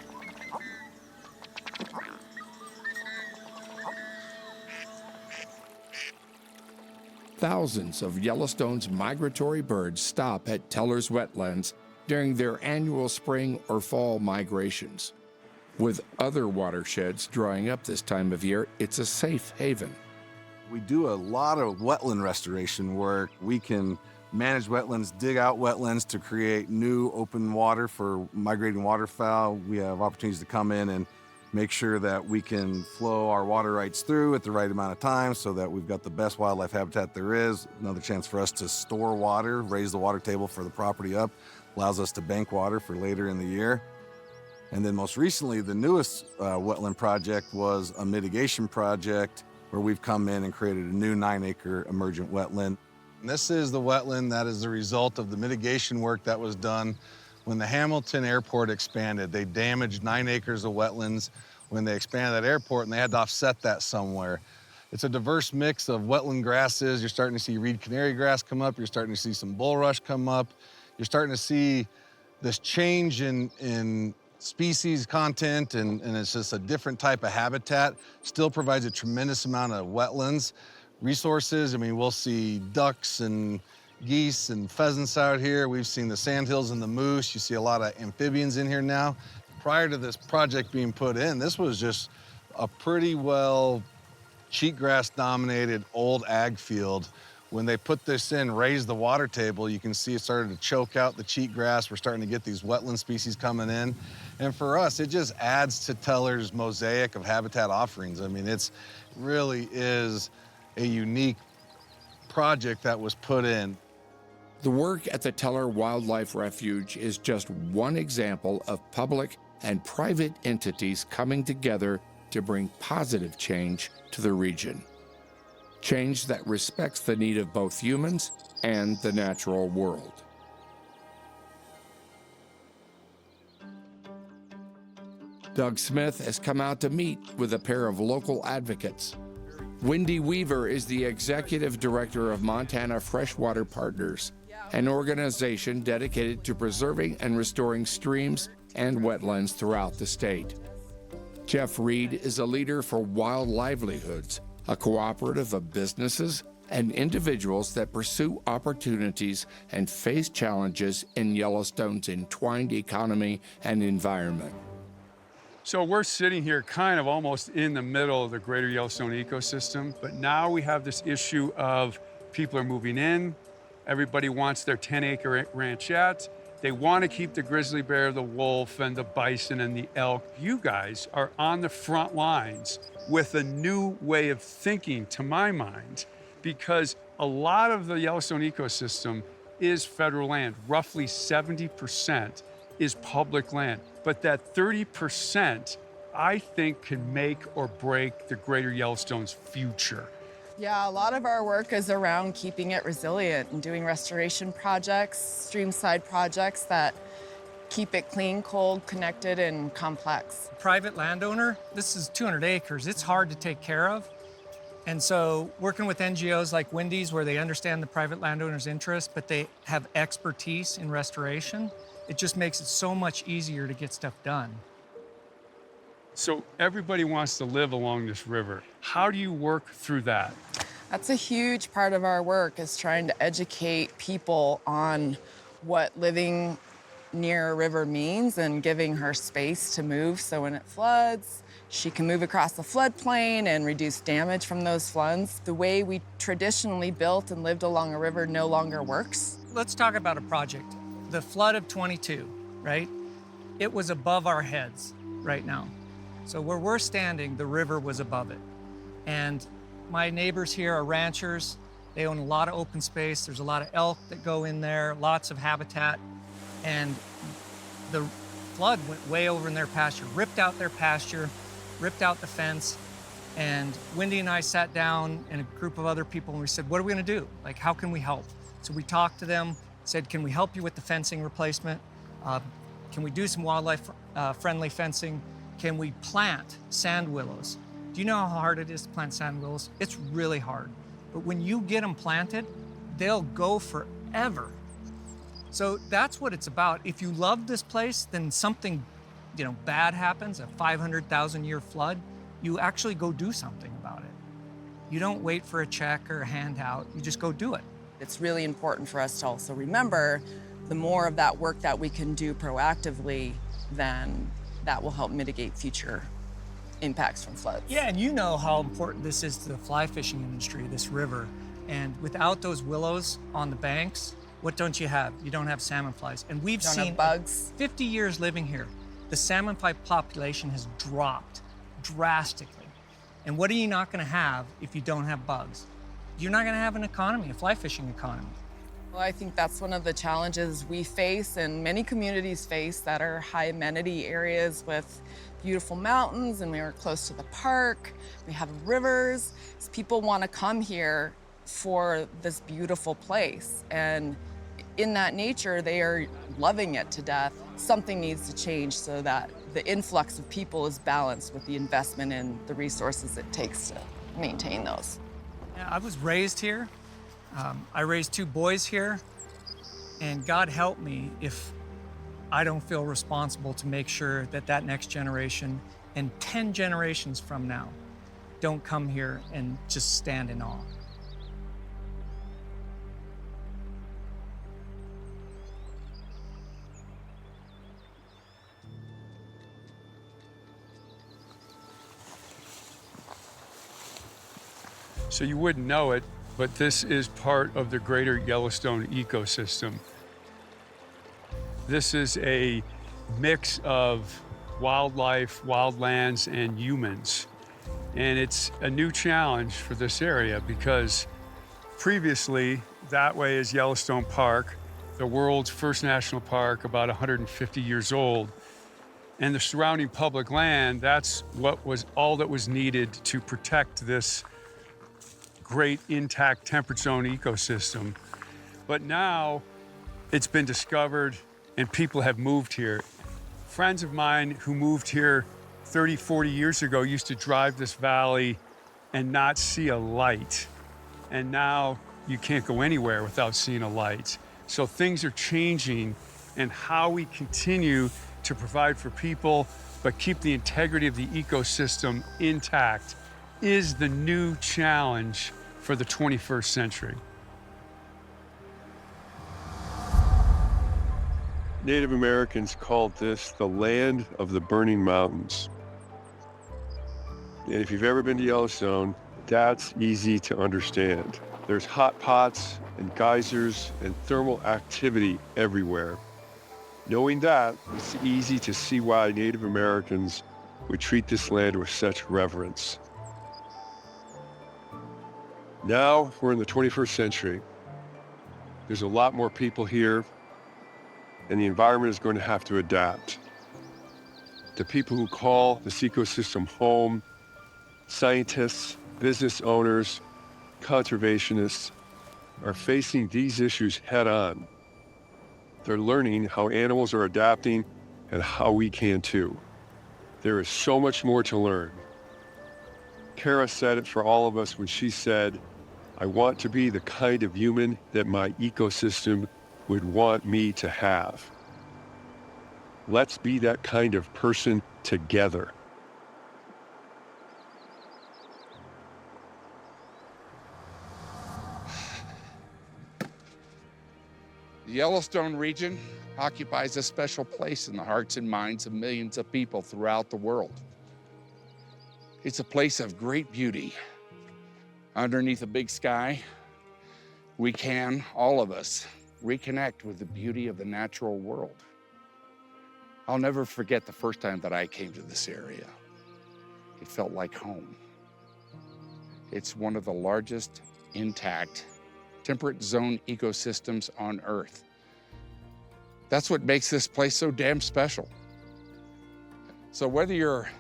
Thousands of Yellowstone's migratory birds stop at Teller's wetlands during their annual spring or fall migrations. With other watersheds drying up this time of year, it's a safe haven. We do a lot of wetland restoration work. We can manage wetlands, dig out wetlands to create new open water for migrating waterfowl. We have opportunities to come in and make sure that we can flow our water rights through at the right amount of time so that we've got the best wildlife habitat there is. Another chance for us to store water, raise the water table for the property up, allows us to bank water for later in the year. And then most recently, the newest wetland project was a mitigation project where we've come in and created a new 9-acre emergent wetland. And this is the wetland that is the result of the mitigation work that was done when the Hamilton Airport expanded. They damaged 9 acres of wetlands when they expanded that airport, and they had to offset that somewhere. It's a diverse mix of wetland grasses. You're starting to see reed canary grass come up. You're starting to see some bulrush come up. You're starting to see this change in species content, and it's just a different type of habitat. Still provides a tremendous amount of wetlands resources. I mean, we'll see ducks and geese and pheasants out here. We've seen the sandhills and the moose. You see a lot of amphibians in here now. Prior to this project being put in, this was just a pretty well cheatgrass dominated old ag field. When they put this in, raised the water table, you can see it started to choke out the cheatgrass. We're starting to get these wetland species coming in. And for us, it just adds to Teller's mosaic of habitat offerings. I mean, it's really is a unique project that was put in. The work at the Teller Wildlife Refuge is just one example of public and private entities coming together to bring positive change to the region. Change that respects the need of both humans and the natural world. Doug Smith has come out to meet with a pair of local advocates. Wendy Weaver is the executive director of Montana Freshwater Partners, an organization dedicated to preserving and restoring streams and wetlands throughout the state. Jeff Reed is a leader for Wild Livelihoods, a cooperative of businesses and individuals that pursue opportunities and face challenges in Yellowstone's entwined economy and environment. So we're sitting here kind of almost in the middle of the greater Yellowstone ecosystem, but now we have this issue of people are moving in, everybody wants their 10-acre ranchette, they want to keep the grizzly bear, the wolf, and the bison and the elk. You guys are on the front lines with a new way of thinking, to my mind, because a lot of the Yellowstone ecosystem is federal land. Roughly 70% is public land. But that 30%, I think, can make or break the greater Yellowstone's future. Yeah, a lot of our work is around keeping it resilient and doing restoration projects, streamside projects that keep it clean, cold, connected, and complex. Private landowner, this is 200 acres. It's hard to take care of. And so working with NGOs like Wendy's, where they understand the private landowner's interest, but they have expertise in restoration, it just makes it so much easier to get stuff done. So everybody wants to live along this river. How do you work through that? That's a huge part of our work, is trying to educate people on what living near a river means and giving her space to move so when it floods, she can move across the floodplain and reduce damage from those floods. The way we traditionally built and lived along a river no longer works. Let's talk about a project. The flood of 22, right? It was above our heads right now. So where we're standing, the river was above it. And my neighbors here are ranchers. They own a lot of open space. There's a lot of elk that go in there, lots of habitat. And the flood went way over in their pasture, ripped out their pasture, ripped out the fence. And Wendy and I sat down and a group of other people and we said, what are we gonna do? Like, how can we help? So we talked to them, said, can we help you with the fencing replacement? Can we do some wildlife friendly fencing? Can we plant sand willows? Do you know how hard it is to plant sand willows? It's really hard. But when you get them planted, they'll go forever. So that's what it's about. If you love this place, then something, bad happens, a 500,000 year flood, you actually go do something about it. You don't wait for a check or a handout, you just go do it. It's really important for us to also remember the more of that work that we can do proactively, then that will help mitigate future impacts from floods. Yeah, and you know how important this is to the fly fishing industry, this river. And without those willows on the banks, what don't you have? You don't have salmon flies. And we've seen bugs. 50 years living here, the salmon fly population has dropped drastically. And what are you not gonna have if you don't have bugs? You're not gonna have an economy, a fly fishing economy. Well, I think that's one of the challenges we face and many communities face that are high amenity areas with beautiful mountains, and we are close to the park, we have rivers. So people want to come here for this beautiful place. And in that nature, they are loving it to death. Something needs to change so that the influx of people is balanced with the investment in the resources it takes to maintain those. Yeah, I was raised here. I raised 2 boys here, and God help me if I don't feel responsible to make sure that that next generation and 10 generations from now don't come here and just stand in awe. So you wouldn't know it, but this is part of the greater Yellowstone ecosystem. This is a mix of wildlife, wildlands, and humans. And it's a new challenge for this area because previously, that way is Yellowstone Park, the world's first national park, about 150 years old. And the surrounding public land, that's all that was needed to protect this great intact temperate zone ecosystem. But now it's been discovered and people have moved here. Friends of mine who moved here 30, 40 years ago used to drive this valley and not see a light. And now you can't go anywhere without seeing a light. So things are changing, and how we continue to provide for people but keep the integrity of the ecosystem intact is the new challenge for the 21st century. Native Americans called this the land of the burning mountains. And if you've ever been to Yellowstone, that's easy to understand. There's hot pots and geysers and thermal activity everywhere. Knowing that, it's easy to see why Native Americans would treat this land with such reverence. Now we're in the 21st century. There's a lot more people here, and the environment is going to have to adapt. The people who call this ecosystem home, scientists, business owners, conservationists, are facing these issues head on. They're learning how animals are adapting and how we can too. There is so much more to learn. Kara said it for all of us when she said, "I want to be the kind of human that my ecosystem would want me to have." Let's be that kind of person together. The Yellowstone region occupies a special place in the hearts and minds of millions of people throughout the world. It's a place of great beauty. Underneath a big sky, we can, all of us, reconnect with the beauty of the natural world. I'll never forget the first time that I came to this area. It felt like home. It's one of the largest intact temperate zone ecosystems on Earth. That's what makes this place so damn special. So whether you're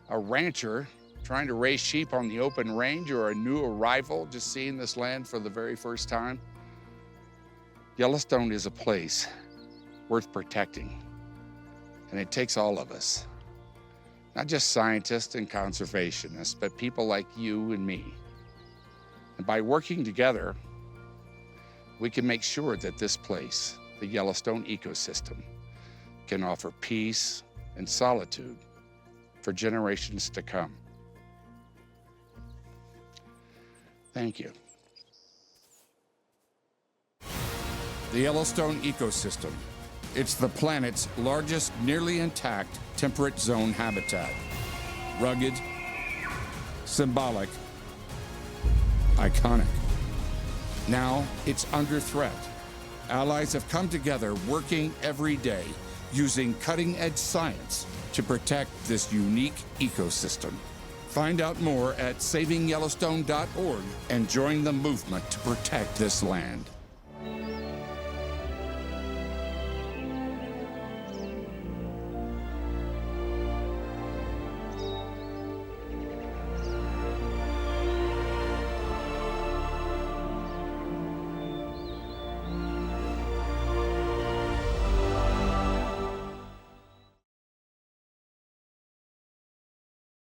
a rancher trying to raise sheep on the open range or a new arrival just seeing this land for the very first time, Yellowstone is a place worth protecting, and it takes all of us. Not just scientists and conservationists, but people like you and me. And by working together, we can make sure that this place, the Yellowstone ecosystem, can offer peace and solitude for generations to come. Thank you. The Yellowstone ecosystem. It's the planet's largest nearly intact temperate zone habitat. Rugged, symbolic, iconic. Now it's under threat. Allies have come together working every day using cutting-edge science to protect this unique ecosystem. Find out more at savingyellowstone.org and join the movement to protect this land.